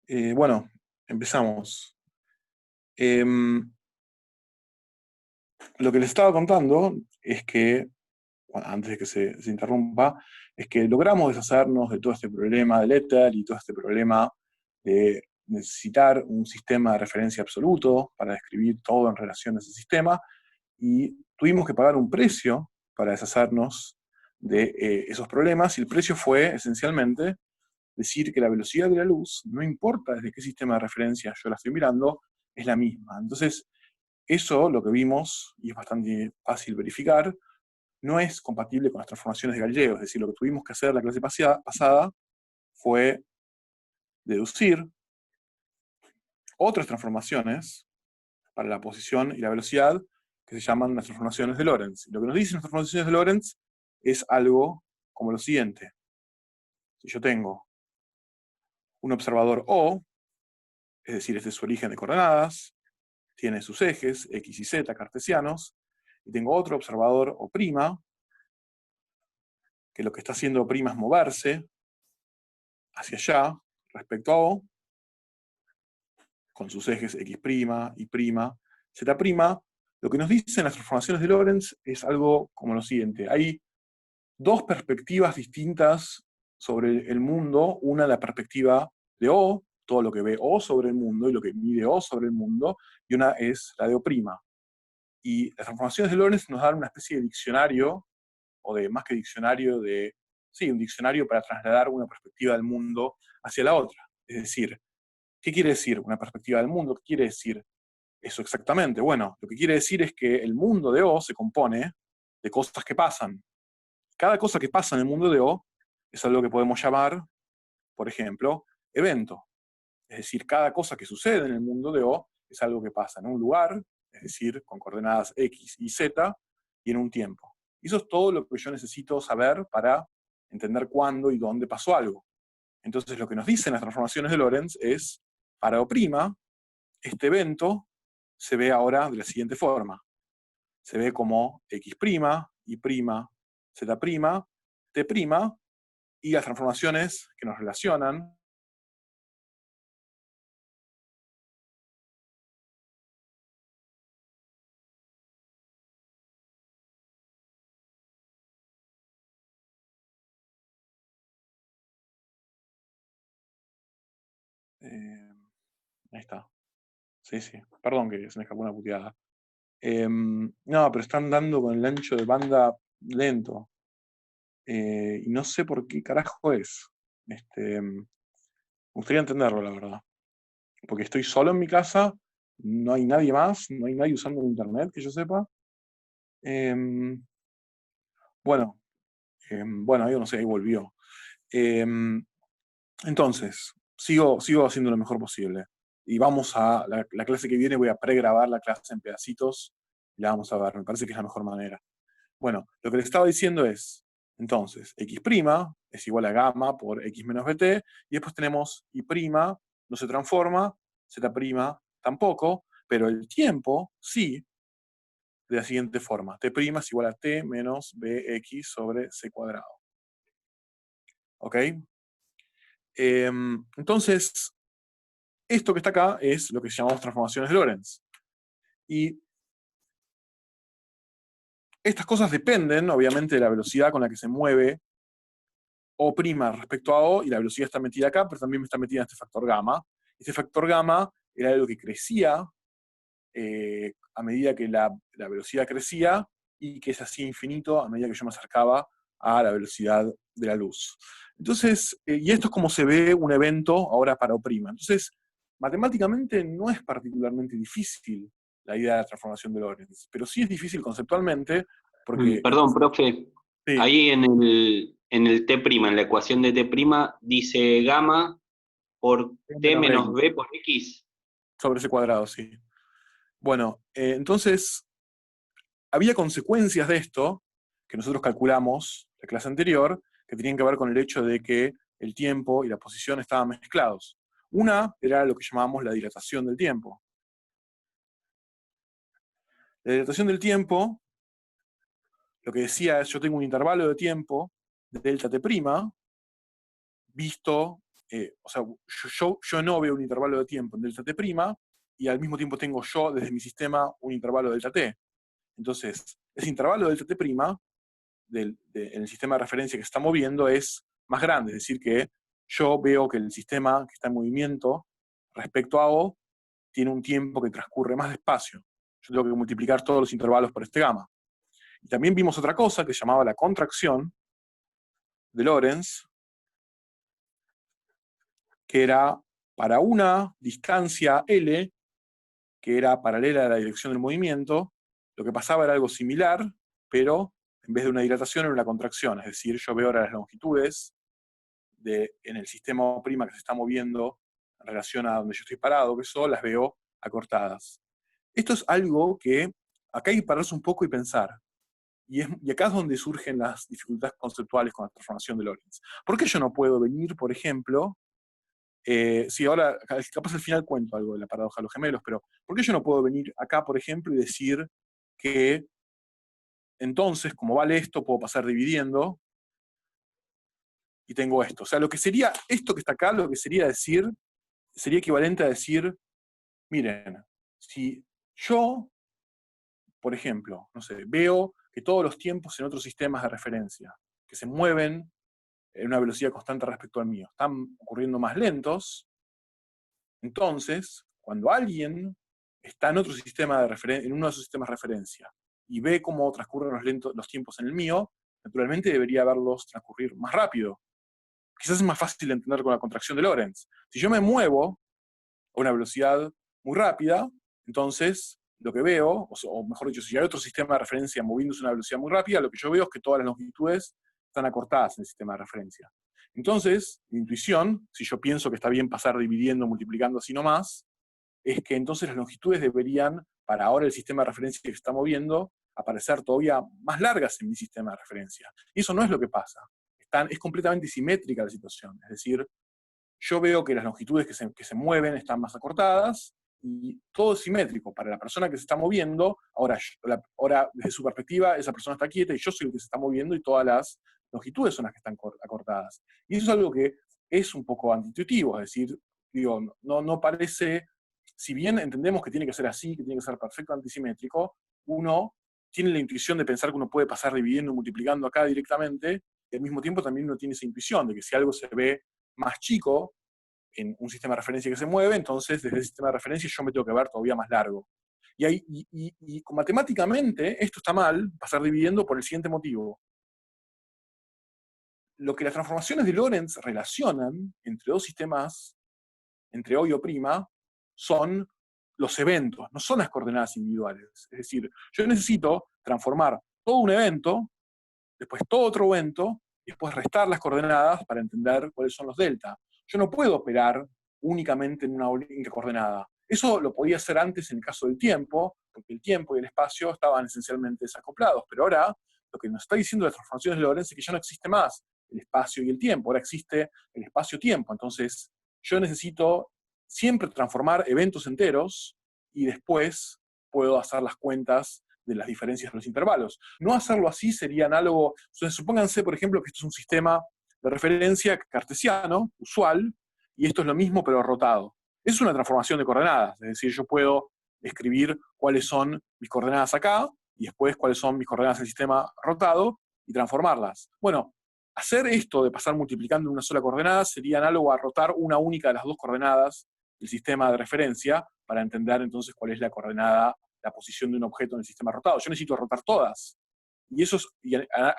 Bueno, empezamos. Em, lo que les estaba contando es que, bueno, antes de que se interrumpa, es que logramos deshacernos de todo este problema del éter y todo este problema de necesitar un sistema de referencia absoluto para describir todo en relación a ese sistema, y tuvimos que pagar un precio para deshacernos de esos problemas, y el precio fue esencialmente decir que la velocidad de la luz, no importa desde qué sistema de referencia yo la estoy mirando, es la misma. Entonces, eso, lo que vimos, y es bastante fácil verificar, no es compatible con las transformaciones de Galileo. Es decir, lo que tuvimos que hacer la clase pasada fue deducir otras transformaciones para la posición y la velocidad que se llaman las transformaciones de Lorentz. Y lo que nos dicen las transformaciones de Lorentz es algo como lo siguiente. Si yo tengo un observador O, es decir, este es su origen de coordenadas, tiene sus ejes, X y Z cartesianos, y tengo otro observador O', que lo que está haciendo O' es moverse hacia allá respecto a O, con sus ejes X', Y', Z'. Lo que nos dicen las transformaciones de Lorentz es algo como lo siguiente. Hay dos perspectivas distintas sobre el mundo. Una, la perspectiva de O, todo lo que ve O sobre el mundo y lo que mide O sobre el mundo, y una es la de O'. Y las transformaciones de Lorentz nos dan una especie de diccionario, o de más que diccionario, de, sí, un diccionario para trasladar una perspectiva del mundo hacia la otra. Es decir, ¿qué quiere decir una perspectiva del mundo? ¿Qué quiere decir eso exactamente? Bueno, lo que quiere decir es que el mundo de O se compone de cosas que pasan. Cada cosa que pasa en el mundo de O es algo que podemos llamar, por ejemplo, evento. Es decir, cada cosa que sucede en el mundo de O es algo que pasa en un lugar, es decir, con coordenadas X y Z, y en un tiempo. Y eso es todo lo que yo necesito saber para entender cuándo y dónde pasó algo. Entonces, lo que nos dicen las transformaciones de Lorentz es, para O', este evento se ve ahora de la siguiente forma. Se ve como X', Y', Z', T', y las transformaciones que nos relacionan. Ahí está. Sí, sí. Perdón que se me escapó una puteada. No, pero están dando con el ancho de banda lento. Y no sé por qué carajo es. Me gustaría entenderlo, la verdad. Porque estoy solo en mi casa, no hay nadie más, no hay nadie usando el internet que yo sepa. Em, bueno, bueno, yo no sé, ahí volvió. Em, entonces, sigo haciendo lo mejor posible. Y vamos a la clase que viene, voy a pregrabar la clase en pedacitos y la vamos a ver. Me parece que es la mejor manera. Bueno, lo que les estaba diciendo es, entonces, X' es igual a gamma por X menos BT, y después tenemos Y', no se transforma, Z' tampoco, pero el tiempo sí, de la siguiente forma. T' es igual a T menos Bx sobre C cuadrado. ¿Ok? Entonces, esto que está acá es lo que llamamos transformaciones de Lorentz. Y estas cosas dependen, obviamente, de la velocidad con la que se mueve O' respecto a O, y la velocidad está metida acá, pero también está metida en este factor gamma. Este factor gamma era algo que crecía a medida que la velocidad crecía, y que es así infinito a medida que yo me acercaba a la velocidad de la luz. Entonces, y esto es como se ve un evento ahora para O'. Entonces, matemáticamente no es particularmente difícil la idea de la transformación de Lorentz, pero sí es difícil conceptualmente, porque Perdón, profe, sí, ahí en el T', en la ecuación de T', dice gamma por T T menos menos Bx B por X. sobre ese cuadrado, sí. Bueno, entonces había consecuencias de esto que nosotros calculamos la clase anterior, que tenían que ver con el hecho de que el tiempo y la posición estaban mezclados. Una era lo que llamábamos la dilatación del tiempo. La dilatación del tiempo, lo que decía es, yo tengo un intervalo de tiempo, delta T', visto o sea, yo no veo un intervalo de tiempo en delta t', y al mismo tiempo tengo yo desde mi sistema un intervalo de delta t. Entonces, ese intervalo de delta t' en el sistema de referencia que se está moviendo es más grande, es decir, que yo veo que el sistema que está en movimiento respecto a O tiene un tiempo que transcurre más despacio. Yo tengo que multiplicar todos los intervalos por este gamma. Y también vimos otra cosa que se llamaba la contracción de Lorentz, que era para una distancia L, que era paralela a la dirección del movimiento, lo que pasaba era algo similar, pero en vez de una dilatación era una contracción. Es decir, yo veo ahora las longitudes en el sistema O' que se está moviendo en relación a donde yo estoy parado, que eso las veo acortadas. Esto es algo que acá hay que pararse un poco y pensar. Y acá es donde surgen las dificultades conceptuales con la transformación de Lorentz. ¿Por qué yo no puedo venir, por ejemplo, si ahora, capaz al final cuento algo de la paradoja de los gemelos, pero ¿por qué yo no puedo venir acá, por ejemplo, y decir que entonces, como vale esto, puedo pasar dividiendo y tengo esto? O sea, lo que sería, esto que está acá, lo que sería decir, sería equivalente a decir, miren, si yo, por ejemplo, no sé, veo que todos los tiempos en otros sistemas de referencia, que se mueven en una velocidad constante respecto al mío, están ocurriendo más lentos, entonces, cuando alguien está en otro sistema en uno de esos sistemas de referencia y ve cómo transcurren los tiempos en el mío, naturalmente debería verlos transcurrir más rápido. Quizás es más fácil de entender con la contracción de Lorentz. Si yo me muevo a una velocidad muy rápida, entonces lo que veo, o mejor dicho, si hay otro sistema de referencia moviéndose a una velocidad muy rápida, lo que yo veo es que todas las longitudes están acortadas en el sistema de referencia. Entonces, mi intuición, si yo pienso que está bien pasar dividiendo, multiplicando así nomás, es que entonces las longitudes deberían, para ahora el sistema de referencia que se está moviendo, aparecer todavía más largas en mi sistema de referencia. Y eso no es lo que pasa. Es completamente simétrica la situación. Es decir, yo veo que las longitudes que se mueven están más acortadas y todo es simétrico. Para la persona que se está moviendo, ahora desde su perspectiva, esa persona está quieta y yo soy el que se está moviendo y todas las longitudes son las que están acortadas. Y eso es algo que es un poco antiintuitivo, es decir, digo, no parece, si bien entendemos que tiene que ser así, que tiene que ser perfecto antisimétrico, uno tiene la intuición de pensar que uno puede pasar dividiendo y multiplicando acá directamente, y al mismo tiempo también uno tiene esa intuición de que si algo se ve más chico en un sistema de referencia que se mueve, entonces desde el sistema de referencia yo me tengo que ver todavía más largo. Y matemáticamente esto está mal, pasar dividiendo por el siguiente motivo. Lo que las transformaciones de Lorentz relacionan entre dos sistemas, entre O y O', son los eventos, no son las coordenadas individuales. Es decir, yo necesito transformar todo un evento, después todo otro evento, y después restar las coordenadas para entender cuáles son los delta. Yo no puedo operar únicamente en una única coordenada. Eso lo podía hacer antes en el caso del tiempo, porque el tiempo y el espacio estaban esencialmente desacoplados, pero ahora lo que nos está diciendo las transformaciones de Lorentz es que ya no existe más el espacio y el tiempo, ahora existe el espacio-tiempo. Entonces, yo necesito siempre transformar eventos enteros y después puedo hacer las cuentas de las diferencias de los intervalos. No hacerlo así sería análogo, entonces, supónganse, por ejemplo, que esto es un sistema de referencia cartesiano, usual, y esto es lo mismo pero rotado. Es una transformación de coordenadas, es decir, yo puedo escribir cuáles son mis coordenadas acá, y después cuáles son mis coordenadas del sistema rotado, y transformarlas. Bueno, hacer esto de pasar multiplicando una sola coordenada sería análogo a rotar una única de las dos coordenadas del sistema de referencia para entender entonces cuál es la coordenada, la posición de un objeto en el sistema rotado. Yo necesito rotar todas. Y eso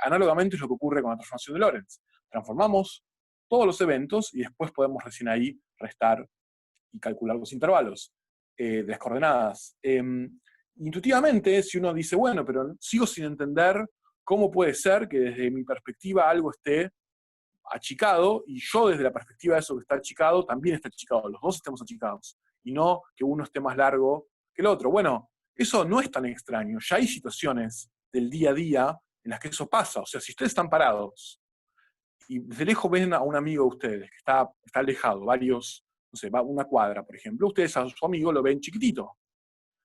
análogamente es lo que ocurre con la transformación de Lorentz. Transformamos todos los eventos y después podemos recién ahí restar y calcular los intervalos de las coordenadas. Intuitivamente, si uno dice, bueno, pero sigo sin entender cómo puede ser que desde mi perspectiva algo esté achicado y yo desde la perspectiva de eso que está achicado también está achicado, los dos estemos achicados, y no que uno esté más largo que el otro. Bueno, eso no es tan extraño, ya hay situaciones del día a día en las que eso pasa. O sea, si ustedes están parados y desde lejos ven a un amigo de ustedes que está alejado, varios, no sé, va una cuadra, por ejemplo, ustedes a su amigo lo ven chiquitito,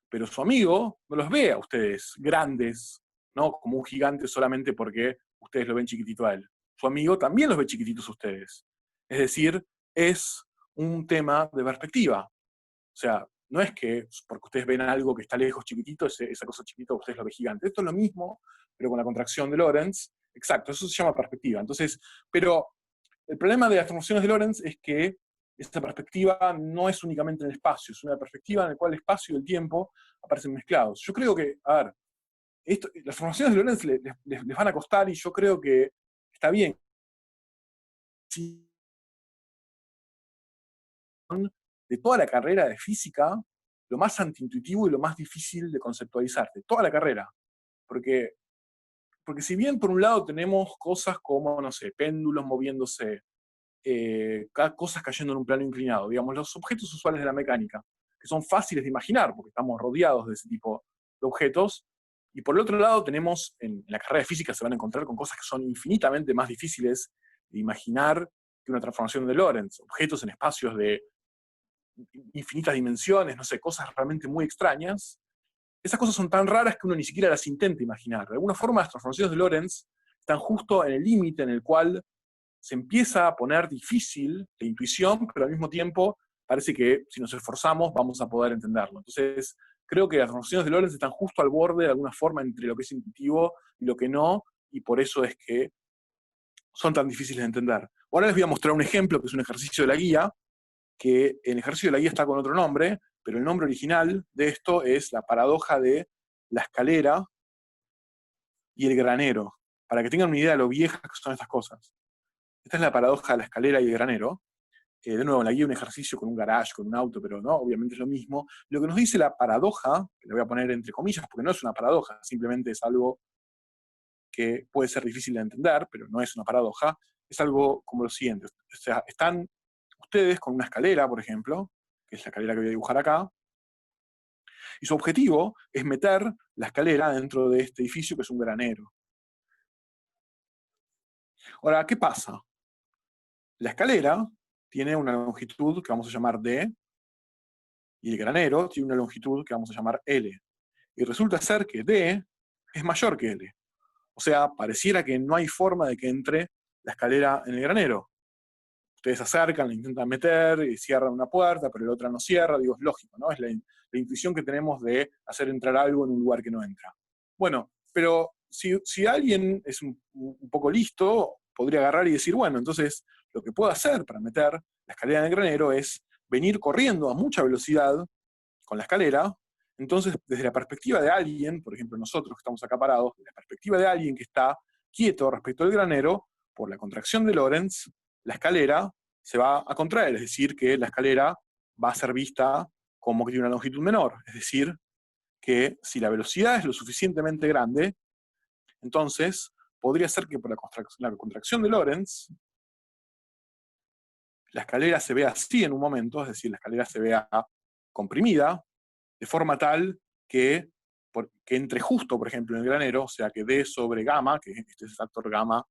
pero su amigo no los ve a ustedes grandes, ¿no? Como un gigante solamente porque ustedes lo ven chiquitito a él. Su amigo también los ve chiquititos a ustedes. Es decir, es un tema de perspectiva. O sea, no es que porque ustedes ven algo que está lejos chiquitito, esa cosa chiquita ustedes lo ven gigante. Esto es lo mismo, pero con la contracción de Lorentz. Exacto, eso se llama perspectiva. Entonces, pero el problema de las transformaciones de Lorentz es que esta perspectiva no es únicamente en el espacio, es una perspectiva en la cual el espacio y el tiempo aparecen mezclados. Yo creo que, a ver, las transformaciones de Lorentz les van a costar y yo creo que está bien. Si de toda la carrera de física, lo más antiintuitivo y lo más difícil de conceptualizar, de toda la carrera. Porque si bien por un lado tenemos cosas como, no sé, péndulos moviéndose, cosas cayendo en un plano inclinado, digamos, los objetos usuales de la mecánica, que son fáciles de imaginar, porque estamos rodeados de ese tipo de objetos, y por el otro lado tenemos, en la carrera de física se van a encontrar con cosas que son infinitamente más difíciles de imaginar que una transformación de Lorentz, objetos en espacios de infinitas dimensiones, no sé, cosas realmente muy extrañas. Esas cosas son tan raras que uno ni siquiera las intenta imaginar. De alguna forma, las transformaciones de Lorentz están justo en el límite en el cual se empieza a poner difícil la intuición, pero al mismo tiempo parece que si nos esforzamos vamos a poder entenderlo. Entonces, creo que las transformaciones de Lorentz están justo al borde de alguna forma entre lo que es intuitivo y lo que no, y por eso es que son tan difíciles de entender. Ahora les voy a mostrar un ejemplo, que es un ejercicio de la guía, que el ejercicio de la guía está con otro nombre, pero el nombre original de esto es la paradoja de la escalera y el granero, para que tengan una idea de lo viejas que son estas cosas. Esta es la paradoja de la escalera y el granero. De nuevo, en la guía un ejercicio con un garage, con un auto, pero no, obviamente es lo mismo. Lo que nos dice la paradoja, que la voy a poner entre comillas, porque no es una paradoja, simplemente es algo que puede ser difícil de entender, pero no es una paradoja, es algo como lo siguiente. O sea, están ustedes con una escalera, por ejemplo, que es la escalera que voy a dibujar acá, y su objetivo es meter la escalera dentro de este edificio que es un granero. Ahora, ¿qué pasa? La escalera tiene una longitud que vamos a llamar D, y el granero tiene una longitud que vamos a llamar L. Y resulta ser que D es mayor que L. O sea, pareciera que no hay forma de que entre la escalera en el granero. Ustedes se acercan, la intentan meter y cierran una puerta, pero la otra no cierra. Digo, es lógico, ¿no? Es la intuición que tenemos de hacer entrar algo en un lugar que no entra. Bueno, pero si alguien es un poco listo, podría agarrar y decir, bueno, entonces lo que puedo hacer para meter la escalera en el granero es venir corriendo a mucha velocidad con la escalera. Entonces, desde la perspectiva de alguien, por ejemplo nosotros que estamos acá parados, desde la perspectiva de alguien que está quieto respecto al granero, por la contracción de Lorentz, la escalera se va a contraer, es decir, que la escalera va a ser vista como que tiene una longitud menor. Es decir, que si la velocidad es lo suficientemente grande, entonces podría ser que por la contracción de Lorentz, la escalera se vea así en un momento, es decir, la escalera se vea comprimida, de forma tal que entre justo, por ejemplo, en el granero, o sea, que D sobre gamma, que este es el factor gamma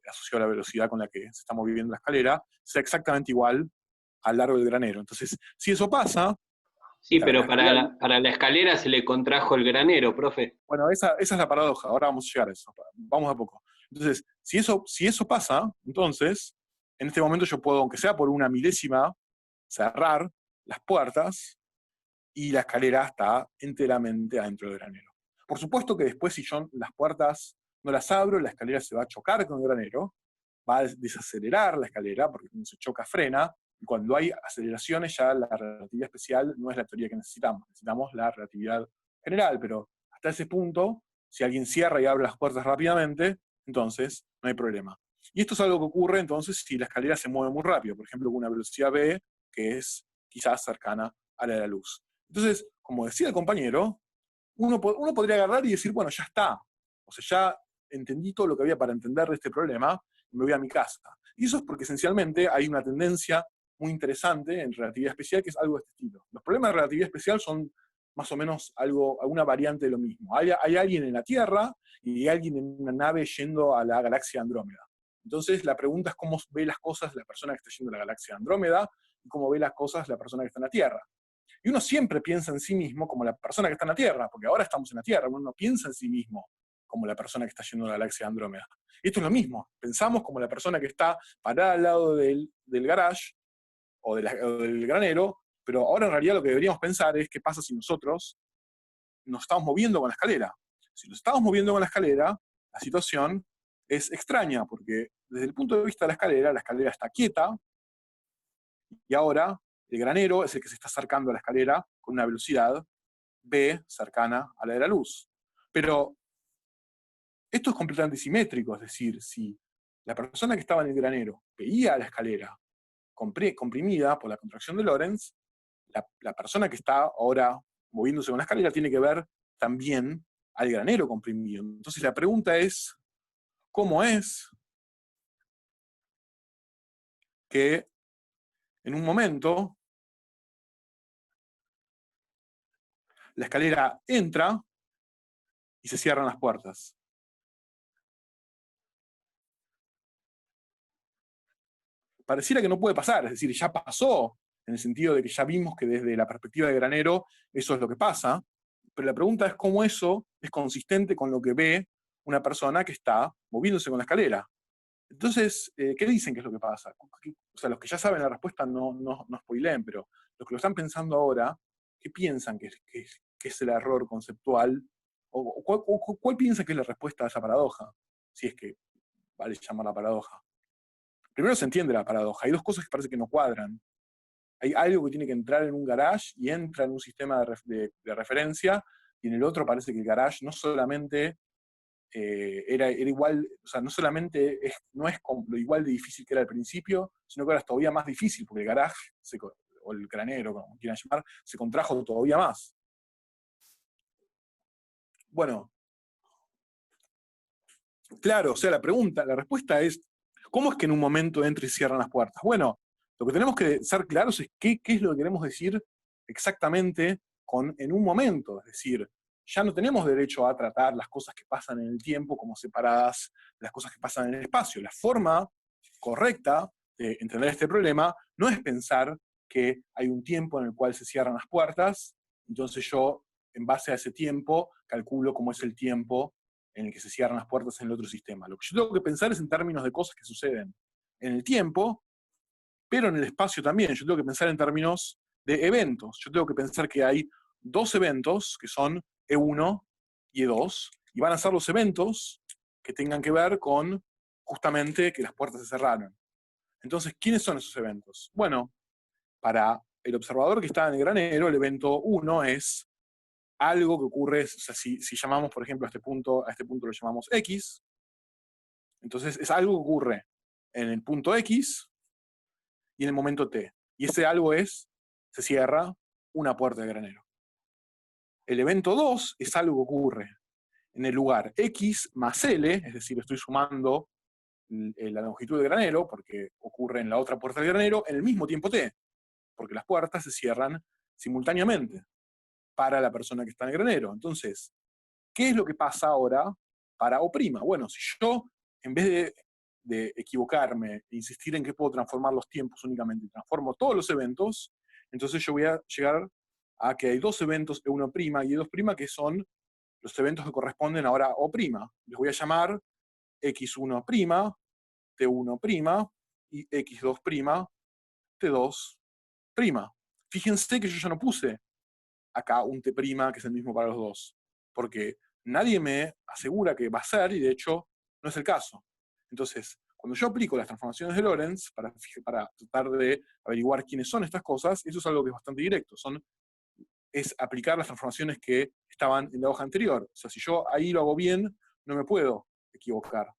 asociado a la velocidad con la que se está moviendo la escalera, sea exactamente igual al largo del granero. Entonces, si eso pasa... Sí, pero para la escalera se le contrajo el granero, profe. Bueno, esa es la paradoja, ahora vamos a llegar a eso, vamos a poco. Entonces, si eso pasa, entonces, en este momento yo puedo, aunque sea por una milésima, cerrar las puertas y la escalera está enteramente adentro del granero. Por supuesto que después si yo las puertas no las abro, la escalera se va a chocar con el granero, va a desacelerar la escalera, porque cuando se choca frena, y cuando hay aceleraciones ya la relatividad especial no es la teoría que necesitamos la relatividad general, pero hasta ese punto, si alguien cierra y abre las puertas rápidamente, entonces no hay problema. Y esto es algo que ocurre entonces si la escalera se mueve muy rápido, por ejemplo con una velocidad v que es quizás cercana a la de la luz. Entonces, como decía el compañero, uno podría agarrar y decir, bueno, ya está. O sea, ya entendí todo lo que había para entender de este problema y me voy a mi casa. Y eso es porque esencialmente hay una tendencia muy interesante en relatividad especial que es algo de este estilo. Los problemas de relatividad especial son más o menos alguna variante de lo mismo. Hay alguien en la Tierra y hay alguien en una nave yendo a la galaxia Andrómeda. Entonces la pregunta es cómo ve las cosas la persona que está yendo a la galaxia Andrómeda y cómo ve las cosas la persona que está en la Tierra. Y uno siempre piensa en sí mismo como la persona que está en la Tierra, porque ahora estamos en la Tierra, uno no piensa en sí mismo como la persona que está yendo a la galaxia de Andrómeda. Y esto es lo mismo, pensamos como la persona que está parada al lado del garage o del granero, pero ahora en realidad lo que deberíamos pensar es qué pasa si nosotros nos estamos moviendo con la escalera. Si nos estamos moviendo con la escalera, la situación es extraña, porque desde el punto de vista de la escalera está quieta, y ahora el granero es el que se está acercando a la escalera con una velocidad v cercana a la de la luz. Pero esto es completamente simétrico, es decir, si la persona que estaba en el granero veía la escalera comprimida por la contracción de Lorentz, la persona que está ahora moviéndose con la escalera tiene que ver también al granero comprimido. Entonces la pregunta es, ¿cómo es que en un momento la escalera entra y se cierran las puertas? Pareciera que no puede pasar, es decir, ya pasó, en el sentido de que ya vimos que desde la perspectiva de granero eso es lo que pasa, pero la pregunta es cómo eso es consistente con lo que ve una persona que está moviéndose con la escalera. Entonces, ¿qué dicen que es lo que pasa? O sea, los que ya saben la respuesta no spoileen, pero los que lo están pensando ahora, ¿qué piensan que es el error conceptual? ¿Cuál piensan que es la respuesta a esa paradoja? Si es que vale llamar la paradoja. Primero se entiende la paradoja. Hay dos cosas que parece que no cuadran. Hay algo que tiene que entrar en un garage y entra en un sistema de referencia, y en el otro parece que el garage no solamente era igual, o sea, no solamente no es lo igual de difícil que era al principio, sino que ahora es todavía más difícil, porque el garage, o el granero, como quieran llamar, se contrajo todavía más. Bueno, claro, o sea, la respuesta es, ¿cómo es que en un momento entra y cierran las puertas? Bueno, lo que tenemos que ser claros es qué es lo que queremos decir exactamente con en un momento. Es decir, ya no tenemos derecho a tratar las cosas que pasan en el tiempo como separadas de las cosas que pasan en el espacio. La forma correcta de entender este problema no es pensar que hay un tiempo en el cual se cierran las puertas, entonces yo, en base a ese tiempo, calculo cómo es el tiempo en el que se cierran las puertas en el otro sistema. Lo que yo tengo que pensar es en términos de cosas que suceden en el tiempo, pero en el espacio también. Yo tengo que pensar en términos de eventos. Yo tengo que pensar que hay dos eventos que son E1 y E2, y van a ser los eventos que tengan que ver con justamente que las puertas se cerraron. Entonces, ¿quiénes son esos eventos? Bueno, para el observador que está en el granero, el evento 1 es algo que ocurre, o sea, si llamamos, por ejemplo, a este punto lo llamamos X, entonces es algo que ocurre en el punto X y en el momento T. Y ese algo se cierra una puerta de granero. El evento 2 es algo que ocurre en el lugar X más L, es decir, estoy sumando la longitud del granero, porque ocurre en la otra puerta del granero, en el mismo tiempo T, porque las puertas se cierran simultáneamente para la persona que está en el granero. Entonces, ¿qué es lo que pasa ahora para O'? Bueno, si yo, en vez de equivocarme e insistir en que puedo transformar los tiempos únicamente, transformo todos los eventos, entonces yo voy a llegar a que hay dos eventos E1' y E2', que son los eventos que corresponden ahora a O'. Les voy a llamar X1', T1' y X2', T2'. Fíjense que yo ya no puse acá un T' que es el mismo para los dos, porque nadie me asegura que va a ser, y de hecho no es el caso. Entonces, cuando yo aplico las transformaciones de Lorentz para tratar de averiguar quiénes son estas cosas, eso es algo que es bastante directo. Es aplicar las transformaciones que estaban en la hoja anterior. O sea, si yo ahí lo hago bien, no me puedo equivocar.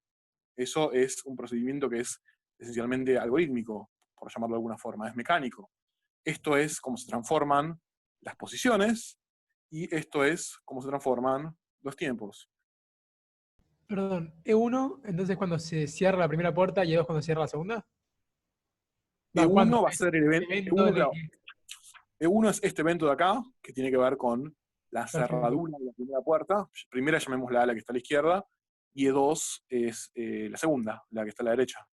Eso es un procedimiento que es esencialmente algorítmico, por llamarlo de alguna forma, es mecánico. Esto es cómo se transforman las posiciones, y esto es cómo se transforman los tiempos. Perdón, E1, entonces cuando se cierra la primera puerta y E2 cuando se cierra la segunda. ¿Cuándo? E1 va a ser el evento. Evento E1, claro, E1 es este evento de acá, que tiene que ver con la Perfecto. cerradura de la primera puerta. Primera llamémosla a la que está a la izquierda, y E2 es la segunda, la que está a la derecha.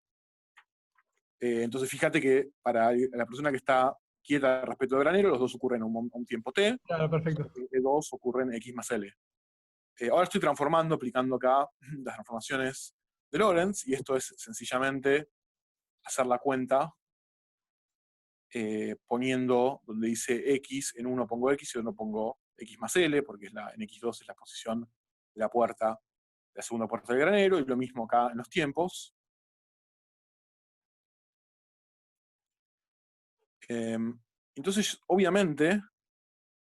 Entonces fíjate que para la persona que está quieta respecto al granero, los dos ocurren a un tiempo T. Claro, perfecto. E2 ocurre en X más L. Ahora estoy transformando, aplicando acá las transformaciones de Lorentz, y esto es sencillamente hacer la cuenta poniendo donde dice X, en uno pongo X y en uno pongo X más L, porque en X2 es la posición de la puerta, de la segunda puerta del granero, y lo mismo acá en los tiempos. Entonces, obviamente,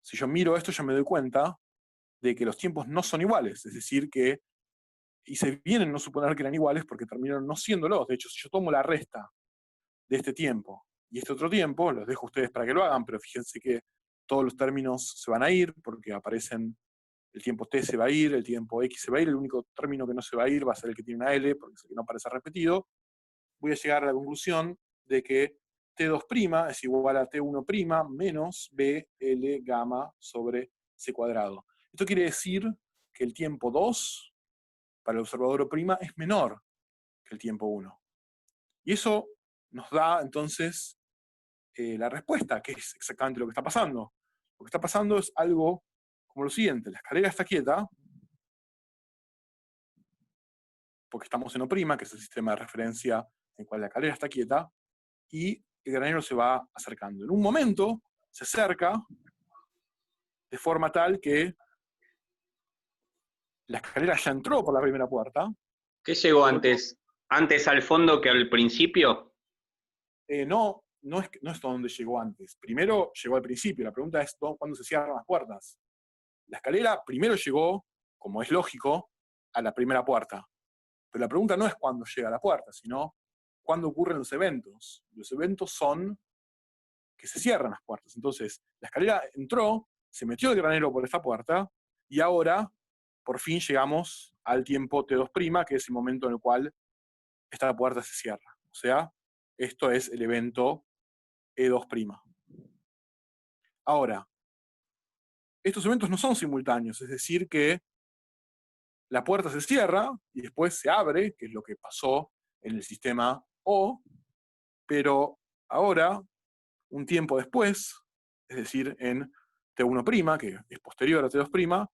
si yo miro esto, yo me doy cuenta de que los tiempos no son iguales, es decir, que hice bien en no suponer que eran iguales porque terminaron no siéndolos. De hecho, si yo tomo la resta de este tiempo y este otro tiempo, los dejo a ustedes para que lo hagan, pero fíjense que todos los términos se van a ir porque aparecen, el tiempo t se va a ir, el tiempo x se va a ir, el único término que no se va a ir va a ser el que tiene una L, porque es el que no aparece repetido. Voy a llegar a la conclusión de que T2' es igual a T1' menos BL gamma sobre C cuadrado. Esto quiere decir que el tiempo 2 para el observador O' es menor que el tiempo 1. Y eso nos da entonces la respuesta, que es exactamente lo que está pasando. Lo que está pasando es algo como lo siguiente: la escalera está quieta, porque estamos en O', que es el sistema de referencia en el cual la escalera está quieta, y el granero se va acercando. En un momento se acerca de forma tal que la escalera ya entró por la primera puerta. ¿Qué llegó antes? ¿Antes al fondo que al principio? No es donde llegó antes. Primero llegó al principio. La pregunta es cuándo se cierran las puertas. La escalera primero llegó, como es lógico, a la primera puerta. Pero la pregunta no es cuándo llega a la puerta, sino cuándo ocurren los eventos. Los eventos son que se cierran las puertas. Entonces, la escalera entró, se metió el granero por esta puerta, y ahora, por fin, llegamos al tiempo T2', que es el momento en el cual esta puerta se cierra. O sea, esto es el evento E2'. Ahora, estos eventos no son simultáneos, es decir, que la puerta se cierra y después se abre, que es lo que pasó en el sistema O, pero ahora, un tiempo después, es decir, en T1', que es posterior a T2',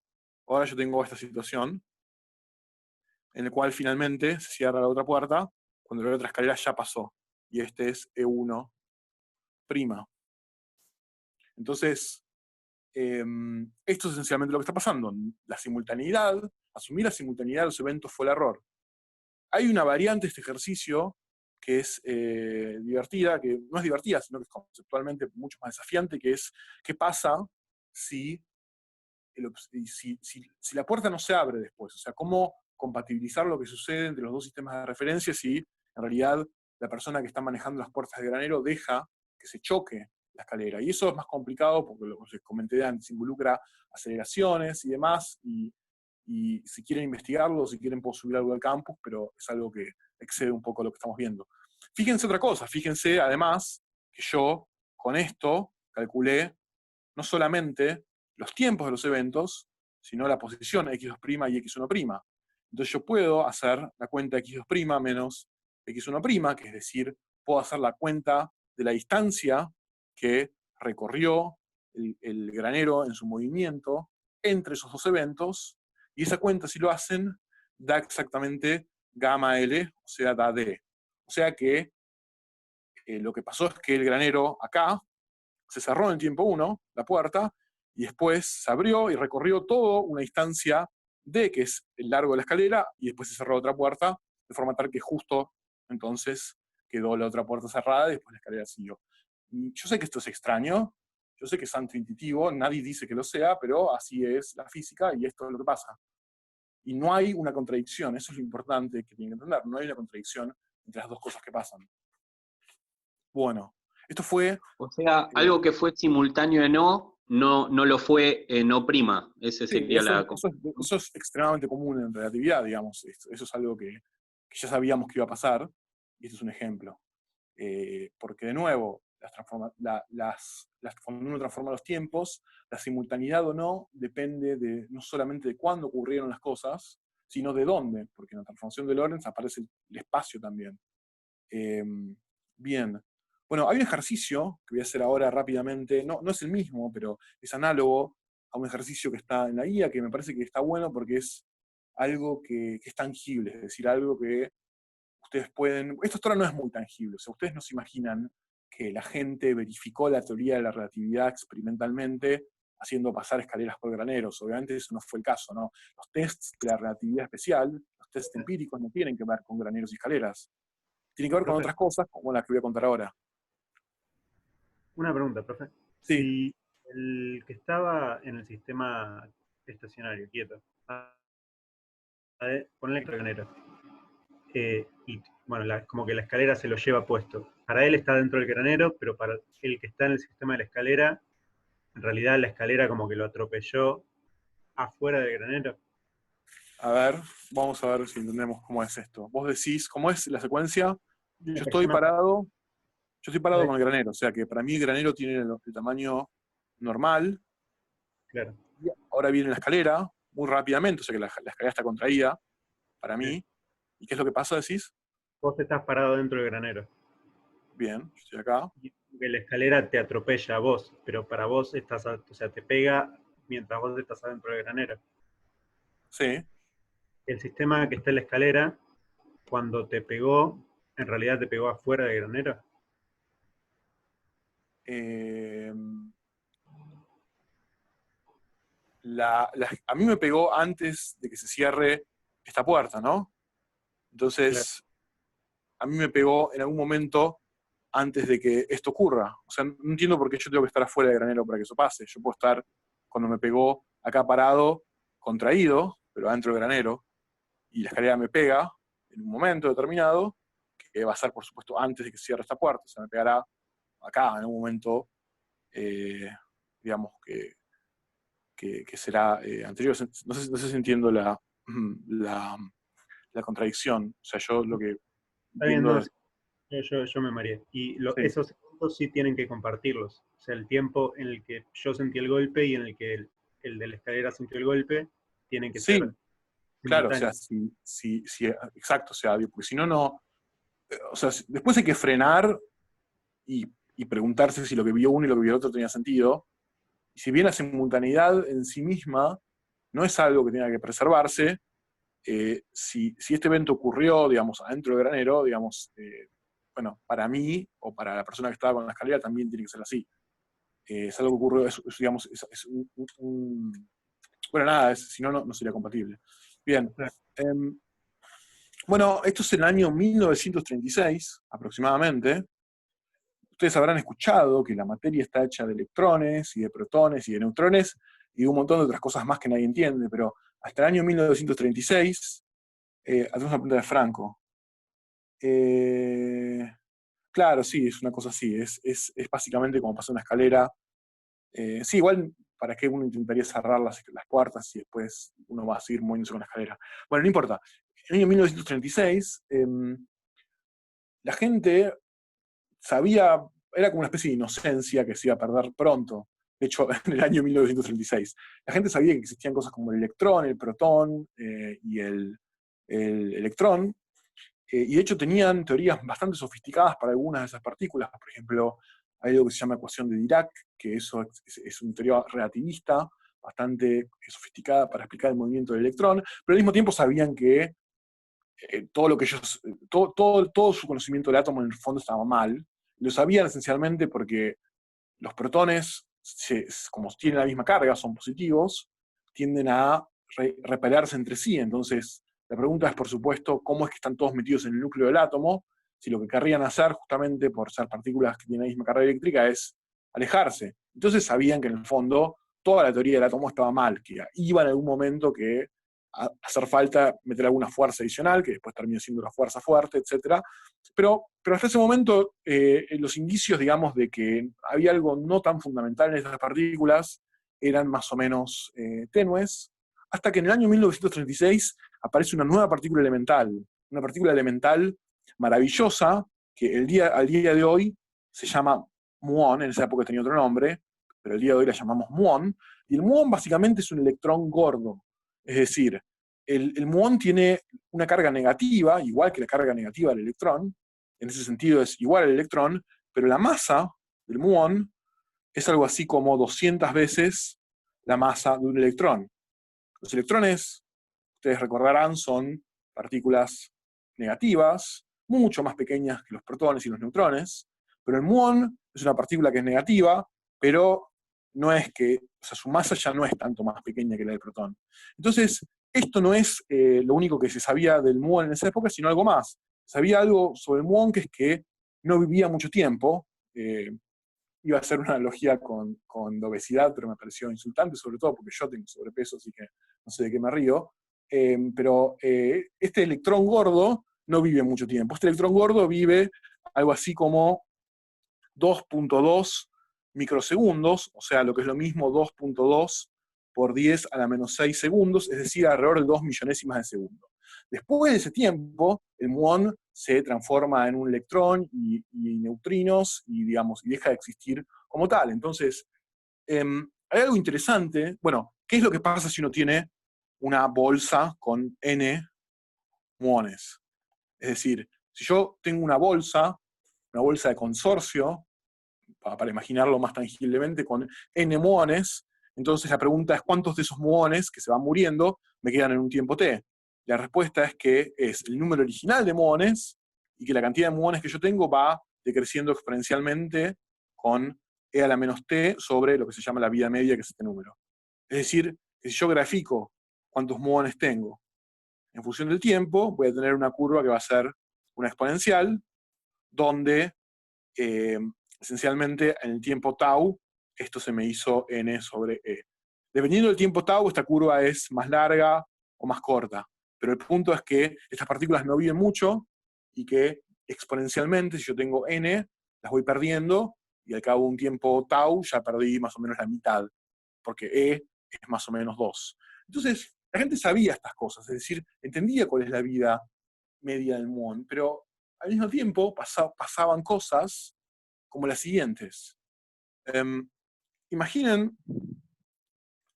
ahora yo tengo esta situación en la cual finalmente se cierra la otra puerta cuando la otra escalera ya pasó, y este es E1'. Entonces, esto es esencialmente lo que está pasando. La simultaneidad, asumir la simultaneidad de los eventos fue el error. Hay una variante de este ejercicio que es divertida, que no es divertida, sino que es conceptualmente mucho más desafiante, que es: ¿qué pasa si la puerta no se abre después? O sea, ¿cómo compatibilizar lo que sucede entre los dos sistemas de referencia si en realidad la persona que está manejando las puertas de granero deja que se choque la escalera? Y eso es más complicado porque, lo que les comenté antes, involucra aceleraciones y demás, y si quieren investigarlo, si quieren, puedo subir algo al campus, pero es algo que excede un poco lo que estamos viendo. Fíjense otra cosa, fíjense además que yo con esto calculé no solamente los tiempos de los eventos, sino la posición x2' y x1'. Entonces yo puedo hacer la cuenta x2' menos x1', que es decir, puedo hacer la cuenta de la distancia que recorrió el granero en su movimiento entre esos dos eventos, y esa cuenta, si lo hacen, da exactamente gamma L, o sea, da D. O sea que lo que pasó es que el granero acá se cerró en el tiempo 1, la puerta, y después se abrió y recorrió toda una distancia D, que es el largo de la escalera, y después se cerró otra puerta, de forma tal que justo entonces quedó la otra puerta cerrada y después la escalera siguió. Y yo sé que esto es extraño, yo sé que es antiintuitivo, nadie dice que lo sea, pero así es la física y esto es lo que pasa. Y no hay una contradicción, eso es lo importante que tienen que entender, no hay una contradicción entre las dos cosas que pasan. Bueno, esto fue... O sea, algo que fue simultáneo en O, no lo fue en O'. Ese Sí, sería la... eso es extremadamente común en relatividad, digamos. Eso es algo que ya sabíamos que iba a pasar, y este es un ejemplo. Porque, de nuevo, cuando uno transforma los tiempos, la simultaneidad o no depende no solamente de cuándo ocurrieron las cosas, sino de dónde, porque en la transformación de Lorentz aparece el espacio también. Bien. Bueno, hay un ejercicio que voy a hacer ahora rápidamente, no es el mismo, pero es análogo, a un ejercicio que está en la guía, que me parece que está bueno porque es algo que es tangible, es decir, algo que ustedes pueden... Esto hasta ahora no es muy tangible, o sea, ustedes no se imaginan que la gente verificó la teoría de la relatividad experimentalmente haciendo pasar escaleras por graneros. Obviamente eso no fue el caso, ¿no? Los tests de la relatividad especial, los tests empíricos, no tienen que ver con graneros y escaleras. Tienen que ver con Profe, otras cosas, como las que voy a contar ahora. una pregunta, profe. Sí. Si el que estaba en el sistema estacionario, quieto, ponle el granero, y bueno, como que la escalera se lo lleva puesto. Para él está dentro del granero, pero para el que está en el sistema de la escalera, en realidad la escalera como que lo atropelló afuera del granero. A ver, vamos a ver si entendemos cómo es esto. Vos decís, ¿cómo es la secuencia? La Yo estoy persona- parado con el granero, o sea que para mí el granero tiene el tamaño normal, Claro. y ahora viene la escalera, muy rápidamente, o sea que la escalera está contraída, para mí. ¿Y qué es lo que pasa, decís? Vos estás parado dentro del granero. Bien, yo estoy acá. Y que la escalera te atropella a vos, pero para vos estás, o sea, te pega mientras vos estás adentro del granero. Sí. El sistema que está en la escalera, cuando te pegó, en realidad te pegó afuera del granero. Eh, a mí me pegó antes de que se cierre esta puerta, ¿no? Entonces, a mí me pegó en algún momento antes de que esto ocurra. O sea, no entiendo por qué yo tengo que estar afuera del granero para que eso pase. Yo puedo estar, cuando me pegó, acá parado, contraído, pero adentro del granero, y la escalera me pega en un momento determinado, que va a ser, por supuesto, antes de que cierre esta puerta. O sea, me pegará acá, en un momento, digamos, que será anterior. No sé si entiendo la, la contradicción. O sea, yo lo que Está bien, entiendo no, es... yo me mareé. Y Sí, esos segundos sí tienen que compartirlos. O sea, el tiempo en el que yo sentí el golpe y en el que el de la escalera sintió el golpe, tienen que ser sí, claro, o sea, simultáneos. exacto, o sea, porque si no, no, o sea, después hay que frenar y, y preguntarse si lo que vio uno y lo que vio el otro tenía sentido. Y si bien la simultaneidad en sí misma no es algo que tenga que preservarse, si este evento ocurrió, digamos, adentro del granero, digamos, bueno, para mí o para la persona que estaba con la escalera también tiene que ser así. Es algo que ocurrió, digamos, es bueno, nada, si no, no sería compatible. Bien. Claro. Bueno, esto es en el año 1936, aproximadamente. Ustedes habrán escuchado que la materia está hecha de electrones y de protones y de neutrones y de un montón de otras cosas más que nadie entiende, pero hasta el año 1936, hacemos una pregunta de Franco. Claro, sí, es una cosa así, es básicamente como pasar una escalera. Sí, igual, ¿para qué uno intentaría cerrar las puertas y después uno va a seguir moviéndose con la escalera? Bueno, no importa. En el año 1936, la gente sabía, era como una especie de inocencia que se iba a perder pronto. De hecho, en el año 1936, la gente sabía que existían cosas como el electrón, el protón y el electrón, y de hecho tenían teorías bastante sofisticadas para algunas de esas partículas. Por ejemplo, hay algo que se llama ecuación de Dirac, que eso es una teoría relativista, bastante sofisticada para explicar el movimiento del electrón, pero al mismo tiempo sabían que todo lo que ellos, todo su conocimiento del átomo en el fondo estaba mal. Lo sabían esencialmente porque los protones, como tienen la misma carga, son positivos, tienden a repelerse entre sí. Entonces, la pregunta es, por supuesto, ¿cómo es que están todos metidos en el núcleo del átomo? Si lo que querrían hacer, justamente por ser partículas que tienen la misma carga eléctrica, es alejarse. Entonces sabían que en el fondo toda la teoría del átomo estaba mal, que iba en algún momento que hacer falta meter alguna fuerza adicional, que después termina siendo una fuerza fuerte, etc. Pero hasta ese momento, los indicios, digamos, de que había algo no tan fundamental en estas partículas eran más o menos tenues, hasta que en el año 1936 aparece una nueva partícula elemental, una partícula elemental maravillosa, que al día de hoy se llama muón. En esa época tenía otro nombre, pero el día de hoy la llamamos muón, y el muón básicamente es un electrón gordo. Es decir, el muón tiene una carga negativa, igual que la carga negativa del electrón, en ese sentido es igual al electrón, pero la masa del muón es algo así como 200 veces la masa de un electrón. Los electrones, ustedes recordarán, son partículas negativas, mucho más pequeñas que los protones y los neutrones, pero el muón es una partícula que es negativa, pero no es que, o sea, su masa ya no es tanto más pequeña que la del protón. Entonces, esto no es lo único que se sabía del muón en esa época, sino algo más. Sabía algo sobre el muón, que es que no vivía mucho tiempo. Iba a hacer una analogía con la obesidad, pero me pareció insultante, sobre todo porque yo tengo sobrepeso, así que no sé de qué me río. Pero este electrón gordo no vive mucho tiempo. Este electrón gordo vive algo así como 2.2 microsegundos, o sea, lo que es lo mismo 2.2 por 10 a la menos 6 segundos, es decir, alrededor de 2 millonésimas de segundo. Después de ese tiempo, el muón se transforma en un electrón y neutrinos y, digamos, y deja de existir como tal. Entonces, hay algo interesante. Bueno, ¿qué es lo que pasa si uno tiene una bolsa con n muones? Es decir, si yo tengo una bolsa de consorcio, para imaginarlo más tangiblemente, con n muones, entonces la pregunta es cuántos de esos muones que se van muriendo me quedan en un tiempo t. La respuesta es que es el número original de muones y que la cantidad de muones que yo tengo va decreciendo exponencialmente con e a la menos t sobre lo que se llama la vida media, que es este número. Es decir, que si yo grafico cuántos muones tengo en función del tiempo, voy a tener una curva que va a ser una exponencial, donde esencialmente en el tiempo tau, esto se me hizo n sobre e. Dependiendo del tiempo tau, esta curva es más larga o más corta. Pero el punto es que estas partículas no viven mucho y que exponencialmente, si yo tengo n, las voy perdiendo y al cabo de un tiempo tau ya perdí más o menos la mitad, porque e es más o menos 2. Entonces, la gente sabía estas cosas, es decir, entendía cuál es la vida media del muón, pero al mismo tiempo pasaban cosas como las siguientes. Imaginen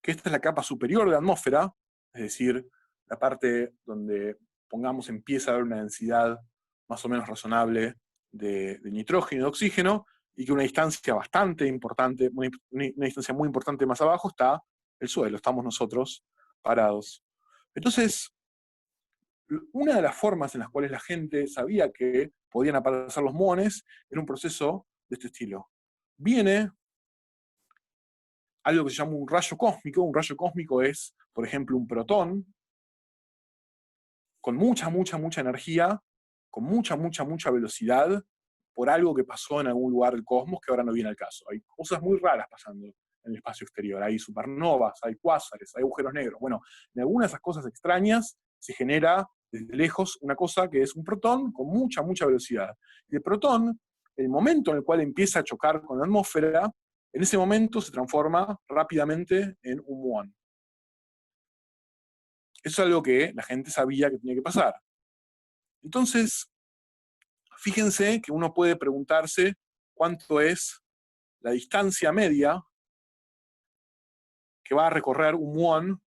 que esta es la capa superior de la atmósfera, es decir, la parte donde, pongamos, empieza a haber una densidad más o menos razonable de nitrógeno y de oxígeno, y que una distancia bastante importante, una distancia muy importante más abajo está el suelo, estamos nosotros parados. Entonces, una de las formas en las cuales la gente sabía que podían aparecer los muones era un proceso de este estilo. Viene algo que se llama un rayo cósmico. Un rayo cósmico es, por ejemplo, un protón con mucha energía, con mucha velocidad, por algo que pasó en algún lugar del cosmos que ahora no viene al caso. Hay cosas muy raras pasando en el espacio exterior. Hay supernovas, hay cuásares, hay agujeros negros. Bueno, en algunas de esas cosas extrañas se genera desde lejos una cosa que es un protón con mucha velocidad. Y el protón, el momento en el cual empieza a chocar con la atmósfera, en ese momento se transforma rápidamente en un muón. Eso es algo que la gente sabía que tenía que pasar. Entonces, fíjense que uno puede preguntarse cuánto es la distancia media que va a recorrer un muón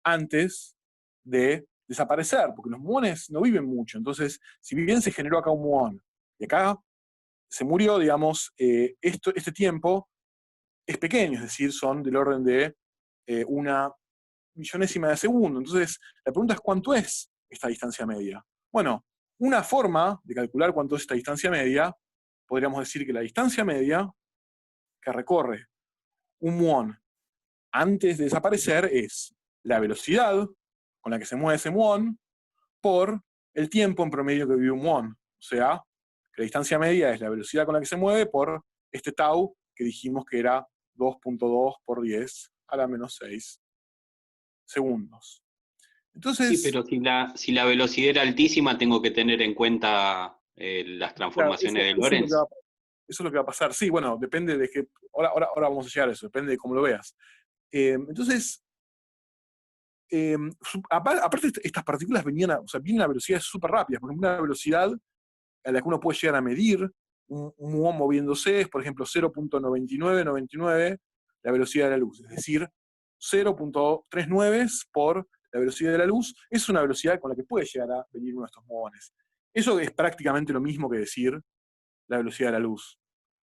antes de desaparecer, porque los muones no viven mucho. Entonces, si bien se generó acá un muón y acá se murió, digamos, este tiempo es pequeño, es decir, son del orden de una millonésima de segundo. Entonces, la pregunta es ¿cuánto es esta distancia media? Bueno, una forma de calcular cuánto es esta distancia media, podríamos decir que la distancia media que recorre un muón antes de desaparecer es la velocidad con la que se mueve ese muón por el tiempo en promedio que vive un muón. O sea, que la distancia media es la velocidad con la que se mueve por este tau que dijimos que era 2.2 por 10 a la menos 6 segundos. Entonces, sí, pero si la velocidad era altísima, tengo que tener en cuenta las transformaciones de Lorentz. Eso es lo que va a pasar. Sí, bueno, depende de qué. Ahora vamos a llegar a eso, depende de cómo lo veas. Entonces, aparte, estas partículas vienen a velocidades súper rápidas. Por ejemplo, una velocidad a la que uno puede llegar a medir un muón moviéndose es, por ejemplo, 0.9999 la velocidad de la luz. Es decir, 0.39 por la velocidad de la luz es una velocidad con la que puede llegar a venir uno de estos muones. Eso es prácticamente lo mismo que decir la velocidad de la luz.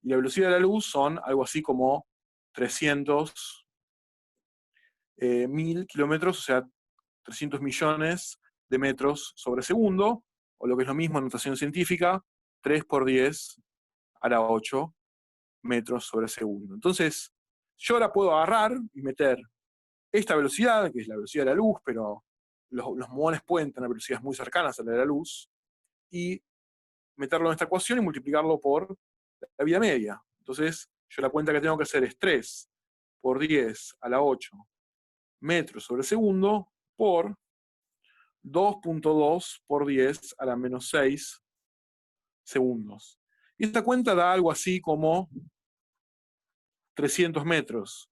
Y la velocidad de la luz son algo así como 300 1000 kilómetros, o sea, 300 millones de metros sobre segundo, o lo que es lo mismo en notación científica, 3 por 10 a la 8 metros sobre segundo. Entonces, yo ahora puedo agarrar y meter esta velocidad, que es la velocidad de la luz, pero los muones pueden tener velocidades muy cercanas a la de la luz, y meterlo en esta ecuación y multiplicarlo por la vida media. Entonces, yo la cuenta que tengo que hacer es 3 por 10 a la 8 metros sobre segundo por 2.2 por 10 a la menos 6 segundos. Y esta cuenta da algo así como 300 metros.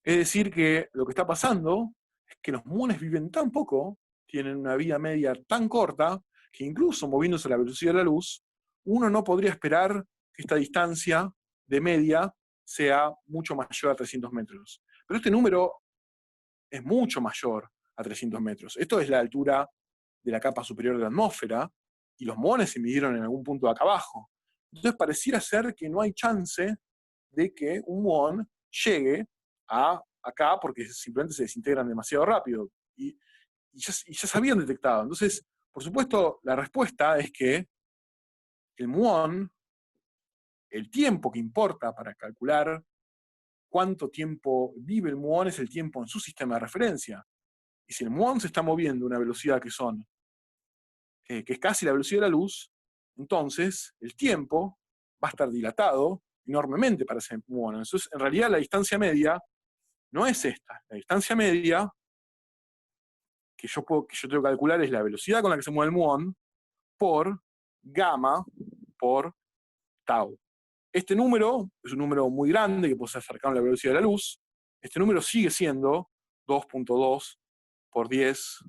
Es decir, que lo que está pasando es que los muones viven tan poco, tienen una vida media tan corta, que incluso moviéndose a la velocidad de la luz, uno no podría esperar que esta distancia de media sea mucho mayor a 300 metros. Pero este número es mucho mayor a 300 metros. Esto es la altura de la capa superior de la atmósfera, y los muones se midieron en algún punto de acá abajo. Entonces pareciera ser que no hay chance de que un muón llegue a acá porque simplemente se desintegran demasiado rápido. Y ya se habían detectado. Entonces, por supuesto, la respuesta es que el muón, el tiempo que importa para calcular cuánto tiempo vive el muón es el tiempo en su sistema de referencia. Y si el muón se está moviendo a una velocidad que es casi la velocidad de la luz, entonces el tiempo va a estar dilatado enormemente para ese muón. Entonces, en realidad, la distancia media no es esta. La distancia media que yo tengo que calcular es la velocidad con la que se mueve el muón por gamma por tau. Este número es un número muy grande que puede ser cercano a la velocidad de la luz. Este número sigue siendo 2.2 por 10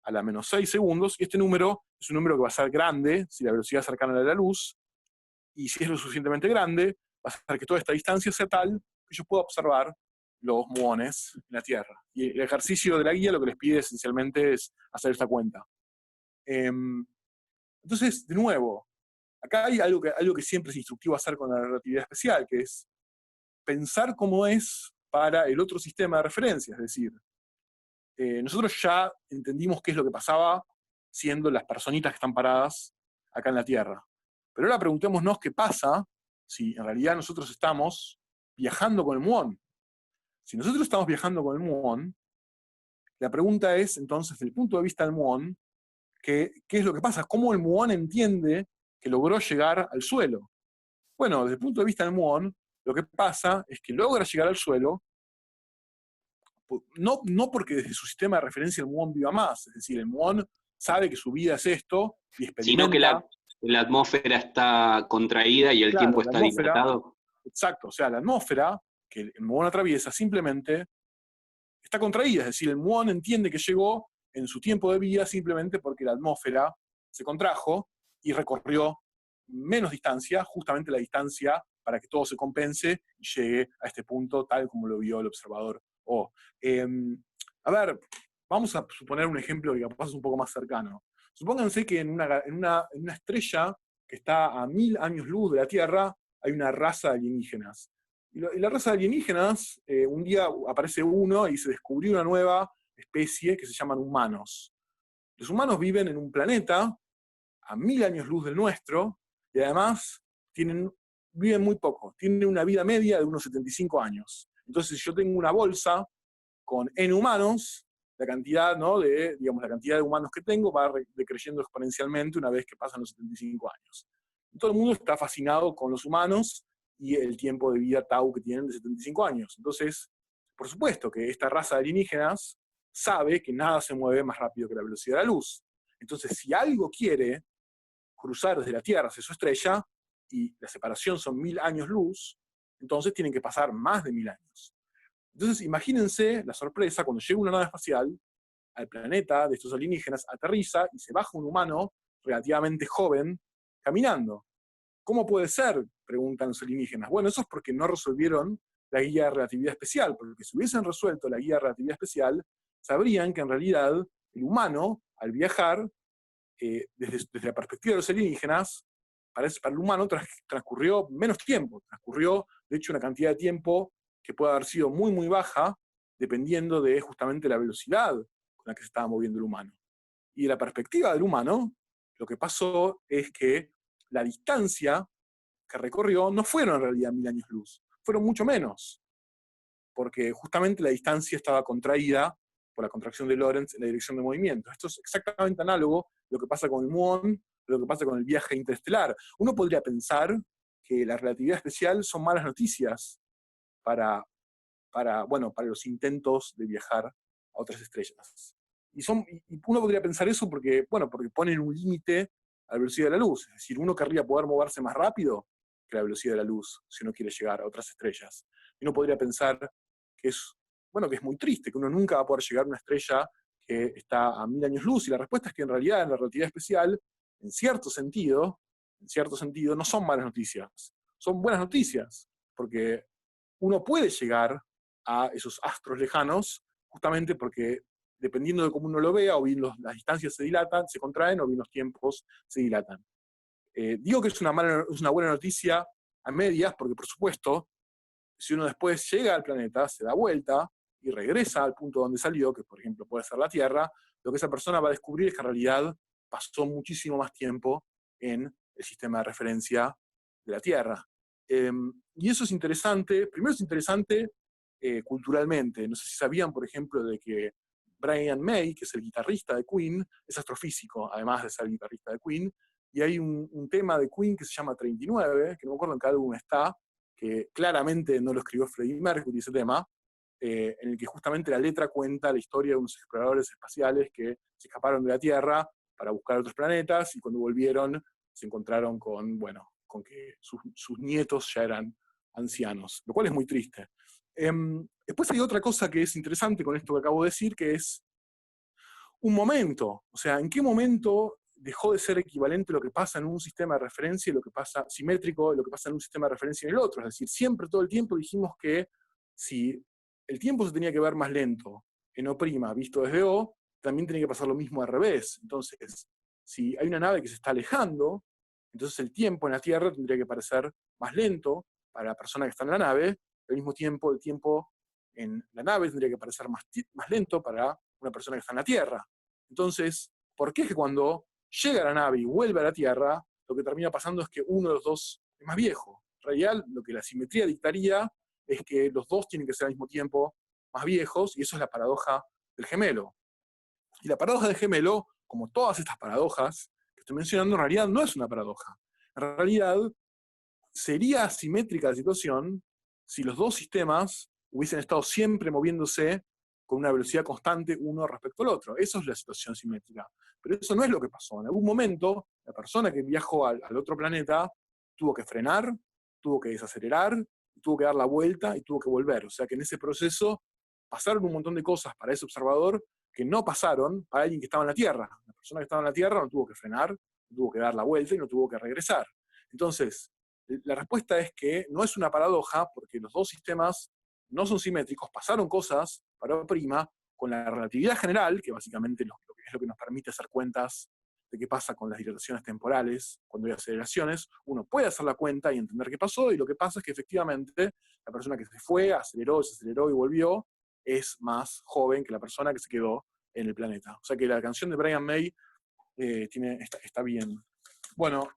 a la menos 6 segundos, y este número es un número que va a ser grande si la velocidad es cercana a la de la luz, y si es lo suficientemente grande, va a ser que toda esta distancia sea tal que yo pueda observar los muones en la Tierra. Y el ejercicio de la guía lo que les pide esencialmente es hacer esta cuenta. Entonces, de nuevo, acá hay algo que siempre es instructivo hacer con la relatividad especial, que es pensar cómo es para el otro sistema de referencia. Es decir, nosotros ya entendimos qué es lo que pasaba siendo las personitas que están paradas acá en la Tierra. Pero ahora preguntémonos qué pasa si en realidad nosotros estamos viajando con el muón. Si nosotros estamos viajando con el muón, la pregunta es, entonces, desde el punto de vista del muón, ¿qué es lo que pasa? ¿Cómo el muón entiende que logró llegar al suelo? Bueno, desde el punto de vista del muón, lo que pasa es que logra llegar al suelo, no porque desde su sistema de referencia el muón viva más, es decir, el muón sabe que su vida es esto, y experimenta... Sino que la atmósfera está contraída y el tiempo está dilatado. Exacto, o sea, la atmósfera que el muón atraviesa simplemente está contraída, es decir, el muón entiende que llegó en su tiempo de vida simplemente porque la atmósfera se contrajo y recorrió menos distancia, justamente la distancia para que todo se compense y llegue a este punto tal como lo vio el observador. A ver, vamos a suponer un ejemplo que capaz es un poco más cercano. Supónganse que en una estrella que está a 1000 años luz de la Tierra hay una raza de alienígenas. Y la raza de alienígenas, un día aparece uno y se descubrió una nueva especie que se llaman humanos. Los humanos viven en un planeta a 1000 años luz del nuestro, y además viven muy poco, tienen una vida media de unos 75 años. Entonces, si yo tengo una bolsa con N humanos, la cantidad, ¿no? la cantidad de humanos que tengo va decreciendo exponencialmente una vez que pasan los 75 años. Y todo el mundo está fascinado con los humanos y el tiempo de vida tau que tienen de 75 años. Entonces, por supuesto que esta raza de alienígenas sabe que nada se mueve más rápido que la velocidad de la luz. Entonces, si algo quiere cruzar desde la Tierra hacia su estrella, y la separación son 1000 años luz, entonces tienen que pasar más de 1000 años. Entonces, imagínense la sorpresa cuando llega una nave espacial al planeta de estos alienígenas, aterriza y se baja un humano relativamente joven caminando. ¿Cómo puede ser?, preguntan los alienígenas. Bueno, eso es porque no resolvieron la guía de relatividad especial, porque si hubiesen resuelto la guía de relatividad especial, sabrían que en realidad el humano, al viajar, desde la perspectiva de los alienígenas, para el humano transcurrió menos tiempo, transcurrió, de hecho, una cantidad de tiempo que puede haber sido muy, muy baja, dependiendo de justamente la velocidad con la que se estaba moviendo el humano. Y de la perspectiva del humano, lo que pasó es que la distancia que recorrió no fueron en realidad 1000 años luz, fueron mucho menos, porque justamente la distancia estaba contraída por la contracción de Lorentz en la dirección de movimiento. Esto es exactamente análogo a lo que pasa con el muón, lo que pasa con el viaje interestelar. Uno podría pensar que la relatividad especial son malas noticias para los intentos de viajar a otras estrellas. Y uno podría pensar eso porque ponen un límite a la velocidad de la luz. Es decir, uno querría poder moverse más rápido que la velocidad de la luz si uno quiere llegar a otras estrellas. Y uno podría pensar que es muy triste, que uno nunca va a poder llegar a una estrella que está a 1000 años luz, y la respuesta es que en realidad en la relatividad especial, en cierto sentido, no son malas noticias, son buenas noticias, porque uno puede llegar a esos astros lejanos justamente porque, dependiendo de cómo uno lo vea, o bien las distancias se dilatan, se contraen, o bien los tiempos se dilatan. Digo que es una buena noticia a medias, porque por supuesto, si uno después llega al planeta, se da vuelta y regresa al punto donde salió, que por ejemplo puede ser la Tierra, lo que esa persona va a descubrir es que en realidad pasó muchísimo más tiempo en el sistema de referencia de la Tierra. Y eso es interesante. Primero es interesante culturalmente. No sé si sabían, por ejemplo, de que Brian May, que es el guitarrista de Queen, es astrofísico, además de ser guitarrista de Queen, y hay un tema de Queen que se llama 39, que no me acuerdo en qué álbum está, que claramente no lo escribió Freddie Mercury ese tema, en el que justamente la letra cuenta la historia de unos exploradores espaciales que se escaparon de la Tierra para buscar otros planetas, y cuando volvieron se encontraron con que sus nietos ya eran ancianos, lo cual es muy triste. Después hay otra cosa que es interesante con esto que acabo de decir, que es un momento. O sea, ¿en qué momento dejó de ser equivalente lo que pasa en un sistema de referencia y lo que pasa simétrico, lo que pasa en un sistema de referencia y en el otro? Es decir, siempre, todo el tiempo dijimos que si el tiempo se tenía que ver más lento en O' visto desde O, también tenía que pasar lo mismo al revés. Entonces, si hay una nave que se está alejando, entonces el tiempo en la Tierra tendría que parecer más lento para la persona que está en la nave, al mismo tiempo el tiempo en la nave tendría que parecer más lento para una persona que está en la Tierra. Entonces, ¿por qué es que cuando llega a la nave y vuelve a la Tierra, lo que termina pasando es que uno de los dos es más viejo? En realidad, lo que la simetría dictaría es que los dos tienen que ser al mismo tiempo más viejos, y eso es la paradoja del gemelo. Y la paradoja del gemelo, como todas estas paradojas que estoy mencionando, en realidad no es una paradoja. En realidad, sería asimétrica la situación si los dos sistemas hubiesen estado siempre moviéndose con una velocidad constante uno respecto al otro. Eso es la situación simétrica. Pero eso no es lo que pasó. En algún momento, la persona que viajó al otro planeta tuvo que frenar, tuvo que desacelerar, tuvo que dar la vuelta y tuvo que volver. O sea que en ese proceso pasaron un montón de cosas para ese observador que no pasaron para alguien que estaba en la Tierra. La persona que estaba en la Tierra no tuvo que frenar, no tuvo que dar la vuelta y no tuvo que regresar. Entonces, la respuesta es que no es una paradoja, porque los dos sistemas no son simétricos, pasaron cosas para O' con la relatividad general, que básicamente es lo que nos permite hacer cuentas de qué pasa con las dilataciones temporales cuando hay aceleraciones. Uno puede hacer la cuenta y entender qué pasó, y lo que pasa es que efectivamente la persona que se fue, aceleró y volvió, es más joven que la persona que se quedó en el planeta. O sea que la canción de Brian May está bien. Bueno,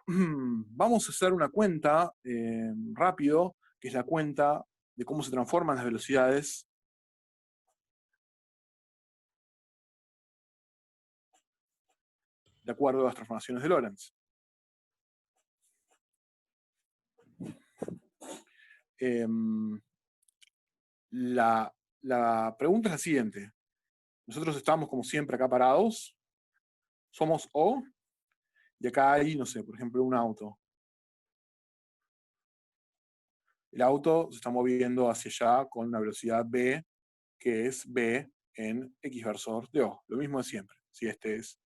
vamos a hacer una cuenta rápido, que es la cuenta de cómo se transforman las velocidades de acuerdo a las transformaciones de Lorentz. La pregunta es la siguiente. Nosotros estamos, como siempre, acá parados. Somos O, y acá hay, no sé, por ejemplo, un auto. El auto se está moviendo hacia allá con una velocidad v, que es v en x versor de O. Lo mismo de siempre, si este es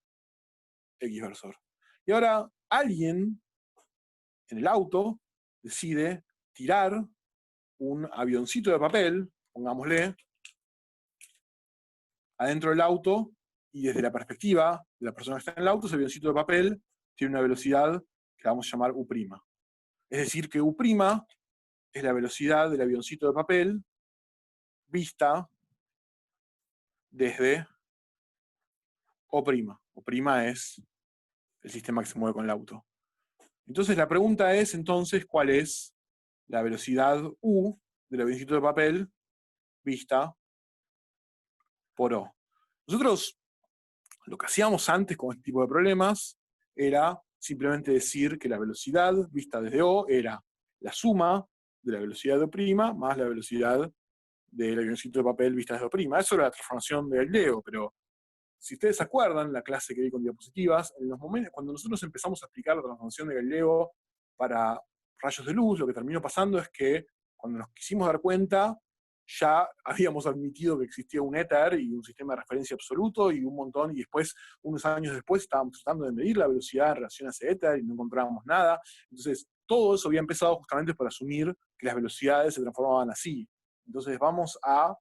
x versor. Y ahora alguien en el auto decide tirar un avioncito de papel, pongámosle, adentro del auto, y desde la perspectiva de la persona que está en el auto, ese avioncito de papel tiene una velocidad que vamos a llamar U'. Es decir, que U' es la velocidad del avioncito de papel vista desde O'. O' es el sistema que se mueve con el auto. Entonces la pregunta es entonces cuál es la velocidad U del avioncito de papel vista por O. Nosotros lo que hacíamos antes con este tipo de problemas era simplemente decir que la velocidad vista desde O era la suma de la velocidad de O' más la velocidad del avioncito de papel vista desde O'. Eso era la transformación de Galileo, pero si ustedes se acuerdan, la clase que vi con diapositivas, en los momentos, cuando nosotros empezamos a explicar la transformación de Galileo para rayos de luz, lo que terminó pasando es que cuando nos quisimos dar cuenta, ya habíamos admitido que existía un éter y un sistema de referencia absoluto y un montón, y después, unos años después, estábamos tratando de medir la velocidad en relación a ese éter y no encontrábamos nada. Entonces, todo eso había empezado justamente por asumir que las velocidades se transformaban así. Entonces, vamos a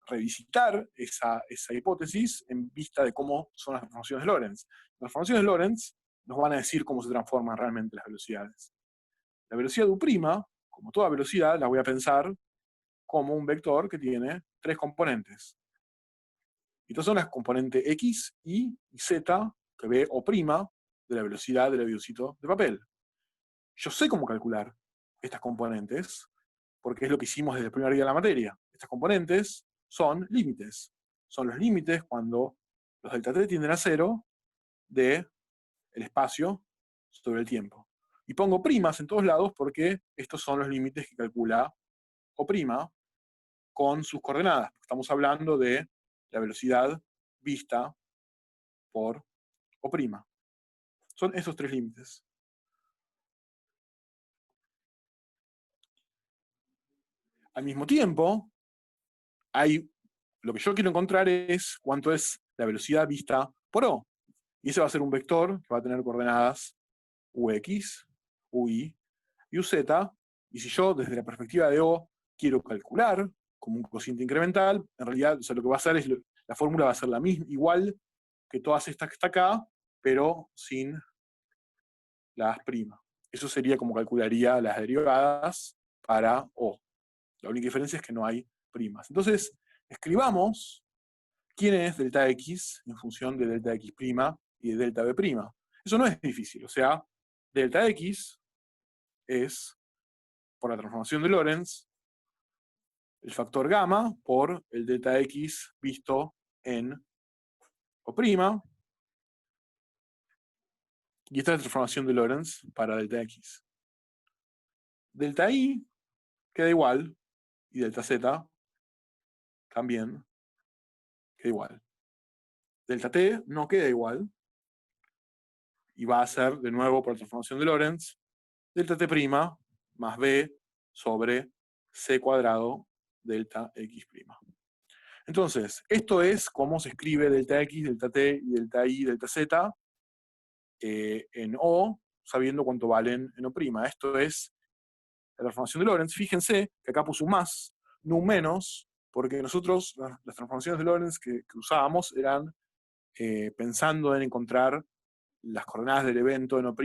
revisitar esa hipótesis en vista de cómo son las transformaciones de Lorentz. Las transformaciones de Lorentz nos van a decir cómo se transforman realmente las velocidades. La velocidad de U', como toda velocidad, la voy a pensar como un vector que tiene tres componentes. Estas son las componentes X, Y y Z que ve O' de la velocidad del avioncito de papel. Yo sé cómo calcular estas componentes, porque es lo que hicimos desde el primer día de la materia. Estas componentes son límites. Son los límites cuando los delta t tienden a 0 del espacio sobre el tiempo. Y pongo primas en todos lados porque estos son los límites que calcula O' con sus coordenadas. Estamos hablando de la velocidad vista por O'. Son esos tres límites. Al mismo tiempo, lo que yo quiero encontrar es cuánto es la velocidad vista por O. Y ese va a ser un vector que va a tener coordenadas Ux, Ui y Uz. Y si yo, desde la perspectiva de O, quiero calcular como un cociente incremental, en realidad lo que va a hacer es, la fórmula va a ser la misma, igual que todas estas que está acá, pero sin las primas. Eso sería como calcularía las derivadas para O. La única diferencia es que no hay primas. Entonces, escribamos quién es delta X en función de delta X' y de delta B'. Eso no es difícil. O sea, delta X es, por la transformación de Lorentz, el factor gamma por el delta X visto en O'. Y esta es la transformación de Lorentz para delta X. Delta Y queda igual, y delta Z también queda igual. Delta T no queda igual, y va a ser, de nuevo, por la transformación de Lorentz, delta T' más B sobre C cuadrado delta X'. Entonces, esto es cómo se escribe delta X, delta T, y delta Y, delta Z en O, sabiendo cuánto valen en O'. Esto es la transformación de Lorentz. Fíjense que acá puse un más, no un menos, porque nosotros las transformaciones de Lorentz que usábamos eran pensando en encontrar las coordenadas del evento en O',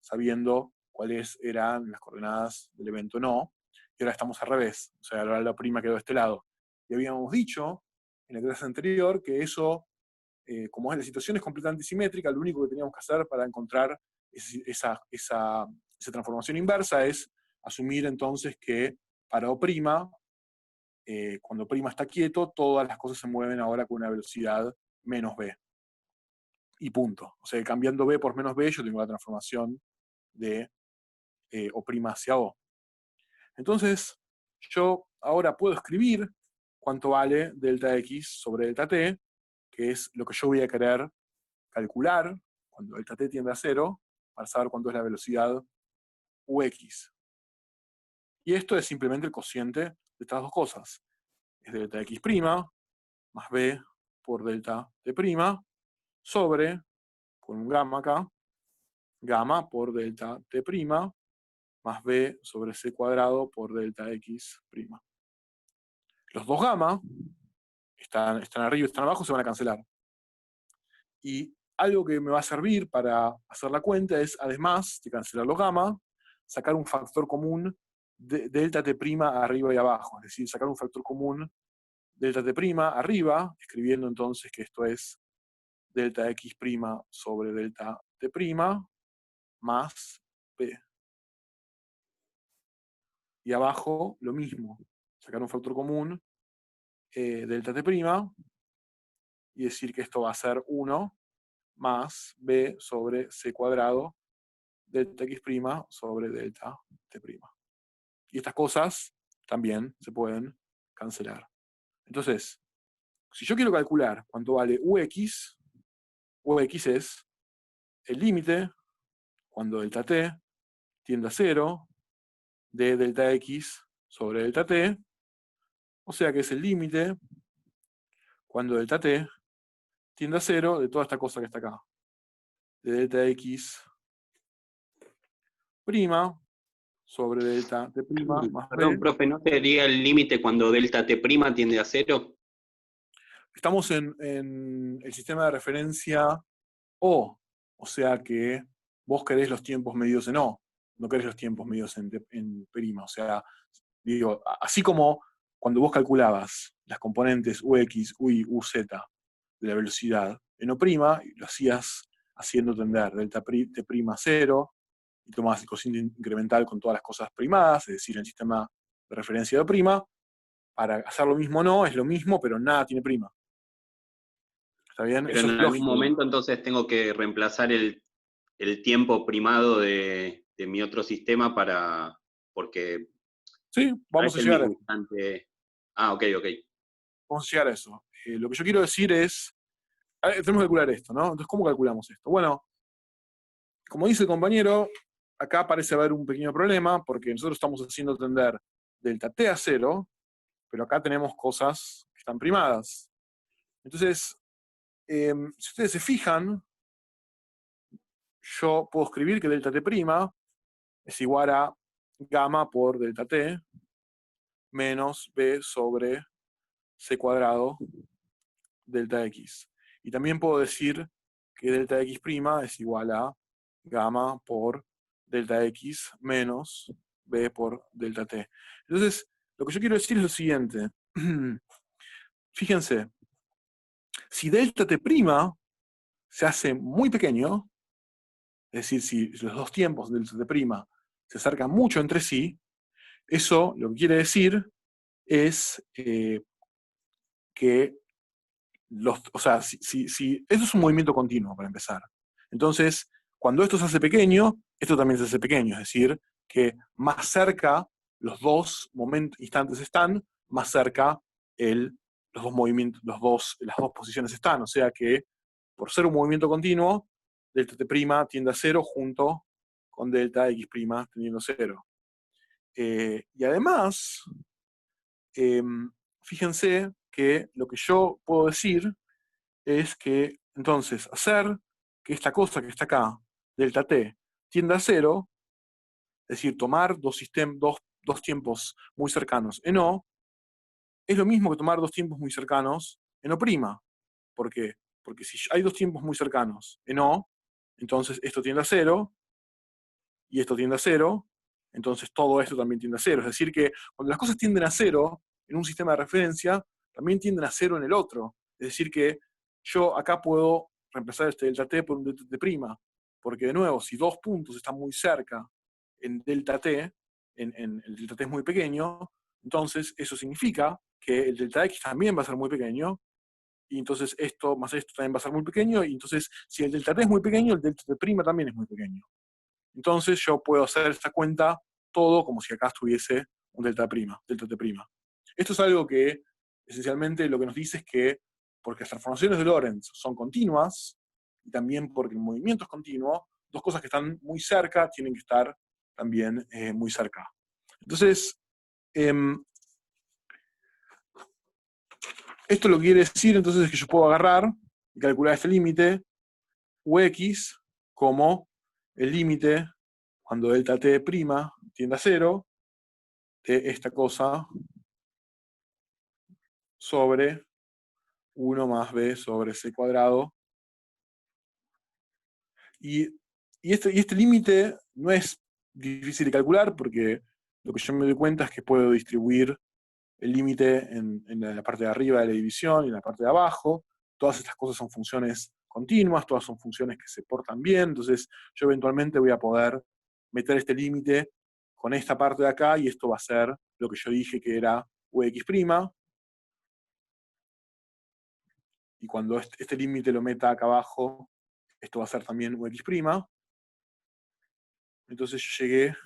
sabiendo cuáles eran las coordenadas del evento en O, y ahora estamos al revés, o sea, ahora la prima quedó de este lado. Y habíamos dicho en la clase anterior que eso, como la situación es completamente simétrica, lo único que teníamos que hacer para encontrar esa transformación inversa es asumir entonces que para O', cuando prima está quieto, todas las cosas se mueven ahora con una velocidad menos b. Y punto. O sea, cambiando b por menos b, yo tengo la transformación de O' hacia O. Entonces, yo ahora puedo escribir cuánto vale delta X sobre delta T, que es lo que yo voy a querer calcular cuando delta T tiende a 0, para saber cuánto es la velocidad Ux. Y esto es simplemente el cociente de estas dos cosas. Es delta X' más B por delta T' sobre, con un gamma acá, gamma por delta T' más B sobre C cuadrado por delta X'. Los dos gamma están arriba y están abajo, se van a cancelar. Y algo que me va a servir para hacer la cuenta es, además de cancelar los gamma, sacar un factor común delta t' arriba y abajo, es decir, sacar un factor común delta t' arriba, escribiendo entonces que esto es delta x' sobre delta t' más p. Y abajo lo mismo, sacar un factor común delta t' y decir que esto va a ser 1 más b sobre c cuadrado delta x' sobre delta t'. Y estas cosas también se pueden cancelar. Entonces, si yo quiero calcular cuánto vale ux es el límite cuando delta t tiende a 0 de delta x sobre delta t, o sea que es el límite cuando delta t tiende a 0 de toda esta cosa que está acá, de delta x' sobre delta t' más Perdón, b. profe, ¿no sería el límite cuando delta t' tiende a 0? Estamos en el sistema de referencia O, o sea que vos querés los tiempos medidos en O, no querés los tiempos medidos en prima. O sea, digo, así como cuando vos calculabas las componentes UX, UI, UZ de la velocidad en O', lo hacías haciendo tender delta t' 0, y tomabas el cociente incremental con todas las cosas primadas, es decir, el sistema de referencia de O', para hacer lo mismo no, es lo mismo, pero nada tiene prima. ¿Está bien? Pero Eso en es algún lógico. momento entonces tengo que reemplazar el tiempo primado de mi otro sistema porque Sí, no vamos es a el llegar a mismo eso. instante. Ah, ok. Vamos a llegar a eso. Lo que yo quiero decir es, tenemos que calcular esto, ¿no? Entonces, ¿cómo calculamos esto? Bueno, como dice el compañero, acá parece haber un pequeño problema, porque nosotros estamos haciendo tender delta t a 0, pero acá tenemos cosas que están primadas. Entonces, si ustedes se fijan, yo puedo escribir que delta t' es igual a gamma por delta t menos b sobre c cuadrado delta x. Y también puedo decir que delta x' es igual a gamma por delta x menos b por delta t. Entonces, lo que yo quiero decir es lo siguiente. Fíjense, si delta t' se hace muy pequeño, es decir, si los dos tiempos del delta t' se acercan mucho entre sí, eso lo que quiere decir es que o sea, esto es un movimiento continuo para empezar. Entonces, cuando esto se hace pequeño, esto también se hace pequeño, es decir, que más cerca los dos instantes están, más cerca los dos movimientos, las dos posiciones están. O sea que, por ser un movimiento continuo, delta t' tiende a 0 junto con delta x' tendiendo a 0. Y además, fíjense que lo que yo puedo decir es que, entonces, hacer que esta cosa que está acá, delta t, tienda a 0, es decir, tomar dos tiempos muy cercanos en O, es lo mismo que tomar dos tiempos muy cercanos en O'. ¿Por qué? Porque si hay dos tiempos muy cercanos en O, entonces esto tiende a 0, y esto tiende a 0, entonces todo esto también tiende a 0. Es decir, que cuando las cosas tienden a 0 en un sistema de referencia, también tienden a 0 en el otro. Es decir, que yo acá puedo reemplazar este delta t por un delta t', porque de nuevo, si dos puntos están muy cerca en delta t, en el delta t es muy pequeño, entonces eso significa que el delta x también va a ser muy pequeño, y entonces esto más esto también va a ser muy pequeño, y entonces si el delta t es muy pequeño, el delta t' también es muy pequeño. Entonces yo puedo hacer esta cuenta todo como si acá estuviese un delta t'. Esto es algo que esencialmente lo que nos dice es que porque las transformaciones de Lorentz son continuas, y también porque el movimiento es continuo, dos cosas que están muy cerca tienen que estar también muy cerca. Entonces, esto lo que quiere decir entonces es que yo puedo agarrar y calcular este límite Ux como el límite cuando delta t' tiende a 0 de esta cosa sobre 1 más b sobre c cuadrado. Y este límite no es difícil de calcular porque lo que yo me doy cuenta es que puedo distribuir el límite en la parte de arriba de la división y en la parte de abajo. Todas estas cosas son funciones continuas, todas son funciones que se portan bien, entonces yo eventualmente voy a poder meter este límite con esta parte de acá, y esto va a ser lo que yo dije que era Ux', y cuando este límite lo meta acá abajo, esto va a ser también Ux'. Entonces yo llegué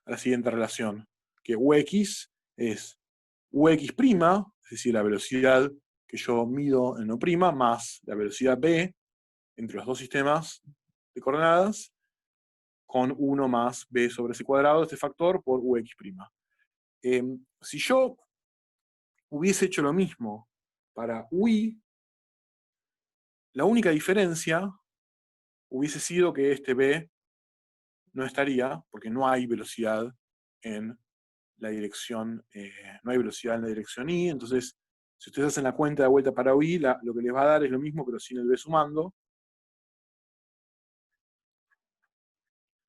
a la siguiente relación, que Ux es Ux', es decir, la velocidad que yo mido en O', más la velocidad B entre los dos sistemas de coordenadas, con 1 más B sobre C cuadrado, este factor, por Ux'. Si yo hubiese hecho lo mismo para UI, la única diferencia hubiese sido que este B no estaría, porque no hay velocidad en la dirección, no hay velocidad en la dirección I, entonces si ustedes hacen la cuenta de vuelta para UI, lo que les va a dar es lo mismo, pero sin el B sumando,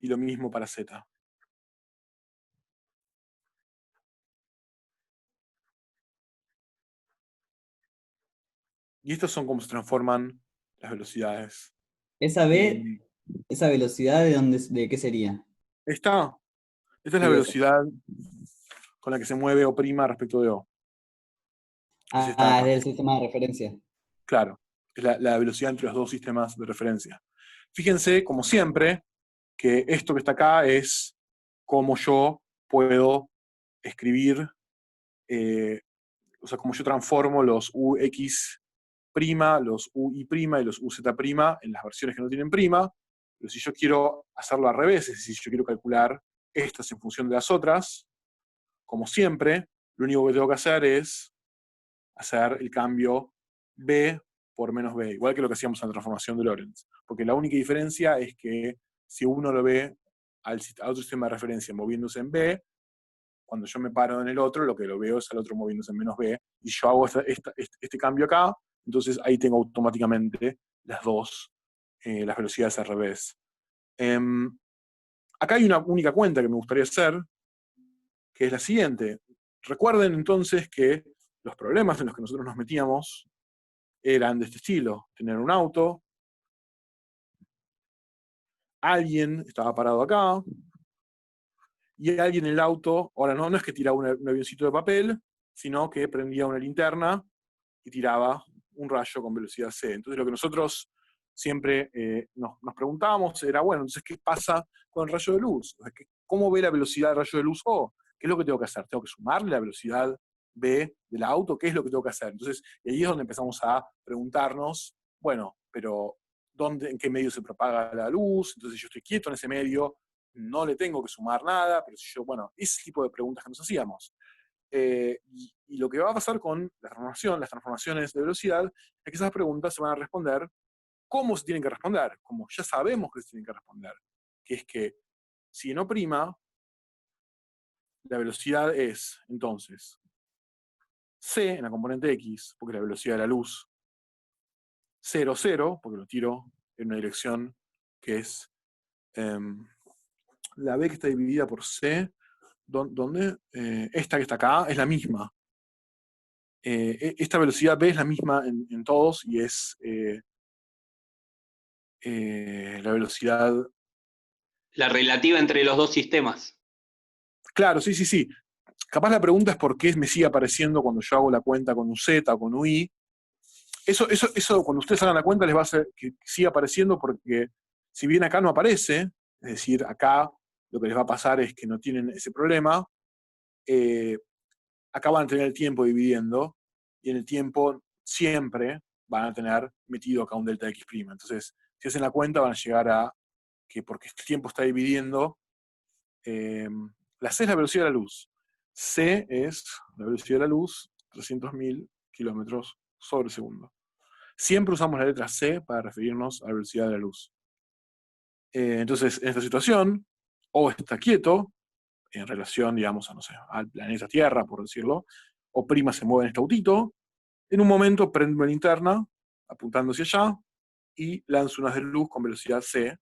y lo mismo para Z. Y estos son como se transforman las velocidades. Esa B, esa velocidad, ¿de qué sería? Esta es la Sí, esa. velocidad con la que se mueve O' respecto de O. Es esta de Ah, acá. es del sistema de referencia. Claro, es la velocidad entre los dos sistemas de referencia. Fíjense, como siempre, que esto que está acá es cómo yo puedo escribir, o sea, cómo yo transformo los Ux', los UI' y los UZ' en las versiones que no tienen prima, pero si yo quiero hacerlo al revés, es decir, si yo quiero calcular estas en función de las otras, como siempre, lo único que tengo que hacer es hacer el cambio B por menos B, igual que lo que hacíamos en la transformación de Lorentz. Porque la única diferencia es que si uno lo ve a otro sistema de referencia moviéndose en B, cuando yo me paro en el otro, lo que lo veo es al otro moviéndose en menos B, y yo hago este cambio acá, entonces ahí tengo automáticamente las dos, las velocidades al revés. Acá hay una única cuenta que me gustaría hacer, que es la siguiente. Recuerden entonces que los problemas en los que nosotros nos metíamos eran de este estilo: tener un auto, alguien estaba parado acá, y alguien en el auto, ahora no es que tiraba un avioncito de papel, sino que prendía una linterna y tiraba un rayo con velocidad C. Entonces lo que nosotros siempre nos preguntábamos era, bueno, entonces, ¿qué pasa con el rayo de luz? O sea, ¿cómo ve la velocidad del rayo de luz O? ¿Qué es lo que tengo que hacer? ¿Tengo que sumarle la velocidad B del auto? ¿Qué es lo que tengo que hacer? Entonces, y ahí es donde empezamos a preguntarnos, bueno, pero ¿en qué medio se propaga la luz? Entonces yo estoy quieto en ese medio, no le tengo que sumar nada, pero si yo, bueno, ese tipo de preguntas que nos hacíamos. Y lo que va a pasar con las transformaciones de velocidad, es que esas preguntas se van a responder cómo se tienen que responder, como ya sabemos que se tienen que responder, que es que si en O', la velocidad es, entonces, C en la componente X, porque es la velocidad de la luz, 0, 0, porque lo tiro en una dirección que es la B que está dividida por C, donde esta que está acá es la misma. Esta velocidad B es la misma en todos, y es la velocidad... La relativa entre los dos sistemas. Claro, sí, sí, sí. Capaz la pregunta es por qué me sigue apareciendo cuando yo hago la cuenta con UZ o con UI. Eso cuando ustedes hagan la cuenta les va a hacer que siga apareciendo, porque si bien acá no aparece, es decir, acá lo que les va a pasar es que no tienen ese problema, acá van a tener el tiempo dividiendo, y en el tiempo siempre van a tener metido acá un delta X'. Entonces, si hacen la cuenta van a llegar a que, porque este tiempo está dividiendo, la C es la velocidad de la luz. C es la velocidad de la luz, 300.000 kilómetros sobre segundo. Siempre usamos la letra C para referirnos a la velocidad de la luz. Entonces, en esta situación, O está quieto, en relación, digamos, a, no sé, al planeta Tierra, por decirlo, O' se mueve en este autito, en un momento prende una linterna, apuntando hacia allá, y lanza unas de luz con velocidad C,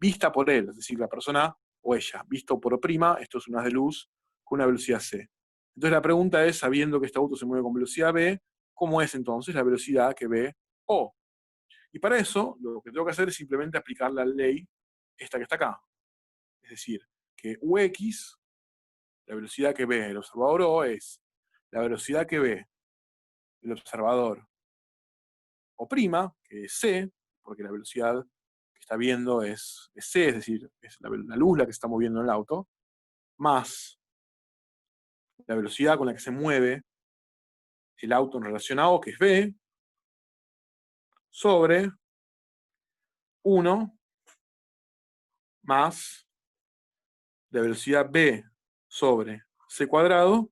vista por él, es decir, la persona o ella, visto por O', esto es un haz de luz con una velocidad c. Entonces la pregunta es, sabiendo que este auto se mueve con velocidad v, ¿cómo es entonces la velocidad que ve O? Y para eso, lo que tengo que hacer es simplemente aplicar la ley esta que está acá. Es decir, que Ux, la velocidad que ve el observador O, es la velocidad que ve el observador O', que es c, porque la velocidad que está viendo es c, es decir, es la luz la que se está moviendo en el auto, más la velocidad con la que se mueve el auto en relación a O, que es v, sobre 1 más la velocidad v sobre c cuadrado,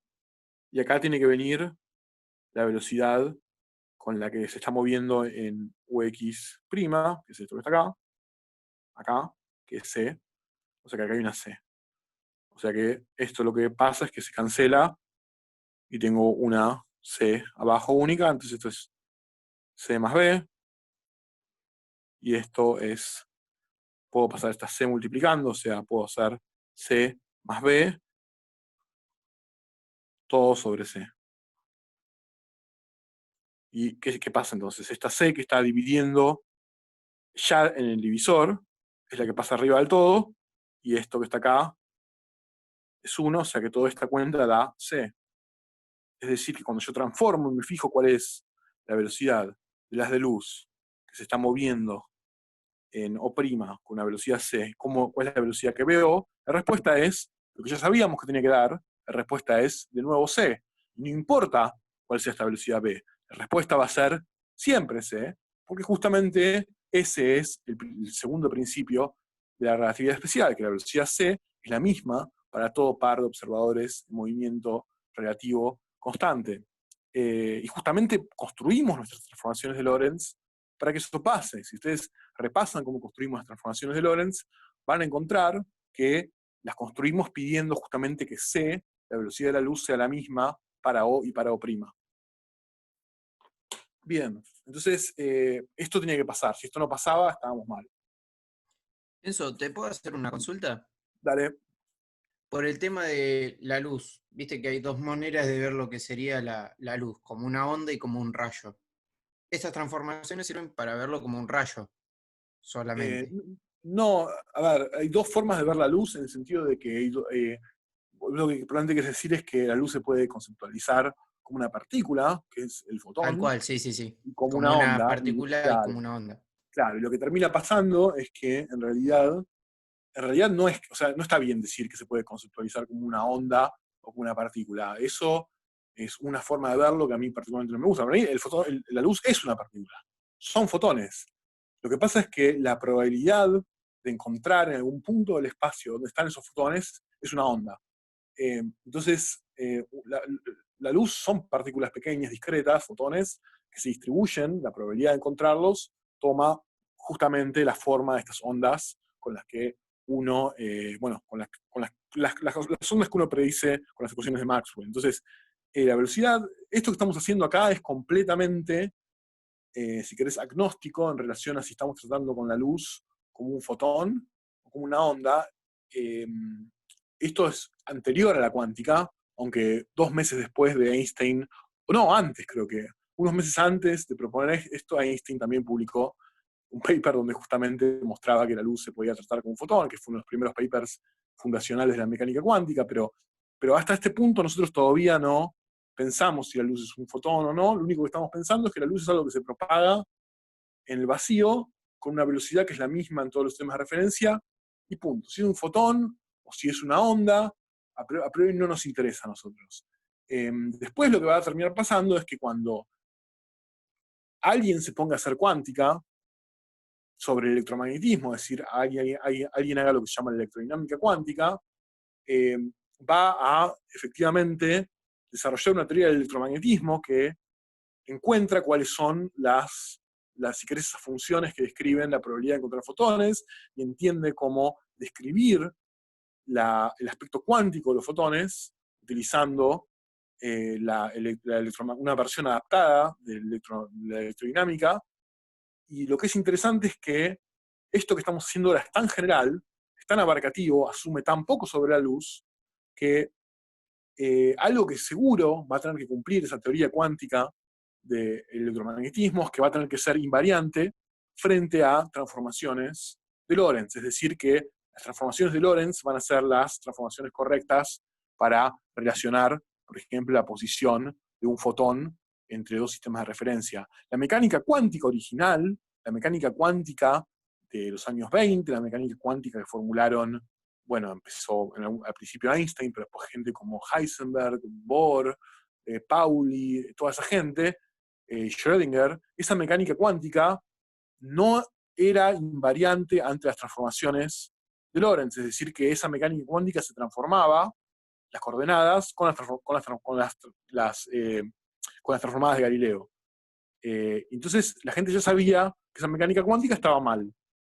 y acá tiene que venir la velocidad con la que se está moviendo en Ux', que es esto que está acá, que es c, o sea que acá hay una c. O sea que esto lo que pasa es que se cancela y tengo una c abajo única, entonces esto es c más b, y esto es, puedo pasar esta c multiplicando, o sea, puedo hacer c más b, todo sobre c. ¿Y qué pasa entonces? Esta c que está dividiendo ya en el divisor es la que pasa arriba del todo, y esto que está acá es 1, o sea que toda esta cuenta da c. Es decir, que cuando yo transformo y me fijo cuál es la velocidad del haz de luz que se está moviendo en O' con una velocidad c, ¿cuál es la velocidad que veo? La respuesta es lo que ya sabíamos que tenía que dar, la respuesta es de nuevo c. No importa cuál sea esta velocidad b, la respuesta va a ser siempre c, porque justamente ese es el segundo principio de la relatividad especial, que la velocidad c es la misma para todo par de observadores en movimiento relativo constante. Y justamente construimos nuestras transformaciones de Lorentz para que eso pase. Si ustedes repasan cómo construimos las transformaciones de Lorentz, van a encontrar que las construimos pidiendo justamente que c, la velocidad de la luz, sea la misma para O y para O'. Bien, entonces esto tenía que pasar. Si esto no pasaba, estábamos mal. Enzo, ¿te puedo hacer una consulta? Dale. Por el tema de la luz, viste que hay dos maneras de ver lo que sería la luz, como una onda y como un rayo. Estas transformaciones sirven para verlo como un rayo solamente. No, a ver, hay dos formas de ver la luz en el sentido de que lo que probablemente quieres decir es que la luz se puede conceptualizar como una partícula, que es el Tal fotón, cual, sí, sí, sí. y como Como una una onda. partícula y como una onda. Claro, y lo que termina pasando es que en realidad no es, o sea, no está bien decir que se puede conceptualizar como una onda o como una partícula. Eso es una forma de verlo que a mí particularmente no me gusta. Para mí la luz es una partícula. Son fotones. Lo que pasa es que la probabilidad de encontrar en algún punto del espacio donde están esos fotones es una onda. Entonces, la luz son partículas pequeñas, discretas, fotones, que se distribuyen, la probabilidad de encontrarlos toma justamente la forma de estas ondas con las que uno, con las ondas que uno predice con las ecuaciones de Maxwell. Entonces, la velocidad, esto que estamos haciendo acá es completamente, si querés, agnóstico en relación a si estamos tratando con la luz como un fotón o como una onda. Esto es anterior a la cuántica, aunque 2 meses después de Einstein, o no, antes creo que, unos meses antes de proponer esto, Einstein también publicó un paper donde justamente mostraba que la luz se podía tratar como un fotón, que fue uno de los primeros papers fundacionales de la mecánica cuántica, pero hasta este punto nosotros todavía no pensamos si la luz es un fotón o no. Lo único que estamos pensando es que la luz es algo que se propaga en el vacío con una velocidad que es la misma en todos los sistemas de referencia, y punto. Si es un fotón o si es una onda, a priori no nos interesa a nosotros. Después lo que va a terminar pasando es que cuando alguien se ponga a hacer cuántica sobre el electromagnetismo, es decir, alguien haga lo que se llama la electrodinámica cuántica, va a efectivamente desarrollar una teoría del electromagnetismo que encuentra cuáles son si querés, esas funciones que describen la probabilidad de encontrar fotones, y entiende cómo describir el aspecto cuántico de los fotones utilizando una versión adaptada de la electrodinámica. Y lo que es interesante es que esto que estamos haciendo ahora es tan general, es tan abarcativo, asume tan poco sobre la luz, que algo que seguro va a tener que cumplir esa teoría cuántica del electromagnetismo es que va a tener que ser invariante frente a transformaciones de Lorentz. Es decir, que las transformaciones de Lorentz van a ser las transformaciones correctas para relacionar, por ejemplo, la posición de un fotón entre dos sistemas de referencia. La mecánica cuántica original, la mecánica cuántica de los años 20, la mecánica cuántica que formularon, bueno, empezó al principio Einstein, pero después gente como Heisenberg, Bohr, Pauli, toda esa gente, Schrödinger, esa mecánica cuántica no era invariante ante las transformaciones de Lorentz, es decir, que esa mecánica cuántica se transformaba, las coordenadas, con las transformadas de Galileo. Entonces, la gente ya sabía que esa mecánica cuántica estaba mal.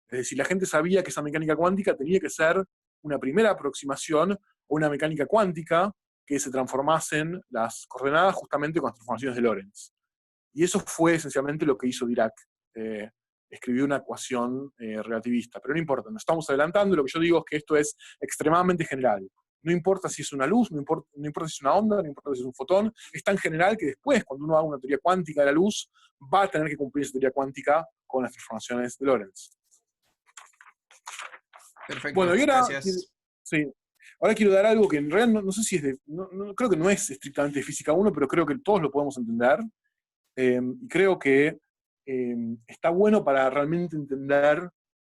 Es decir, la gente sabía que esa mecánica cuántica tenía que ser una primera aproximación o una mecánica cuántica que se transformasen las coordenadas justamente con las transformaciones de Lorentz. Y eso fue esencialmente lo que hizo Dirac. Escribió una ecuación relativista. Pero no importa, nos estamos adelantando. Lo que yo digo es que esto es extremadamente general. No importa si es una luz, no importa si es una onda, no importa si es un fotón. Es tan general que después, cuando uno haga una teoría cuántica de la luz, va a tener que cumplir esa teoría cuántica con las transformaciones de Lorentz. Perfecto, Bueno, y ahora, gracias. sí, ahora quiero dar algo que en realidad no sé si es de, creo que no es estrictamente de física 1, pero creo que todos lo podemos entender. Y creo que está bueno para realmente entender,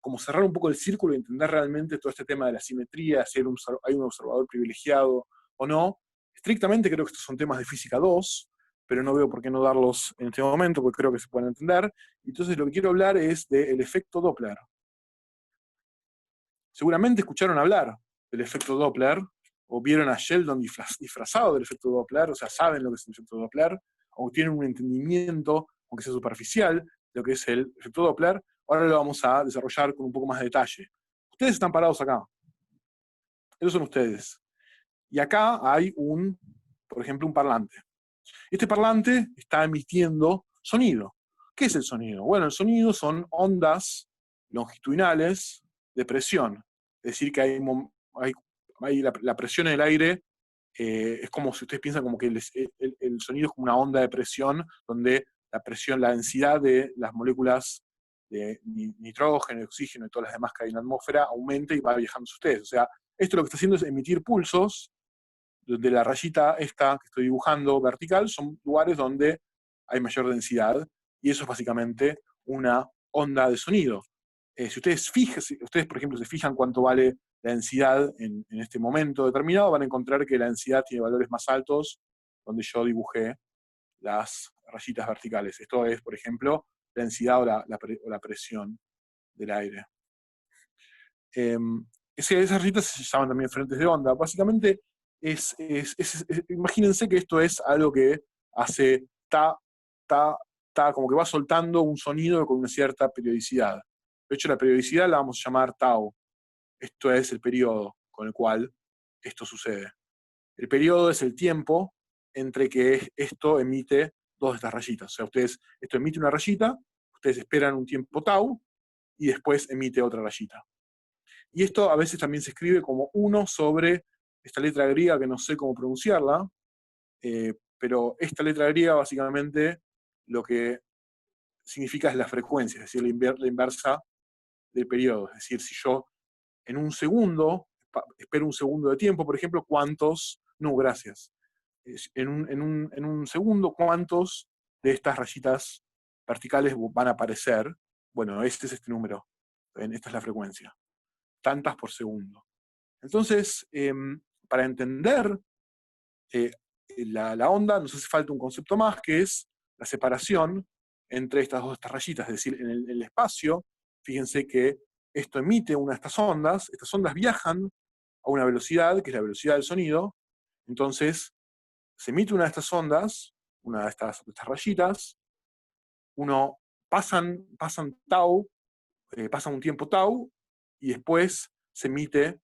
como cerrar un poco el círculo y entender realmente todo este tema de la simetría, si hay un observador privilegiado o no. Estrictamente creo que estos son temas de física 2, pero no veo por qué no darlos en este momento, porque creo que se pueden entender. Entonces lo que quiero hablar es del efecto Doppler. Seguramente escucharon hablar del efecto Doppler, o vieron a Sheldon disfrazado del efecto Doppler, o sea, saben lo que es el efecto Doppler, o tienen un entendimiento, aunque sea superficial, de lo que es el efecto Doppler. Ahora lo vamos a desarrollar con un poco más de detalle. Ustedes están parados acá. Esos son ustedes. Y acá hay por ejemplo, un parlante. Este parlante está emitiendo sonido. ¿Qué es el sonido? Bueno, el sonido son ondas longitudinales de presión. Es decir, que hay la presión en el aire, es como si ustedes piensan como que el sonido es como una onda de presión, donde la presión, la densidad de las moléculas de nitrógeno, oxígeno y todas las demás que hay en la atmósfera aumenta y va viajando hacia ustedes. O sea, esto lo que está haciendo es emitir pulsos, donde la rayita esta que estoy dibujando vertical son lugares donde hay mayor densidad, y eso es básicamente una onda de sonido. Si ustedes por ejemplo, se fijan cuánto vale la densidad en este momento determinado, van a encontrar que la densidad tiene valores más altos donde yo dibujé las rayitas verticales. Esto es, por ejemplo, la densidad o la presión del aire. Esas rayitas se llaman también frentes de onda. Básicamente, imagínense que esto es algo que hace como que va soltando un sonido con una cierta periodicidad. De hecho, la periodicidad la vamos a llamar tau. Esto es el periodo con el cual esto sucede. El periodo es el tiempo entre que esto emite dos de estas rayitas. O sea, esto emite una rayita, ustedes esperan un tiempo tau, y después emite otra rayita. Y esto a veces también se escribe como 1 sobre esta letra griega que no sé cómo pronunciarla, pero esta letra griega básicamente lo que significa es la frecuencia, es decir, la inversa del periodo. Es decir, si yo en un segundo, espero un segundo de tiempo, por ejemplo, gracias. En un segundo, ¿cuántos de estas rayitas verticales van a aparecer? Bueno, este es este número. Esta es la frecuencia. Tantas por segundo. Entonces, para entender la onda, nos hace falta un concepto más, que es la separación entre estas rayitas. Es decir, en el espacio, fíjense que esto emite una de estas ondas viajan a una velocidad, que es la velocidad del sonido. Entonces, se emite una de estas ondas, una de estas rayitas, pasan tau, pasa un tiempo tau, y después se emite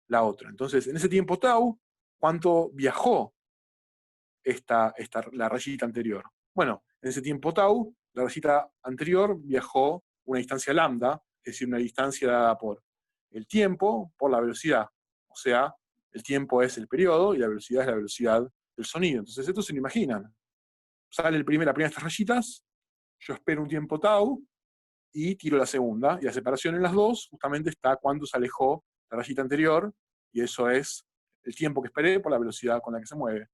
la otra. Entonces, en ese tiempo tau, ¿cuánto viajó la rayita anterior? Bueno, en ese tiempo tau, la rayita anterior viajó una distancia lambda, es decir, una distancia dada por el tiempo por la velocidad. O sea, el tiempo es el periodo y la velocidad es la velocidad del sonido. Entonces, esto se lo imaginan. Sale la primera de estas rayitas, yo espero un tiempo tau y tiro la segunda. Y la separación en las dos justamente está cuando se alejó la rayita anterior, y eso es el tiempo que esperé por la velocidad con la que se mueve.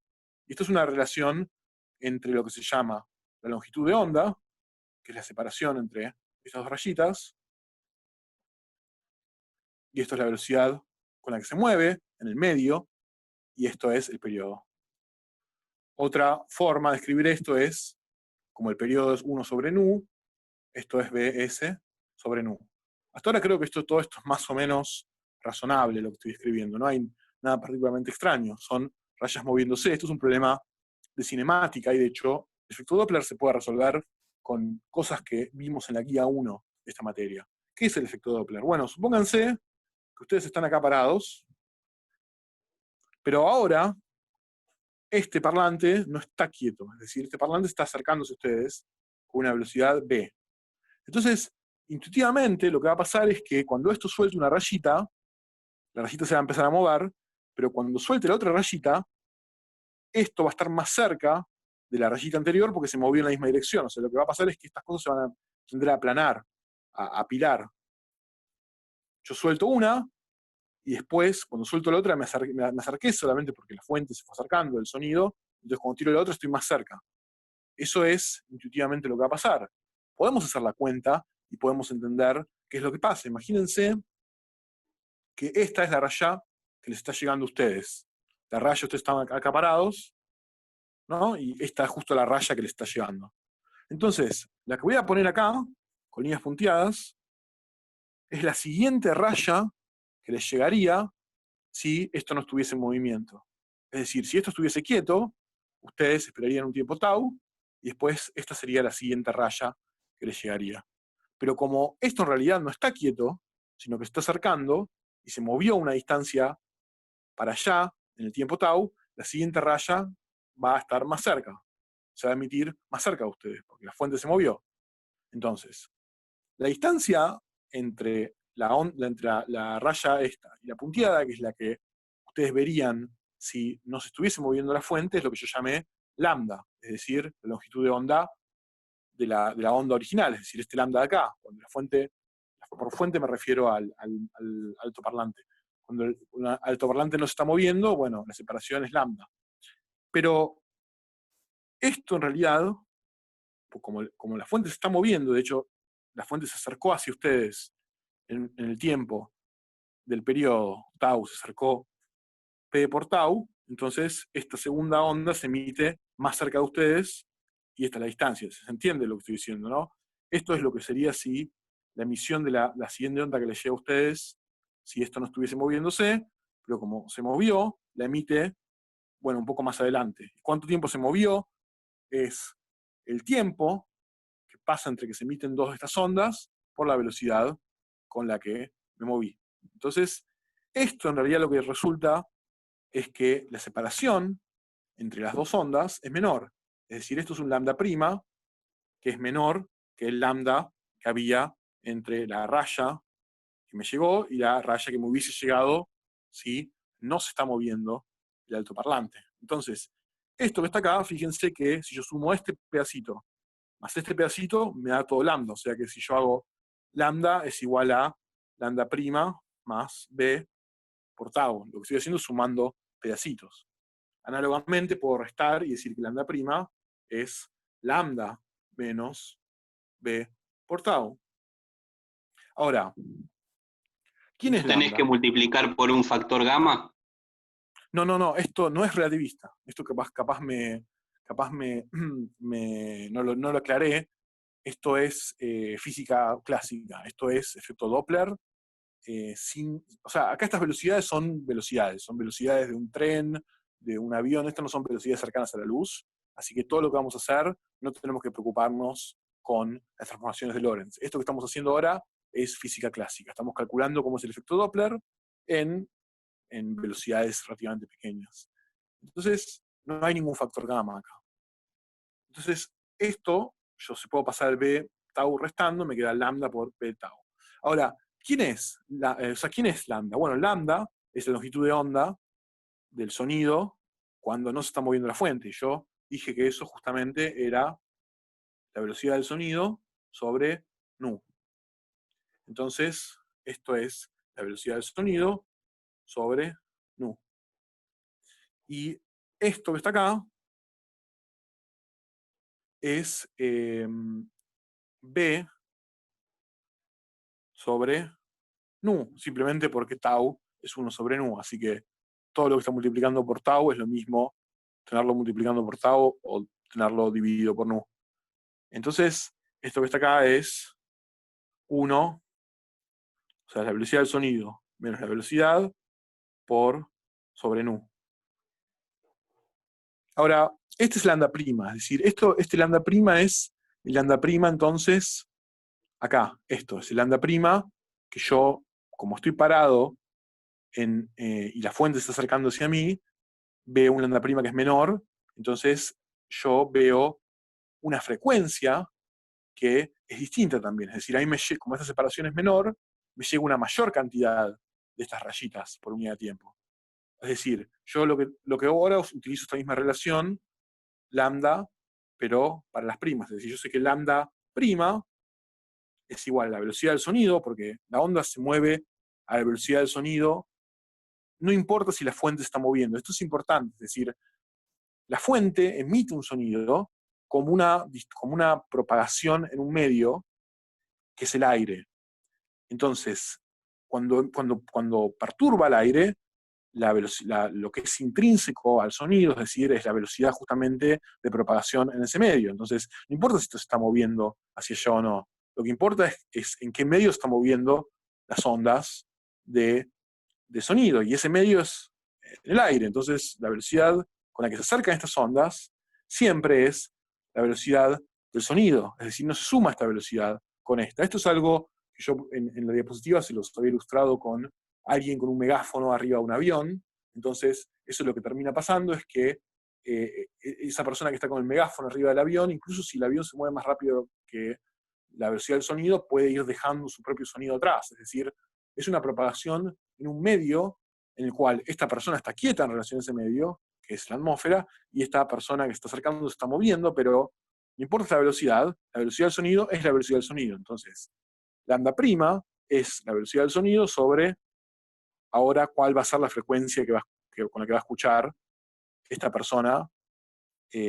Y esto es una relación entre lo que se llama la longitud de onda, que es la separación entre estas dos rayitas, y esto es la velocidad con la que se mueve en el medio, y esto es el periodo. Otra forma de escribir esto es, como el periodo es 1 sobre nu, esto es bs sobre nu. Hasta ahora creo que todo esto es más o menos razonable lo que estoy escribiendo, no hay nada particularmente extraño, son rayas moviéndose. Esto es un problema de cinemática, y de hecho el efecto Doppler se puede resolver con cosas que vimos en la guía 1 de esta materia. ¿Qué es el efecto Doppler? Bueno, supónganse que ustedes están acá parados, pero ahora este parlante no está quieto, es decir, este parlante está acercándose a ustedes con una velocidad v. Entonces, intuitivamente lo que va a pasar es que cuando esto suelte una rayita, la rayita se va a empezar a mover, pero cuando suelte la otra rayita, esto va a estar más cerca de la rayita anterior porque se movió en la misma dirección. O sea, lo que va a pasar es que estas cosas se van a tender a aplanar, a apilar. Yo suelto una, y después, cuando suelto la otra, me acerqué solamente porque la fuente se fue acercando del sonido, entonces cuando tiro la otra estoy más cerca. Eso es intuitivamente lo que va a pasar. Podemos hacer la cuenta y podemos entender qué es lo que pasa. Imagínense que esta es la raya que les está llegando a ustedes. La raya, ustedes están acá parados, ¿no? Y esta es justo la raya que les está llegando. Entonces, la que voy a poner acá, con líneas punteadas, es la siguiente raya que les llegaría si esto no estuviese en movimiento. Es decir, si esto estuviese quieto, ustedes esperarían un tiempo tau, y después esta sería la siguiente raya que les llegaría. Pero como esto en realidad no está quieto, sino que se está acercando, y se movió una distancia para allá, en el tiempo tau, la siguiente raya va a estar más cerca. Se va a emitir más cerca de ustedes, porque la fuente se movió. Entonces, la distancia entre la raya esta y la punteada, que es la que ustedes verían si no se estuviese moviendo la fuente, es lo que yo llamé lambda, es decir, la longitud de onda de la onda original, es decir, este lambda de acá. Cuando por fuente me refiero al altoparlante. Cuando el altoparlante no se está moviendo, bueno, la separación es lambda. Pero esto en realidad, como la fuente se está moviendo, de hecho, la fuente se acercó hacia ustedes en el tiempo del periodo tau, se acercó P por tau, entonces esta segunda onda se emite más cerca de ustedes, y esta es la distancia. ¿Se entiende lo que estoy diciendo, no? Esto es lo que sería si la emisión de la siguiente onda que les llega a ustedes, si esto no estuviese moviéndose, pero como se movió, la emite, bueno, un poco más adelante. ¿Cuánto tiempo se movió? Es el tiempo que pasa entre que se emiten dos de estas ondas por la velocidad con la que me moví. Entonces, esto en realidad lo que resulta es que la separación entre las dos ondas es menor. Es decir, esto es un lambda prima que es menor que el lambda que había entre la raya que me llegó y la raya que me hubiese llegado si no se está moviendo el altoparlante. Entonces, esto que está acá, fíjense que si yo sumo este pedacito más este pedacito, me da todo lambda. O sea que si yo hago lambda es igual a lambda prima más b por tau. Lo que estoy haciendo es sumando pedacitos. Análogamente puedo restar y decir que lambda prima es lambda menos b por tau. Ahora, ¿quién es ¿Tenés lambda? que multiplicar por un factor gamma? No, esto no es relativista. Esto capaz no lo aclaré. Esto es física clásica. Esto es efecto Doppler. O sea, acá estas velocidades son velocidades de un tren, de un avión. Estas no son velocidades cercanas a la luz. Así que todo lo que vamos a hacer, no tenemos que preocuparnos con las transformaciones de Lorentz. Esto que estamos haciendo ahora es física clásica. Estamos calculando cómo es el efecto Doppler en velocidades relativamente pequeñas. Entonces, no hay ningún factor gamma acá. Entonces, esto, yo se puedo pasar el b tau restando, me queda lambda por b tau. Ahora, ¿quién es? ¿Quién es lambda? Bueno, lambda es la longitud de onda del sonido cuando no se está moviendo la fuente. Yo dije que eso justamente era la velocidad del sonido sobre nu. Entonces, esto es la velocidad del sonido sobre nu. Y esto que está acá es B sobre nu, simplemente porque tau es 1 sobre nu. Así que todo lo que está multiplicando por tau es lo mismo tenerlo multiplicando por tau o tenerlo dividido por nu. Entonces, esto que está acá es 1, o sea, la velocidad del sonido menos la velocidad por sobre nu. Ahora, este es lambda prima, es decir, este lambda prima es el lambda prima, entonces, acá, esto es el lambda prima, que yo, como estoy parado y la fuente está acercándose a mí, veo un lambda prima que es menor, entonces yo veo una frecuencia que es distinta también. Es decir, a mí como esta separación es menor, me llega una mayor cantidad de estas rayitas por unidad de tiempo. Es decir, yo lo que ahora utilizo esta misma relación, lambda, pero para las primas. Es decir, yo sé que lambda prima es igual a la velocidad del sonido, porque la onda se mueve a la velocidad del sonido, no importa si la fuente se está moviendo. Esto es importante, es decir, la fuente emite un sonido como una propagación en un medio, que es el aire. Entonces, cuando perturba el aire, lo que es intrínseco al sonido, es decir, es la velocidad justamente de propagación en ese medio. Entonces, no importa si esto se está moviendo hacia allá o no. Lo que importa es en qué medio se están moviendo las ondas de sonido. Y ese medio es el aire. Entonces, la velocidad con la que se acercan estas ondas siempre es la velocidad del sonido. Es decir, no se suma esta velocidad con esta. Esto es algo que yo en la diapositiva se los había ilustrado con alguien con un megáfono arriba de un avión. Entonces, eso es lo que termina pasando, es que esa persona que está con el megáfono arriba del avión, incluso si el avión se mueve más rápido que la velocidad del sonido, puede ir dejando su propio sonido atrás. Es decir, es una propagación en un medio en el cual esta persona está quieta en relación a ese medio, que es la atmósfera, y esta persona que está acercando se está moviendo, pero no importa la velocidad del sonido es la velocidad del sonido. Entonces, lambda prima es la velocidad del sonido sobre ahora cuál va a ser la frecuencia con la que va a escuchar esta persona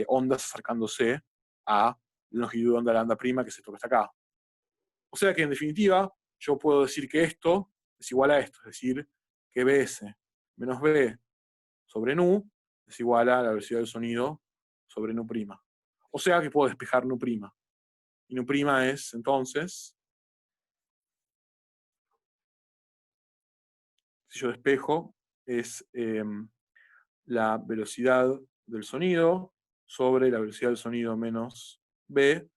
ondas acercándose a la longitud de onda de lambda prima, que es esto que está acá. O sea que en definitiva yo puedo decir que esto es igual a esto, es decir, que Bs menos B sobre nu es igual a la velocidad del sonido sobre nu prima. O sea que puedo despejar nu prima. Y nu prima es, entonces, si yo despejo, es la velocidad del sonido sobre la velocidad del sonido menos B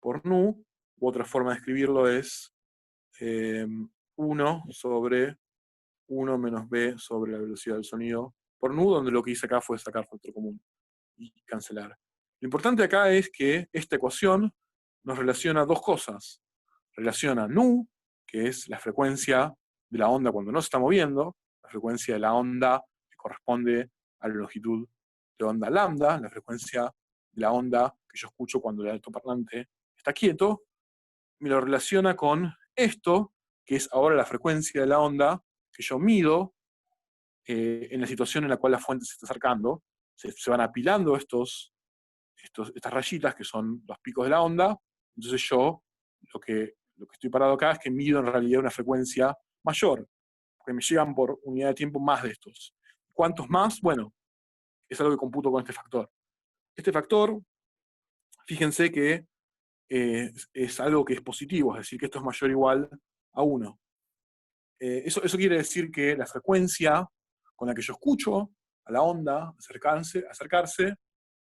por nu. U otra forma de escribirlo es 1 sobre 1 menos B sobre la velocidad del sonido por nu, donde lo que hice acá fue sacar factor común y cancelar. Lo importante acá es que esta ecuación nos relaciona dos cosas. Relaciona nu, que es la frecuencia de la onda cuando no se está moviendo, la frecuencia de la onda que corresponde a la longitud de onda lambda, la frecuencia de la onda que yo escucho cuando el altoparlante está quieto, me lo relaciona con esto, que es ahora la frecuencia de la onda que yo mido en la situación en la cual la fuente se está acercando. Se van apilando estas rayitas, que son los picos de la onda. Entonces yo lo que estoy parado acá es que mido en realidad una frecuencia mayor, porque me llegan por unidad de tiempo más de estos. ¿Cuántos más? Bueno, es algo que computo con este factor. Este factor, fíjense que es algo que es positivo, es decir, que esto es mayor o igual a 1. Eso quiere decir que la frecuencia con la que yo escucho a la onda acercarse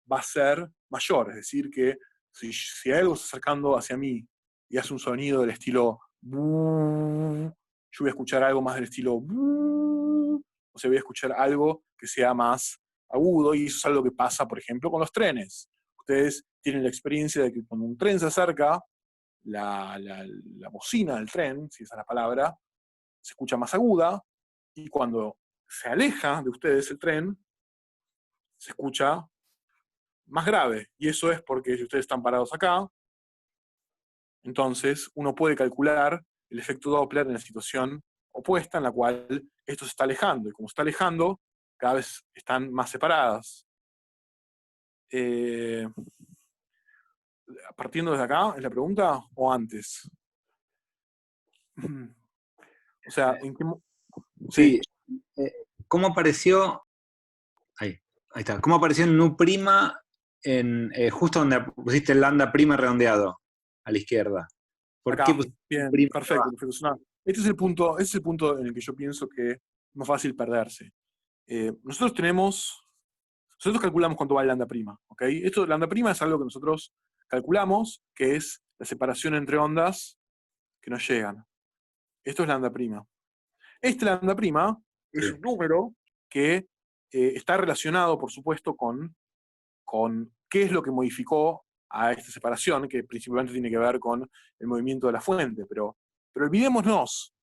va a ser mayor. Es decir, que si algo está acercando hacia mí y hace un sonido del estilo buh, yo voy a escuchar algo más del estilo buh, o sea, voy a escuchar algo que sea más agudo, y eso es algo que pasa, por ejemplo, con los trenes. Ustedes tienen la experiencia de que cuando un tren se acerca, la bocina del tren, si esa es la palabra, se escucha más aguda, y cuando se aleja de ustedes el tren, se escucha más grave. Y eso es porque si ustedes están parados acá, entonces uno puede calcular el efecto Doppler en la situación opuesta en la cual esto se está alejando. Y como se está alejando, cada vez están más separadas. Partiendo desde acá, ¿es la pregunta? ¿O antes? O sea, ¿en qué Sí. ¿Cómo apareció? Ahí está. ¿Cómo apareció en Nu' justo donde pusiste el lambda prima redondeado, a la izquierda? ¿Por acá? qué pusiste Bien, prima perfecto. abajo? Este es el punto en el que yo pienso que es más fácil perderse. Nosotros calculamos cuánto vale lambda prima, ¿ok? Esto de lambda prima es algo que nosotros calculamos, que es la separación entre ondas que nos llegan. Esto es lambda prima. Este lambda prima es un número que está relacionado, por supuesto, con qué es lo que modificó a esta separación, que principalmente tiene que ver con el movimiento de la fuente. Pero olvidémonos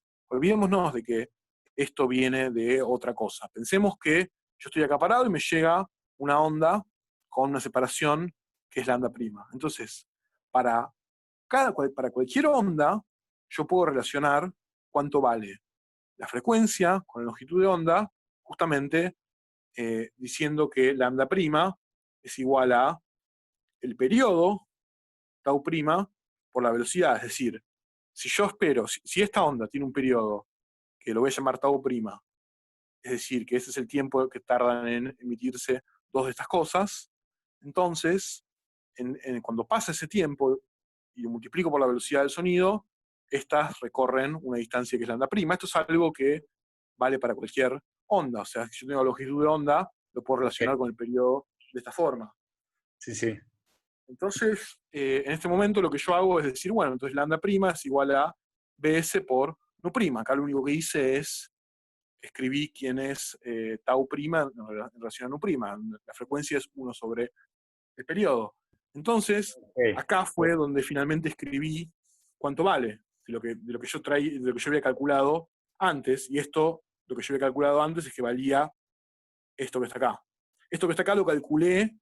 de que esto viene de otra cosa. Pensemos que yo estoy acá parado y me llega una onda con una separación que es lambda prima. Entonces, para cualquier onda, yo puedo relacionar cuánto vale la frecuencia con la longitud de onda, justamente diciendo que lambda prima es igual a el periodo tau prima por la velocidad. Es decir, si yo espero, si esta onda tiene un periodo que lo voy a llamar tau prima, es decir, que ese es el tiempo que tardan en emitirse dos de estas cosas, entonces, cuando pasa ese tiempo y lo multiplico por la velocidad del sonido, estas recorren una distancia que es lambda prima. Esto es algo que vale para cualquier onda. O sea, si yo tengo la longitud de onda, lo puedo relacionar con el periodo de esta forma. Sí, sí. Entonces, en este momento lo que yo hago es decir, bueno, entonces lambda prima es igual a BS por nu prima. Acá lo único que hice es escribí quién es tau prima en relación a nu prima. La frecuencia es 1 sobre el periodo. Entonces, acá fue donde finalmente escribí cuánto vale de lo que yo había calculado antes, y lo que yo había calculado antes es que valía esto que está acá. Esto que está acá lo calculé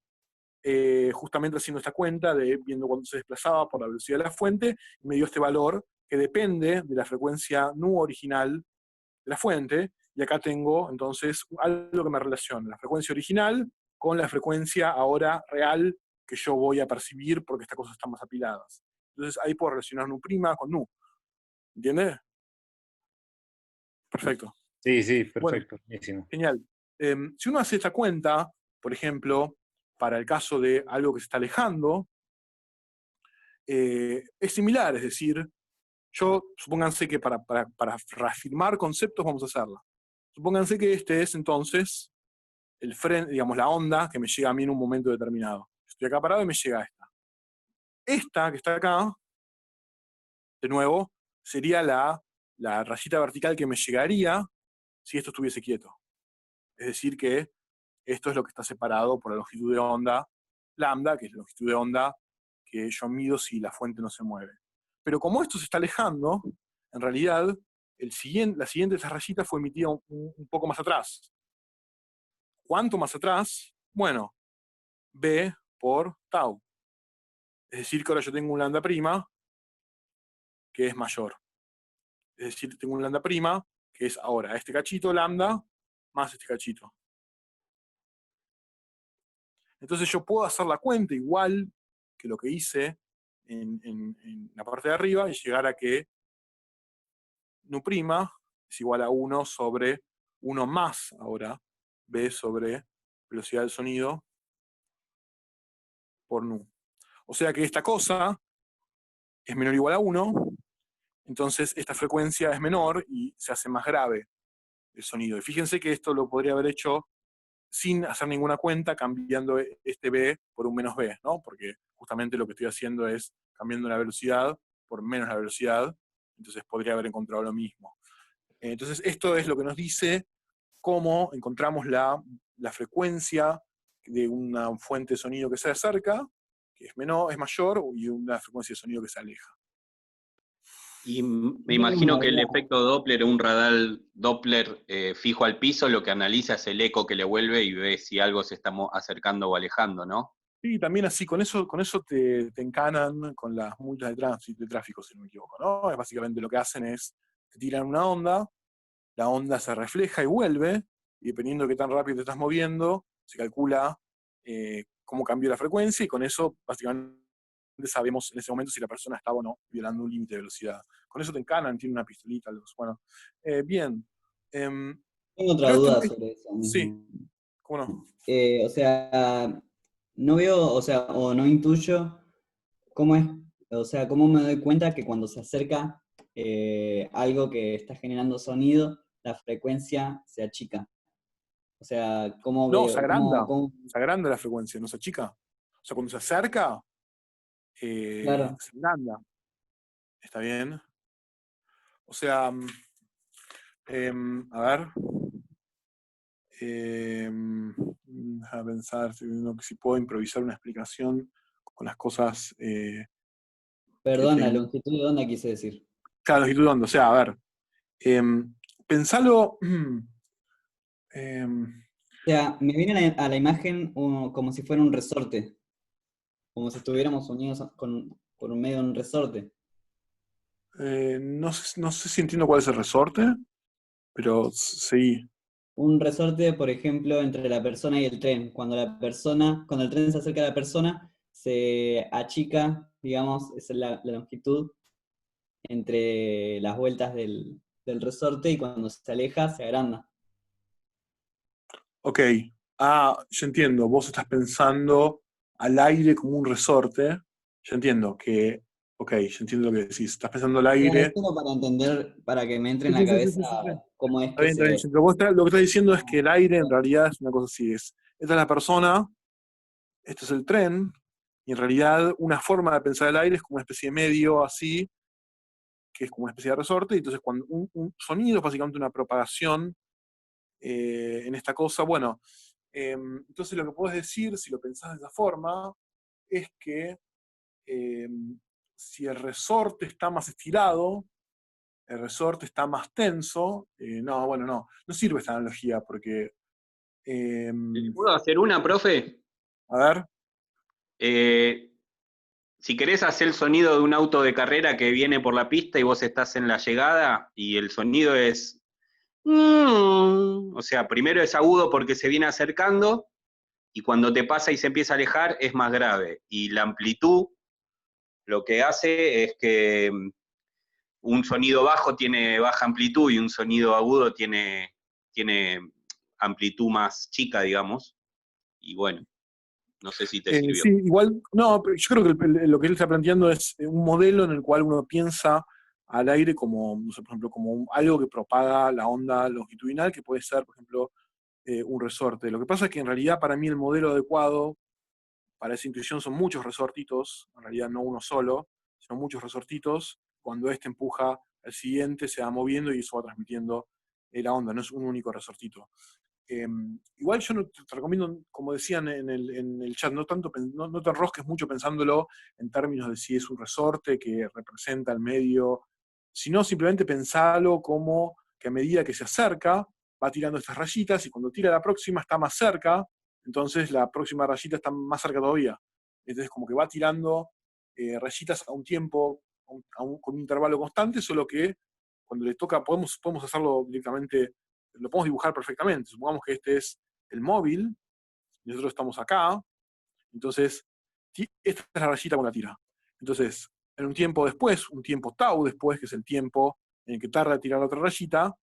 justamente haciendo esta cuenta, viendo cuánto se desplazaba por la velocidad de la fuente, y me dio este valor que depende de la frecuencia nu original de la fuente, y acá tengo entonces algo que me relaciona la frecuencia original con la frecuencia ahora real que yo voy a percibir porque estas cosas están más apiladas. Entonces ahí puedo relacionar nu prima con nu. ¿Entiendes? Perfecto. Sí, sí, Bueno, perfecto. Buenísimo. genial. Si uno hace esta cuenta, por ejemplo, para el caso de algo que se está alejando, es similar, es decir, supónganse que para reafirmar conceptos vamos a hacerla. Supónganse que este es entonces digamos, la onda que me llega a mí en un momento determinado. Estoy acá parado y me llega esta. Esta que está acá, de nuevo, sería la rayita vertical que me llegaría si esto estuviese quieto. Es decir, que esto es lo que está separado por la longitud de onda lambda, que es la longitud de onda que yo mido si la fuente no se mueve. Pero como esto se está alejando, en realidad la siguiente de esas rayitas fue emitida un poco más atrás. ¿Cuánto más atrás? Bueno, B por tau. Es decir, que ahora yo tengo un lambda prima que es mayor. Es decir, tengo un lambda prima que es ahora este cachito lambda más este cachito. Entonces yo puedo hacer la cuenta igual que lo que hice en la parte de arriba y llegar a que nu prima es igual a 1 sobre 1 más ahora B sobre velocidad del sonido por nu. O sea que esta cosa es menor o igual a 1, entonces esta frecuencia es menor y se hace más grave el sonido. Y fíjense que esto lo podría haber hecho sin hacer ninguna cuenta, cambiando este B por un menos B, ¿no? Porque justamente lo que estoy haciendo es cambiando la velocidad por menos la velocidad, entonces podría haber encontrado lo mismo. Entonces esto es lo que nos dice cómo encontramos la frecuencia de una fuente de sonido que se acerca, que es mayor, y una frecuencia de sonido que se aleja. Y me imagino que el efecto Doppler, un radar Doppler fijo al piso, lo que analiza es el eco que le vuelve y ve si algo se está acercando o alejando, ¿no? Sí, también así, con eso te encanan con las multas de tráfico, si no me equivoco, ¿no? Es básicamente lo que hacen es, te tiran una onda, la onda se refleja y vuelve, y dependiendo de qué tan rápido te estás moviendo, se calcula cómo cambió la frecuencia, y con eso básicamente sabemos en ese momento si la persona estaba o no violando un límite de velocidad. Con eso te encanan, tiene una pistolita, bueno. Bien. Tengo otra Creo duda que sobre eso sí, mismo. ¿cómo no? O sea, no veo, o sea, o no intuyo cómo es, o sea, cómo me doy cuenta que cuando se acerca algo que está generando sonido, la frecuencia se achica. O sea, cómo No, se veo, agranda. cómo, Se agranda la frecuencia, no se achica. O sea, cuando se acerca, claro. se agranda. ¿Está bien? O sea, a ver. A pensar estoy viendo si puedo improvisar una explicación con las cosas que Perdón, la tengo. longitud de onda quise decir. Claro, longitud de onda. O sea, a ver. Pensalo. em, O sea, me viene a la imagen como si fuera un resorte, como si estuviéramos unidos por un medio de un resorte. no sé si entiendo cuál es el resorte, pero sí. Un resorte, por ejemplo, entre la persona y el tren. Cuando el tren se acerca a la persona, se achica, digamos, esa es la longitud entre las vueltas del resorte y cuando se aleja se agranda. Ok. Yo entiendo. Vos estás pensando al aire como un resorte. Yo entiendo que. Ok, yo entiendo lo que decís. Estás pensando al Es aire. solo para entender, para que me entre Sí, en la sí, sí, cabeza sí, sí, sí. cómo es Está que bien, está bien. se... Pero lo que estás diciendo es que el aire en realidad es una cosa así. Esta es la persona, este es el tren, y en realidad una forma de pensar el aire es como una especie de medio así, que es como una especie de resorte, y entonces cuando un sonido es básicamente una propagación en esta cosa, bueno, entonces lo que puedes decir, si lo pensás de esa forma, es que eh, si el resorte está más estirado, el resorte está más tenso, no, bueno, no sirve esta analogía porque, ¿Puedo hacer una, profe? a ver, Si querés hacer el sonido de un auto de carrera que viene por la pista y vos estás en la llegada y el sonido es... O sea, primero es agudo porque se viene acercando y cuando te pasa y se empieza a alejar es más grave. Y la amplitud lo que hace es que un sonido bajo tiene baja amplitud y un sonido agudo tiene amplitud más chica, digamos. Y bueno, no sé si te sirvió. sí, igual, no, pero yo creo que lo que él está planteando es un modelo en el cual uno piensa al aire como, no sé, por ejemplo, como algo que propaga la onda longitudinal, que puede ser, por ejemplo, un resorte. Lo que pasa es que en realidad para mí el modelo adecuado para esa intuición son muchos resortitos, en realidad no uno solo, sino muchos resortitos. Cuando este empuja al siguiente, se va moviendo y eso va transmitiendo la onda, no es un único resortito. Igual yo no te recomiendo, como decían en el chat, no te enrosques mucho pensándolo en términos de si es un resorte que representa el medio, sino simplemente pensalo como que a medida que se acerca, va tirando estas rayitas y cuando tira la próxima está más cerca, entonces la próxima rayita está más cerca todavía. Entonces como que va tirando rayitas a un tiempo, con un intervalo constante, solo que cuando le toca, podemos hacerlo directamente, lo podemos dibujar perfectamente. Supongamos que este es el móvil, y nosotros estamos acá, entonces esta es la rayita con la tira. Entonces, en un tiempo después, un tiempo tau después, que es el tiempo en el que tarda en tirar la otra rayita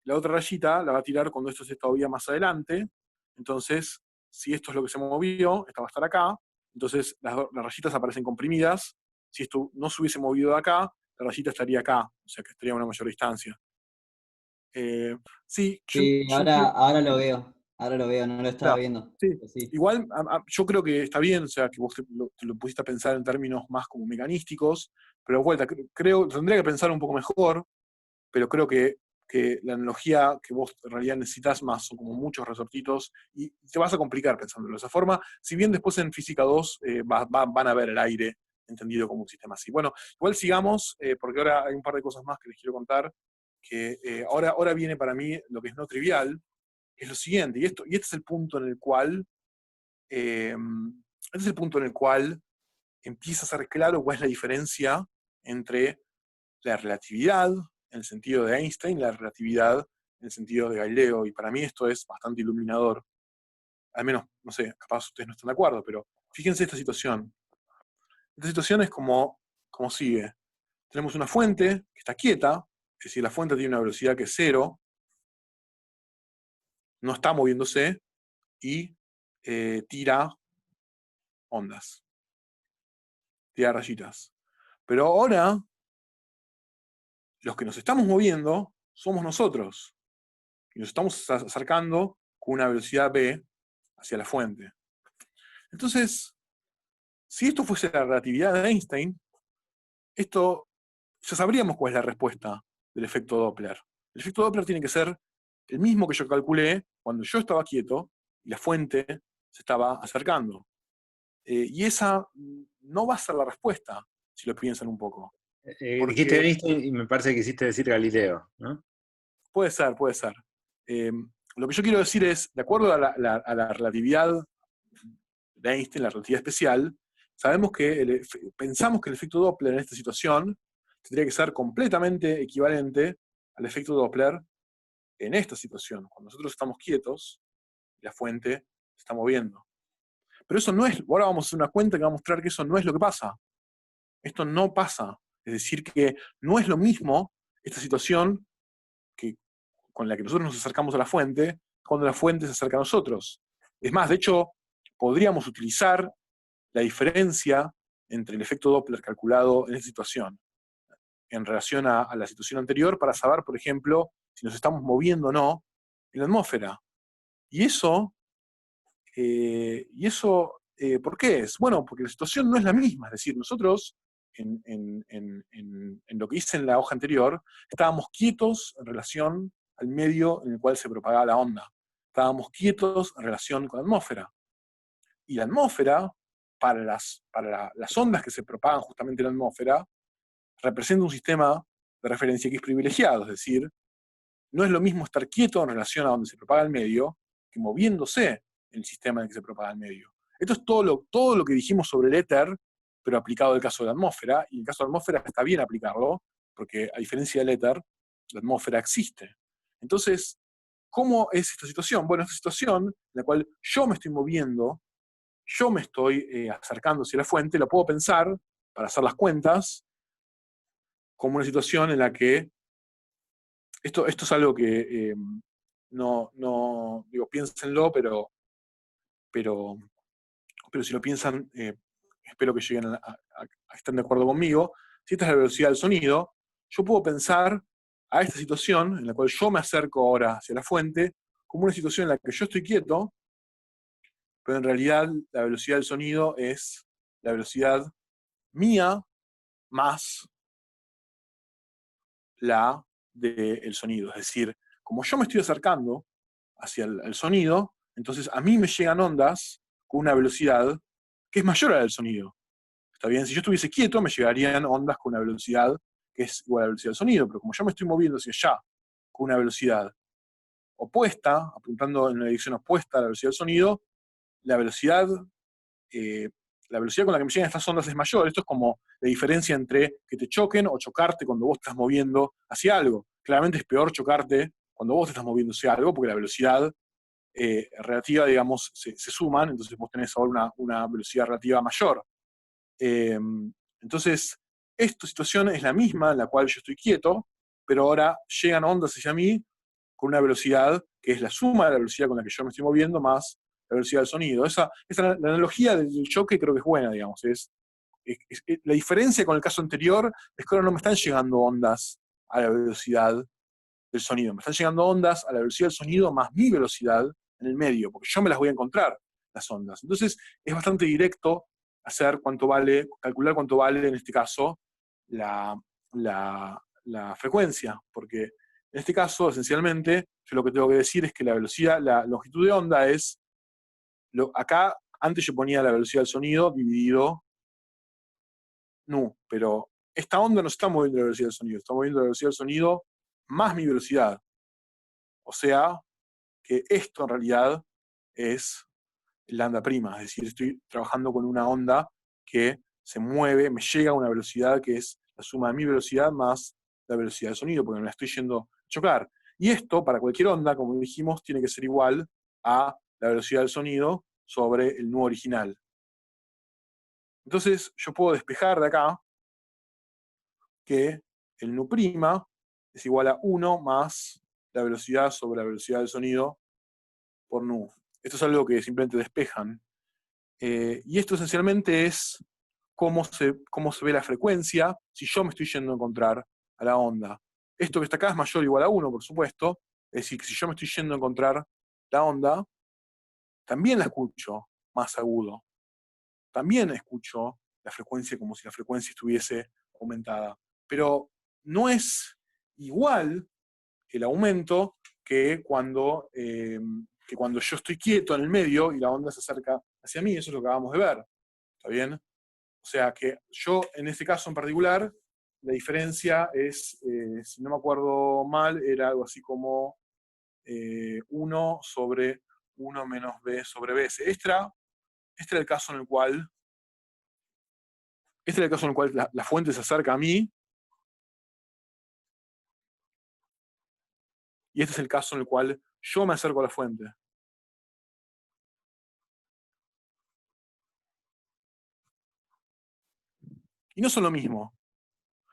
la va a tirar cuando esto esté todavía más adelante. Entonces, si esto es lo que se movió, esta va a estar acá, entonces las rayitas aparecen comprimidas. Si esto no se hubiese movido de acá, la rayita estaría acá, o sea que estaría a una mayor distancia. Sí, Sí, ahora lo veo, no lo estaba claro, viendo. sí. Pero sí. Igual yo creo que está bien, o sea, que vos te lo pusiste a pensar en términos más como mecanísticos, pero de vuelta, tendría que pensar un poco mejor, pero creo que la analogía que vos en realidad necesitas más son como muchos resortitos y te vas a complicar pensándolo de esa forma, si bien después en Física 2 van a ver el aire entendido como un sistema así. Bueno, igual sigamos, porque ahora hay un par de cosas más que les quiero contar, que ahora viene para mí lo que es no trivial, que es lo siguiente, y este es el punto en el cual, empieza a ser claro cuál es la diferencia entre la relatividad, en el sentido de Einstein, y la relatividad en el sentido de Galileo, y para mí esto es bastante iluminador. Al menos, no sé, capaz ustedes no están de acuerdo, pero fíjense esta situación. Esta situación es como sigue. Tenemos una fuente que está quieta, es decir, la fuente tiene una velocidad que es 0, no está moviéndose, y tira ondas, tira rayitas. Pero ahora, los que nos estamos moviendo somos nosotros, y nos estamos acercando con una velocidad v hacia la fuente. Entonces, si esto fuese la relatividad de Einstein, esto ya sabríamos cuál es la respuesta del efecto Doppler. El efecto Doppler tiene que ser el mismo que yo calculé cuando yo estaba quieto y la fuente se estaba acercando. Y esa no va a ser la respuesta, si lo piensan un poco. Dijiste Einstein y me parece que hiciste decir Galileo, ¿no? Puede ser, puede ser. Lo que yo quiero decir es, de acuerdo a la relatividad de Einstein, la relatividad especial, sabemos que pensamos que el efecto Doppler en esta situación tendría que ser completamente equivalente al efecto Doppler en esta situación, cuando nosotros estamos quietos y la fuente se está moviendo. Pero eso no es, ahora vamos a hacer una cuenta que va a mostrar que eso no es lo que pasa. Esto no pasa. Es decir, que no es lo mismo esta situación con la que nosotros nos acercamos a la fuente cuando la fuente se acerca a nosotros. Es más, de hecho, podríamos utilizar la diferencia entre el efecto Doppler calculado en esta situación en relación a la situación anterior para saber, por ejemplo, si nos estamos moviendo o no en la atmósfera. Y eso, ¿por qué es? Bueno, porque la situación no es la misma. Es decir, nosotros, en lo que hice en la hoja anterior, estábamos quietos en relación al medio en el cual se propagaba la onda. Estábamos quietos en relación con la atmósfera. Y la atmósfera, para las ondas que se propagan justamente en la atmósfera, representa un sistema de referencia X privilegiado, es decir, no es lo mismo estar quieto en relación a donde se propaga el medio que moviéndose en el sistema en el que se propaga el medio. Esto es todo lo que dijimos sobre el éter, pero aplicado al caso de la atmósfera, y en el caso de la atmósfera está bien aplicarlo, porque a diferencia del éter, la atmósfera existe. Entonces, ¿cómo es esta situación? Bueno, esta situación en la cual yo me estoy moviendo, yo me estoy acercando hacia la fuente, la puedo pensar, para hacer las cuentas, como una situación en la que, esto es algo que no digo, piénsenlo, pero si lo piensan, espero que lleguen a estén de acuerdo conmigo. Si esta es la velocidad del sonido, yo puedo pensar a esta situación en la cual yo me acerco ahora hacia la fuente, como una situación en la que yo estoy quieto, pero en realidad la velocidad del sonido es la velocidad mía más la del sonido. Es decir, como yo me estoy acercando hacia el sonido, entonces a mí me llegan ondas con una velocidad que es mayor a la del sonido. ¿Está bien? Si yo estuviese quieto, me llegarían ondas con una velocidad que es igual a la velocidad del sonido, pero como yo me estoy moviendo hacia allá con una velocidad opuesta, apuntando en una dirección opuesta a la velocidad del sonido, la velocidad con la que me llegan estas ondas es mayor. Esto es como la diferencia entre que te choquen o chocarte cuando vos estás moviendo hacia algo. Claramente es peor chocarte cuando vos te estás moviendo hacia algo, porque la velocidad relativa, digamos, se suman, entonces vos tenés ahora una velocidad relativa mayor. Entonces, esta situación es la misma en la cual yo estoy quieto, pero ahora llegan ondas hacia mí con una velocidad que es la suma de la velocidad con la que yo me estoy moviendo más la velocidad del sonido. La analogía del choque creo que es buena, digamos. La diferencia con el caso anterior es que ahora no me están llegando ondas a la velocidad del sonido, me están llegando ondas a la velocidad del sonido más mi velocidad en el medio, porque yo me las voy a encontrar, las ondas. Entonces es bastante directo calcular cuánto vale en este caso la frecuencia, porque en este caso, esencialmente, yo lo que tengo que decir es que la longitud de onda es, acá antes yo ponía la velocidad del sonido dividido nu, pero esta onda no está moviendo la velocidad del sonido, está moviendo la velocidad del sonido más mi velocidad. O sea, que esto en realidad es lambda prima, es decir, estoy trabajando con una onda que se mueve, me llega a una velocidad que es la suma de mi velocidad más la velocidad del sonido, porque me la estoy yendo a chocar. Y esto, para cualquier onda, como dijimos, tiene que ser igual a la velocidad del sonido sobre el nu original. Entonces, yo puedo despejar de acá que el nu' es igual a 1 más la velocidad sobre la velocidad del sonido por nu. Esto es algo que simplemente despejan. Y esto esencialmente es cómo se ve la frecuencia si yo me estoy yendo a encontrar a la onda. Esto que está acá es mayor o igual a 1, por supuesto. Es decir, que si yo me estoy yendo a encontrar la onda, también la escucho más agudo. También escucho la frecuencia como si la frecuencia estuviese aumentada. Pero no es igual el aumento que cuando yo estoy quieto en el medio y la onda se acerca hacia mí. Eso es lo que acabamos de ver. ¿Está bien? O sea que yo, en este caso en particular, la diferencia es, si no me acuerdo mal, era algo así como 1 sobre 1 menos b sobre b. Este era el caso en el cual la fuente se acerca a mí, y este es el caso en el cual yo me acerco a la fuente. Y no son lo mismo.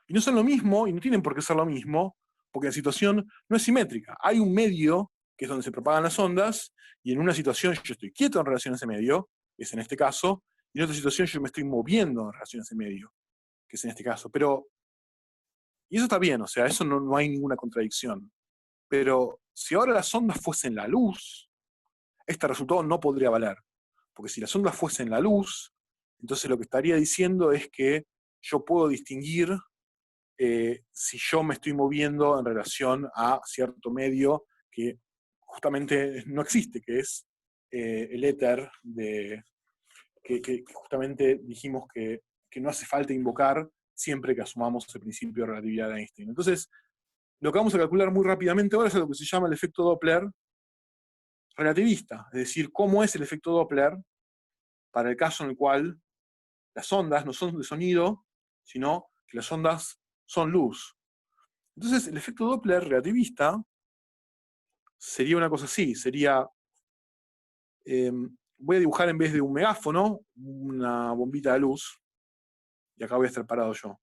Y no son lo mismo, y no tienen por qué ser lo mismo, porque la situación no es simétrica. Hay un medio, que es donde se propagan las ondas, y en una situación yo estoy quieto en relación a ese medio, que es en este caso, y en otra situación yo me estoy moviendo en relación a ese medio, que es en este caso. Y eso está bien, o sea, eso no hay ninguna contradicción. Pero si ahora las ondas fuesen la luz, este resultado no podría valer. Porque si las ondas fuesen la luz, entonces lo que estaría diciendo es que yo puedo distinguir si yo me estoy moviendo en relación a cierto medio que justamente no existe, que es el éter, que justamente dijimos que no hace falta invocar siempre que asumamos el principio de relatividad de Einstein. Entonces, lo que vamos a calcular muy rápidamente ahora es lo que se llama el efecto Doppler relativista, es decir, cómo es el efecto Doppler para el caso en el cual las ondas no son de sonido, sino que las ondas son luz. Entonces, el efecto Doppler relativista sería una cosa así, sería, voy a dibujar en vez de un megáfono, una bombita de luz, y acá voy a estar parado yo.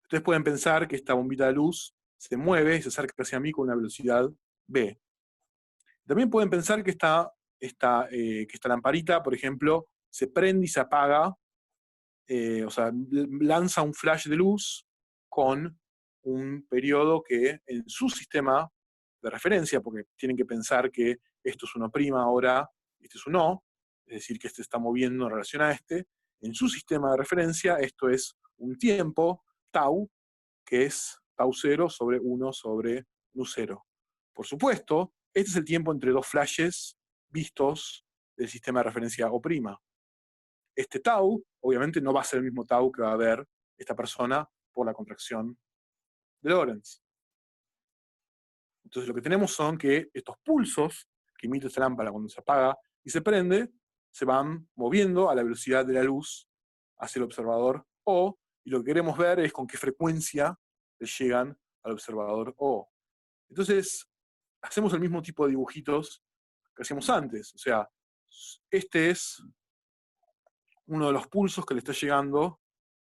Ustedes pueden pensar que esta bombita de luz se mueve y se acerca hacia mí con una velocidad v. También pueden pensar que esta lamparita, por ejemplo, se prende y se apaga, o sea, lanza un flash de luz con un periodo que en su sistema de referencia, porque tienen que pensar que esto es 1' ahora, este es un O, es decir, que este está moviendo en relación a este, en su sistema de referencia esto es un tiempo, tau, que es tau 0 sobre 1 sobre nu 0. Por supuesto, este es el tiempo entre dos flashes vistos del sistema de referencia O'. Este tau, obviamente, no va a ser el mismo tau que va a ver esta persona por la contracción de Lorentz. Entonces lo que tenemos son que estos pulsos que emite esta lámpara cuando se apaga y se prende, se van moviendo a la velocidad de la luz hacia el observador O, y lo que queremos ver es con qué frecuencia le llegan al observador O. Entonces, hacemos el mismo tipo de dibujitos que hacíamos antes. O sea, este es uno de los pulsos que le está llegando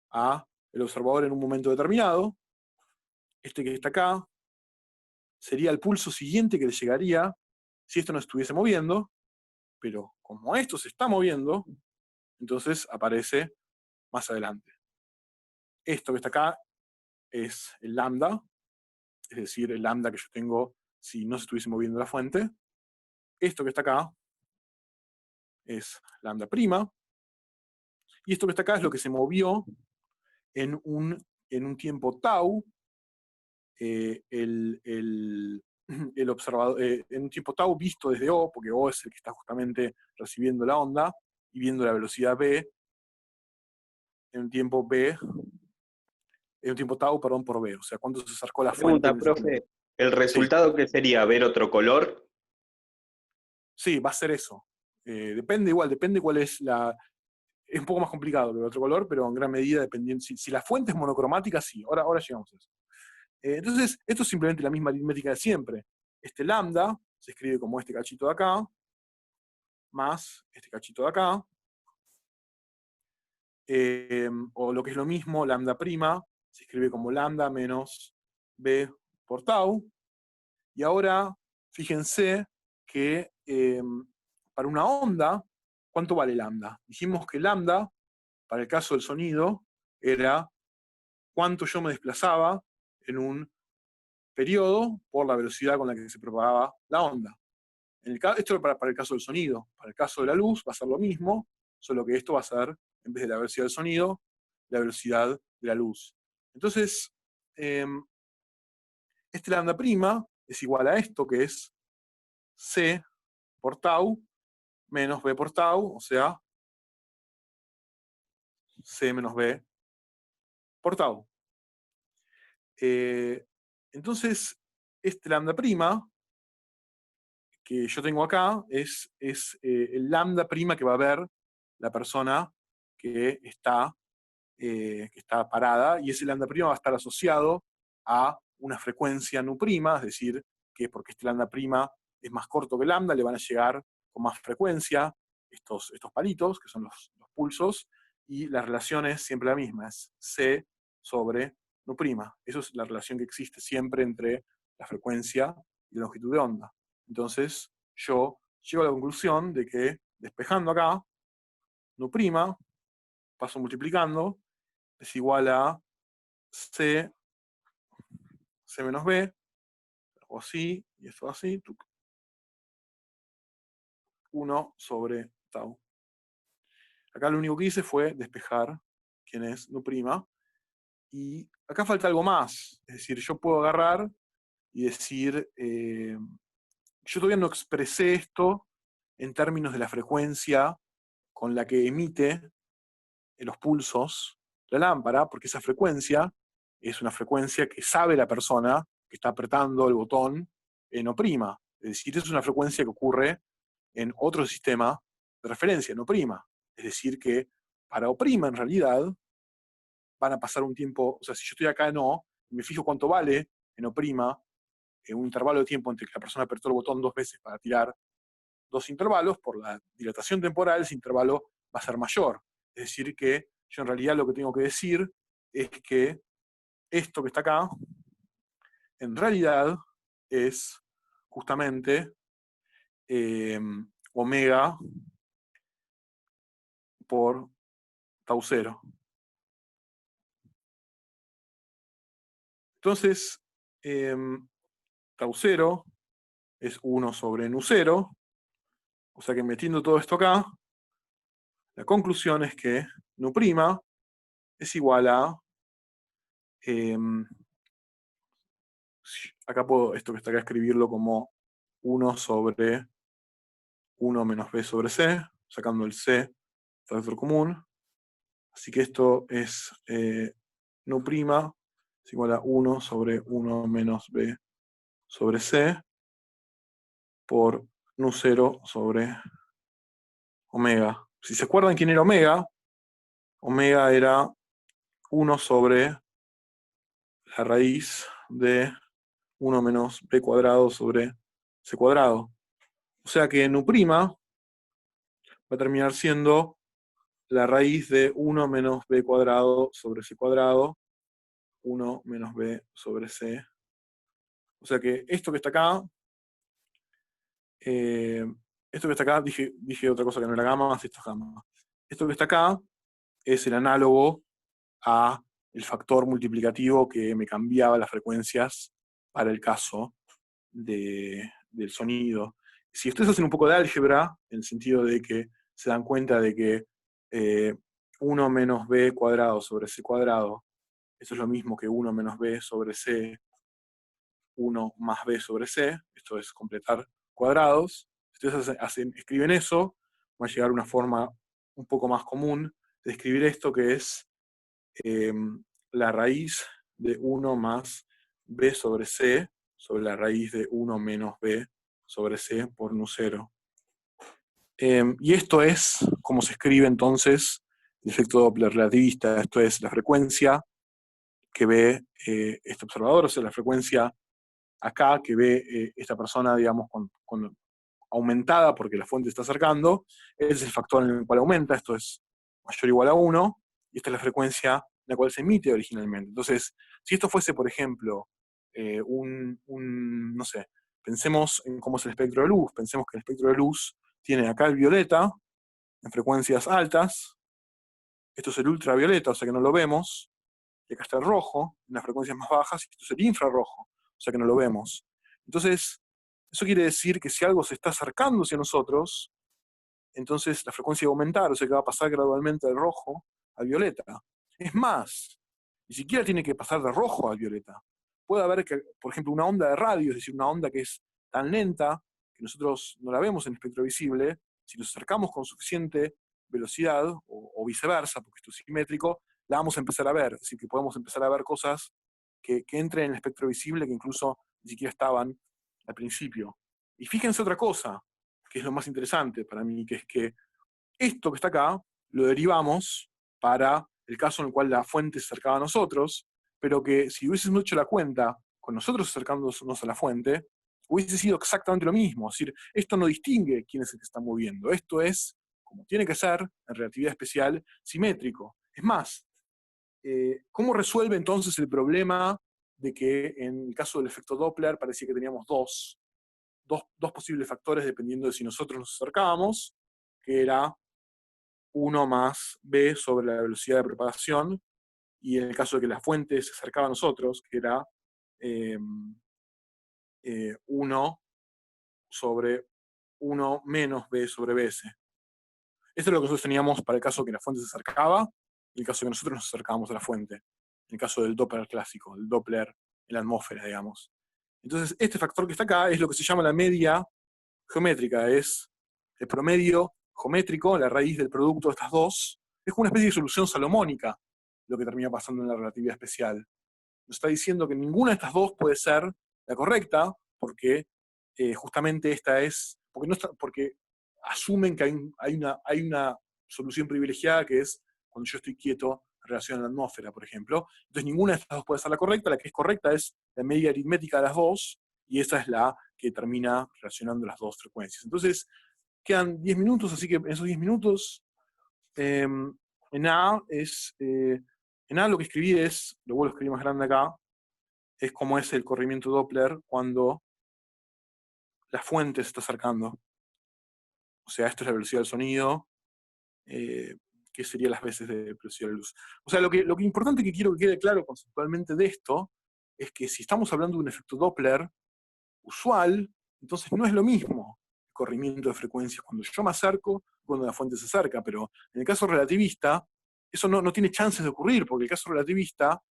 al observador en un momento determinado. Este que está acá sería el pulso siguiente que le llegaría si esto no estuviese moviendo, pero como esto se está moviendo, entonces aparece más adelante. Esto que está acá es el lambda, es decir, el lambda que yo tengo si no se estuviese moviendo la fuente. Esto que está acá es lambda prima, y esto que está acá es lo que se movió en un tiempo tau, el observador, en un tiempo tau visto desde O, porque O es el que está justamente recibiendo la onda y viendo la velocidad v en un tiempo B, en un tiempo tau, perdón, por B. O sea, cuánto se acercó la fuente. Pregunta, en ese tiempo. profe, ¿el resultado qué sería? ¿Ver otro color? Sí, va a ser eso. Depende cuál es la... Es un poco más complicado que el otro color, pero en gran medida dependiendo... Si la fuente es monocromática, sí. Ahora llegamos a eso. Entonces, esto es simplemente la misma aritmética de siempre. Este lambda se escribe como este cachito de acá, más este cachito de acá, o lo que es lo mismo, lambda prima, se escribe como lambda menos b por tau. Y ahora, fíjense que para una onda, ¿cuánto vale lambda? Dijimos que lambda, para el caso del sonido, era cuánto yo me desplazaba en un periodo por la velocidad con la que se propagaba la onda. Esto es para el caso del sonido. Para el caso de la luz va a ser lo mismo, solo que esto va a ser, en vez de la velocidad del sonido, la velocidad de la luz. Entonces, este lambda prima es igual a esto, que es c por tau menos b por tau, o sea, c menos b por tau. Entonces, este lambda prima que yo tengo acá es el lambda prima que va a ver la persona que está parada, y ese lambda prima va a estar asociado a una frecuencia nu prima, es decir, que porque este lambda prima es más corto que lambda, le van a llegar con más frecuencia estos palitos, que son los pulsos, y la relación es siempre la misma, es C sobre nu prima. Eso es la relación que existe siempre entre la frecuencia y la longitud de onda. Entonces, yo llego a la conclusión de que, despejando acá, nu prima, paso multiplicando, es igual a C menos B, o así, y esto así, 1 sobre tau. Acá lo único que hice fue despejar quién es nu prima, y acá falta algo más, es decir, yo puedo agarrar y decir, yo todavía no expresé esto en términos de la frecuencia con la que emite los pulsos la lámpara, porque esa frecuencia es una frecuencia que sabe la persona que está apretando el botón en O'. Es decir, es una frecuencia que ocurre en otro sistema de referencia, en O'. Es decir, que para O' en realidad van a pasar un tiempo, o sea, si yo estoy acá en O, y me fijo cuánto vale en O', en un intervalo de tiempo entre que la persona apretó el botón 2 veces para tirar 2 intervalos, por la dilatación temporal, ese intervalo va a ser mayor. Es decir, que yo en realidad lo que tengo que decir es que esto que está acá, en realidad es justamente omega por tau 0. Entonces, tau 0 es 1 sobre nu 0, o sea que metiendo todo esto acá, la conclusión es que nu' es igual a, acá puedo esto que está acá escribirlo como 1 sobre 1 menos b sobre c, sacando el c, factor común. Así que esto es nu' es igual a 1 sobre 1 menos b sobre c por nu 0 sobre omega. Si se acuerdan quién era omega, omega era 1 sobre la raíz de 1 menos b cuadrado sobre c cuadrado. O sea que nu' va a terminar siendo la raíz de 1 menos b cuadrado sobre c cuadrado, 1 menos b sobre c. O sea que esto que está acá, dije otra cosa que no era gamma, esto es gamma. Esto que está acá es el análogo a el factor multiplicativo que me cambiaba las frecuencias para el caso del sonido. Si ustedes hacen un poco de álgebra, en el sentido de que se dan cuenta de que 1 menos b cuadrado sobre c cuadrado, eso es lo mismo que 1 menos b sobre c, 1 más b sobre c, esto es completar cuadrados. Si ustedes escriben eso, va a llegar a una forma un poco más común de escribir esto, que es la raíz de 1 más b sobre c sobre la raíz de 1 menos b sobre c por nu0. Y esto es como se escribe entonces el efecto Doppler relativista. Esto es la frecuencia que ve este observador, o sea, la frecuencia acá que ve esta persona, digamos, con aumentada porque la fuente está acercando, es el factor en el cual aumenta, esto es mayor o igual a 1, y esta es la frecuencia en la cual se emite originalmente. Entonces, si esto fuese, por ejemplo, no sé, pensemos en cómo es el espectro de luz, pensemos que el espectro de luz tiene acá el violeta, en frecuencias altas, esto es el ultravioleta, o sea que no lo vemos, y acá está el rojo, en las frecuencias más bajas, y esto es el infrarrojo, o sea que no lo vemos. Entonces, eso quiere decir que si algo se está acercando hacia nosotros, entonces la frecuencia va a aumentar, o sea que va a pasar gradualmente del rojo al violeta. Es más, ni siquiera tiene que pasar de rojo al violeta. Puede haber, que, por ejemplo, una onda de radio, es decir, una onda que es tan lenta que nosotros no la vemos en el espectro visible, si nos acercamos con suficiente velocidad, o viceversa, porque esto es simétrico, la vamos a empezar a ver. Es decir, que podemos empezar a ver cosas que entren en el espectro visible que incluso ni siquiera estaban al principio. Y fíjense otra cosa, que es lo más interesante para mí, que es que esto que está acá lo derivamos para el caso en el cual la fuente se acercaba a nosotros, pero que si hubiésemos hecho la cuenta con nosotros acercándonos a la fuente, hubiese sido exactamente lo mismo. Es decir, esto no distingue quién es el que está moviendo. Esto es, como tiene que ser, en relatividad especial, simétrico. Es más, ¿cómo resuelve entonces el problema de que en el caso del efecto Doppler parecía que teníamos dos posibles factores dependiendo de si nosotros nos acercábamos, que era 1 más b sobre la velocidad de propagación, y en el caso de que la fuente se acercaba a nosotros, que era 1 sobre 1 menos b sobre bs. Esto es lo que nosotros teníamos para el caso de que la fuente se acercaba, y el caso de que nosotros nos acercábamos a la fuente. En el caso del Doppler clásico, el Doppler en la atmósfera, digamos. Entonces, este factor que está acá es lo que se llama la media geométrica, es el promedio geométrico, la raíz del producto de estas dos, es como una especie de solución salomónica lo que termina pasando en la relatividad especial. Nos está diciendo que ninguna de estas dos puede ser la correcta, porque justamente esta es, porque asumen que hay una solución privilegiada que es cuando yo estoy quieto en relación a la atmósfera, por ejemplo. Entonces ninguna de estas dos puede ser la correcta, la que es correcta es la media aritmética de las dos, y esa es la que termina relacionando las dos frecuencias. Entonces, quedan 10 minutos, así que en esos 10 minutos, en A lo que escribí es, lo vuelvo a escribir más grande acá, es como es el corrimiento Doppler cuando la fuente se está acercando. O sea, esto es la velocidad del sonido, que sería las veces de velocidad de luz. O sea, lo que importante que quiero que quede claro conceptualmente de esto es que si estamos hablando de un efecto Doppler usual, entonces no es lo mismo el corrimiento de frecuencias cuando yo me acerco, cuando la fuente se acerca, pero en el caso relativista, eso no tiene chances de ocurrir, porque el caso relativista,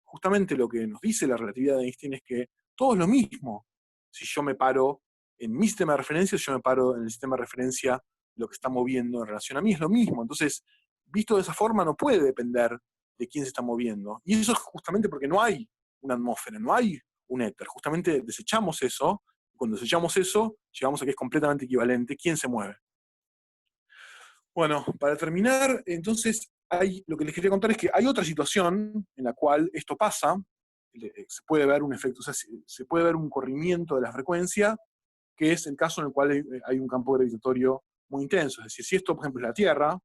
justamente lo que nos dice la relatividad de Einstein es que todo es lo mismo. Si yo me paro en mi sistema de referencia, yo me paro en el sistema de referencia, lo que está moviendo en relación a mí es lo mismo. Entonces, visto de esa forma, no puede depender de quién se está moviendo. Y eso es justamente porque no hay una atmósfera, no hay un éter. Justamente desechamos eso, y cuando desechamos eso, llegamos a que es completamente equivalente quién se mueve. Bueno, para terminar, entonces, lo que les quería contar es que hay otra situación en la cual esto pasa, se puede ver un efecto, o sea, se puede ver un corrimiento de la frecuencia, que es el caso en el cual hay un campo gravitatorio muy intenso. Es decir, si esto, por ejemplo, es la Tierra,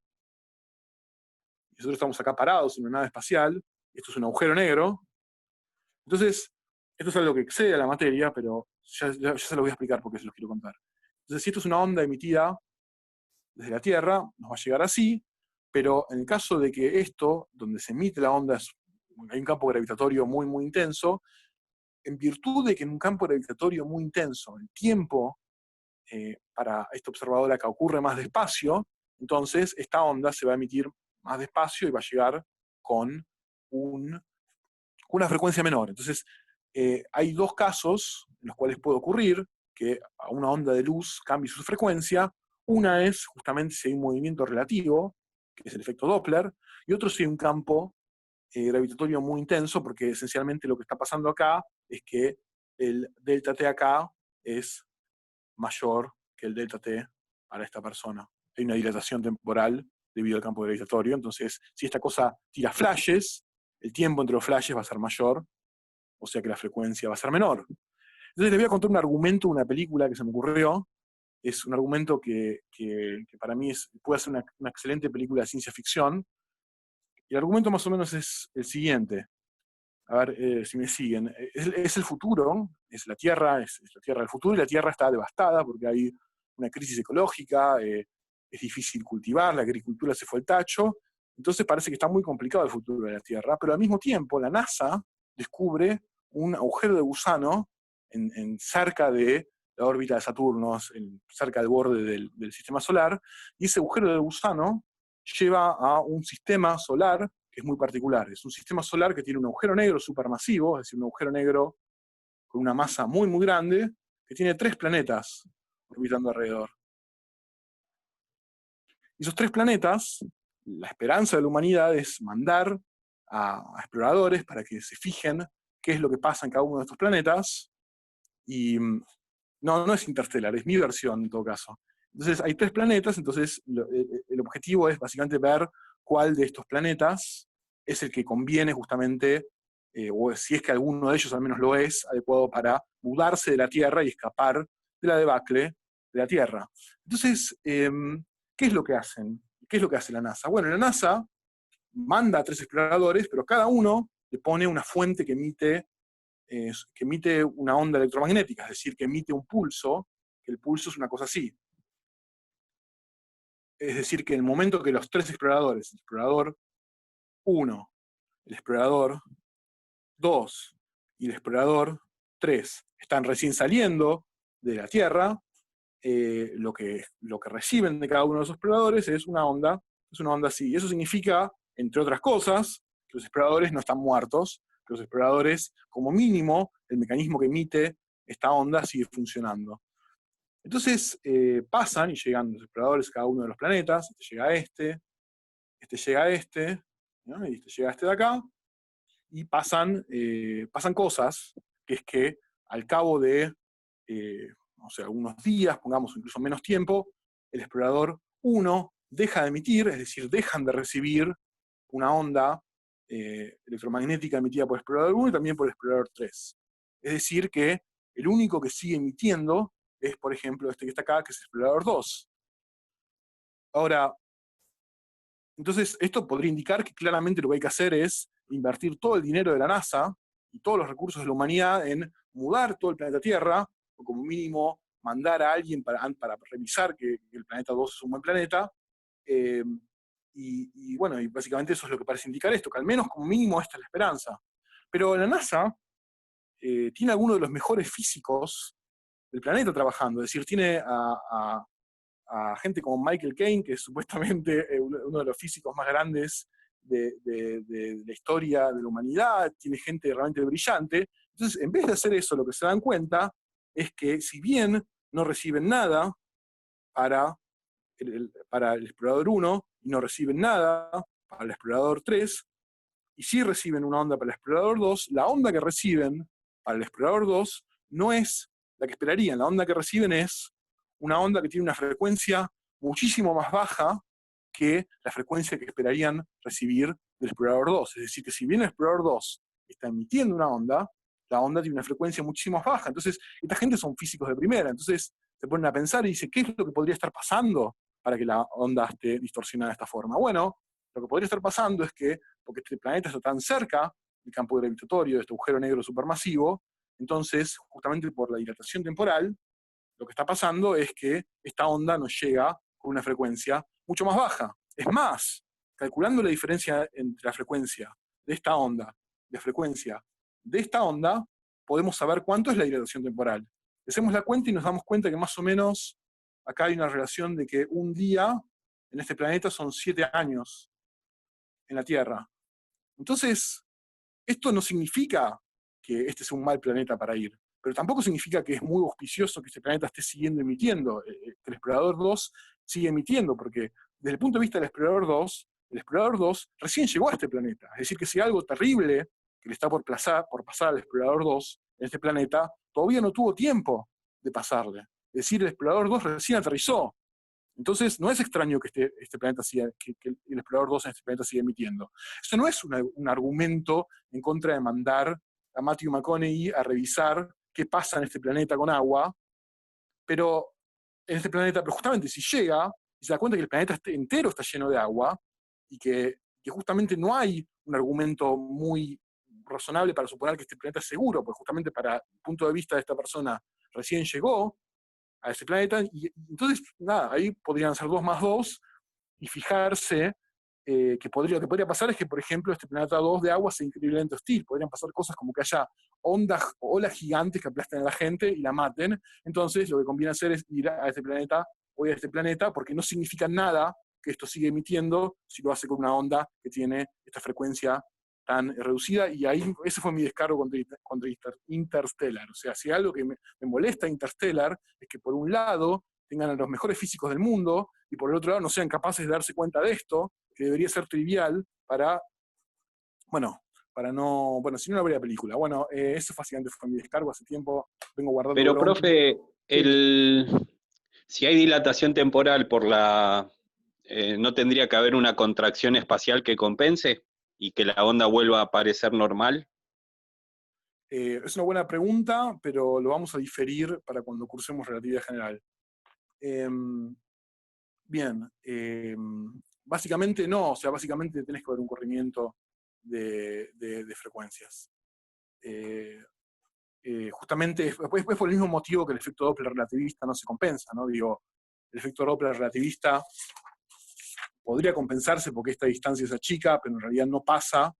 y nosotros estamos acá parados en una nave espacial, esto es un agujero negro, entonces, esto es algo que excede a la materia, pero ya se lo voy a explicar porque se los quiero contar. Entonces, si esto es una onda emitida desde la Tierra, nos va a llegar así, pero en el caso de que esto, donde se emite la onda, hay un campo gravitatorio muy, muy intenso, en virtud de que en un campo gravitatorio muy intenso, el tiempo para esta observadora acá ocurre más despacio, entonces esta onda se va a emitir más despacio y va a llegar con una frecuencia menor. Entonces, hay dos casos en los cuales puede ocurrir que a una onda de luz cambie su frecuencia. Una es justamente si hay un movimiento relativo, que es el efecto Doppler, y otro si hay un campo gravitatorio muy intenso, porque esencialmente lo que está pasando acá es que el delta T acá es mayor que el delta T para esta persona. Hay una dilatación temporal debido al campo gravitatorio, entonces si esta cosa tira flashes, el tiempo entre los flashes va a ser mayor, o sea que la frecuencia va a ser menor. Entonces les voy a contar un argumento de una película que se me ocurrió. Es un argumento que para mí puede ser una excelente película de ciencia ficción. Y el argumento más o menos es el siguiente. A ver si me siguen. Es el futuro, es la Tierra del futuro, y la Tierra está devastada porque hay una crisis ecológica, es difícil cultivar, la agricultura se fue al tacho, entonces parece que está muy complicado el futuro de la Tierra, pero al mismo tiempo la NASA descubre un agujero de gusano cerca de la órbita de Saturno, cerca del borde del sistema solar, y ese agujero de gusano lleva a un sistema solar que es muy particular. Es un sistema solar que tiene un agujero negro supermasivo, es decir, un agujero negro con una masa muy, muy grande, que tiene 3 planetas orbitando alrededor. Y esos 3 planetas, la esperanza de la humanidad es mandar a exploradores para que se fijen qué es lo que pasa en cada uno de estos planetas. Y no es Interstellar, es mi versión en todo caso. Entonces hay 3 planetas, entonces el objetivo es básicamente ver cuál de estos planetas es el que conviene justamente, o si es que alguno de ellos al menos lo es, adecuado para mudarse de la Tierra y escapar de la debacle de la Tierra. Entonces, ¿qué es lo que hacen? ¿Qué es lo que hace la NASA? Bueno, la NASA manda a 3 exploradores, pero cada uno le pone una fuente que emite una onda electromagnética, es decir, que emite un pulso, que el pulso es una cosa así. Es decir, que en el momento que los 3 exploradores, el explorador 1, el explorador 2 y el explorador 3, están recién saliendo de la Tierra, lo que reciben de cada uno de esos exploradores es una onda así. Y eso significa, entre otras cosas, que los exploradores no están muertos, que los exploradores, como mínimo, el mecanismo que emite esta onda sigue funcionando. Entonces pasan y llegan los exploradores a cada uno de los planetas, este llega a este llega a este, ¿no? Y este llega a este de acá, y pasan cosas, que es que al cabo de, no sé, algunos días, pongamos incluso menos tiempo, el explorador 1 deja de emitir, es decir, dejan de recibir una onda electromagnética emitida por el explorador 1 y también por el explorador 3. Es decir, que el único que sigue emitiendo es, por ejemplo, este que está acá, que es el explorador 2. Ahora, entonces esto podría indicar que claramente lo que hay que hacer es invertir todo el dinero de la NASA y todos los recursos de la humanidad en mudar todo el planeta Tierra, o como mínimo mandar a alguien para revisar que el planeta 2 es un buen planeta. Y bueno, y básicamente eso es lo que parece indicar esto, que al menos como mínimo esta es la esperanza. Pero la NASA tiene algunos de los mejores físicos del planeta trabajando, es decir, tiene a gente como Michael Caine, que es supuestamente uno de los físicos más grandes de la historia de la humanidad, tiene gente realmente brillante. Entonces, en vez de hacer eso, lo que se dan cuenta es que si bien no reciben nada para el explorador 1 y no reciben nada para el explorador 3, y sí reciben una onda para el explorador 2, la onda que reciben para el explorador 2 no es la que esperarían. La onda que reciben es una onda que tiene una frecuencia muchísimo más baja que la frecuencia que esperarían recibir del explorador 2. Es decir, que si bien el explorador 2 está emitiendo una onda, la onda tiene una frecuencia muchísimo más baja. Entonces, esta gente son físicos de primera. Entonces, se ponen a pensar y dicen, ¿qué es lo que podría estar pasando para que la onda esté distorsionada de esta forma? Bueno, lo que podría estar pasando es que, porque este planeta está tan cerca del campo gravitatorio, de este agujero negro supermasivo, entonces, justamente por la dilatación temporal, lo que está pasando es que esta onda nos llega con una frecuencia mucho más baja. Es más, calculando la diferencia entre la frecuencia de esta onda y la frecuencia de esta onda, podemos saber cuánto es la dilatación temporal. Hacemos la cuenta y nos damos cuenta que más o menos acá hay una relación de que un día en este planeta son 7 años en la Tierra. Entonces, esto no significa que este sea un mal planeta para ir, pero tampoco significa que es muy auspicioso que este planeta esté siguiendo emitiendo, que el explorador 2 sigue emitiendo, porque desde el punto de vista del explorador 2, el explorador 2 recién llegó a este planeta. Es decir, que si algo terrible que le está por pasar al explorador 2 en este planeta, todavía no tuvo tiempo de pasarle. Es decir, el explorador 2 recién aterrizó. Entonces, no es extraño que este planeta siga, que el explorador 2 en este planeta siga emitiendo. Eso no es un argumento en contra de mandar a Matthew McConaughey a revisar qué pasa en este planeta con agua, pero justamente si llega y se da cuenta que el planeta entero está lleno de agua y que justamente no hay un argumento muy razonable para suponer que este planeta es seguro, porque justamente para el punto de vista de esta persona recién llegó a ese planeta, y entonces, nada, ahí podrían ser 2 más 2 y fijarse que lo que podría pasar es que, por ejemplo, este planeta 2 de agua sea increíblemente hostil. Podrían pasar cosas como que haya olas gigantes que aplasten a la gente y la maten. Entonces, lo que conviene hacer es ir a este planeta o ir a este planeta, porque no significa nada que esto siga emitiendo si lo hace con una onda que tiene esta frecuencia tan reducida, y ahí ese fue mi descargo contra Interstellar. O sea, si algo que me molesta Interstellar es que por un lado tengan a los mejores físicos del mundo y por el otro lado no sean capaces de darse cuenta de esto, que debería ser trivial para si no, no habría película. Bueno, eso básicamente fue mi descargo hace tiempo, vengo guardando. Pero, bronca. profe, si hay dilatación temporal ¿no tendría que haber una contracción espacial que compense y que la onda vuelva a aparecer normal? Es una buena pregunta, pero lo vamos a diferir para cuando cursemos relatividad general. Bien, básicamente no, o sea, básicamente tenés que ver un corrimiento de frecuencias. Justamente es por el mismo motivo que el efecto Doppler relativista no se compensa, ¿no? Digo, el efecto Doppler relativista podría compensarse porque esta distancia es chica, pero en realidad no pasa,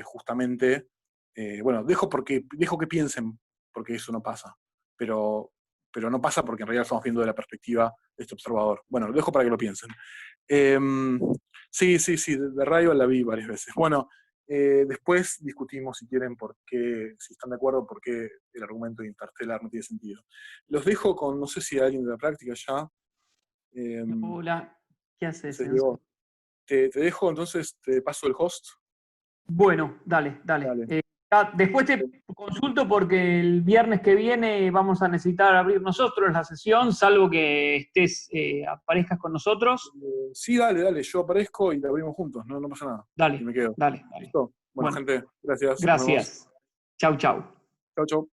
justamente. Dejo que piensen porque eso no pasa, pero no pasa porque en realidad estamos viendo de la perspectiva de este observador. Bueno, lo dejo para que lo piensen. Sí, de radio la vi varias veces. Bueno, después discutimos, si quieren, si están de acuerdo, por qué el argumento de Interstellar no tiene sentido. Los dejo con, no sé si hay alguien de la práctica ya. Hola, ¿qué haces? Te dejo, entonces te paso el host. Bueno, dale. Después te consulto porque el viernes que viene vamos a necesitar abrir nosotros la sesión, salvo que aparezcas con nosotros. Sí, dale, yo aparezco y la abrimos juntos, no pasa nada. Dale, y me quedo. dale. ¿Listo? Bueno, gente, gracias. Gracias. Chau. Chau.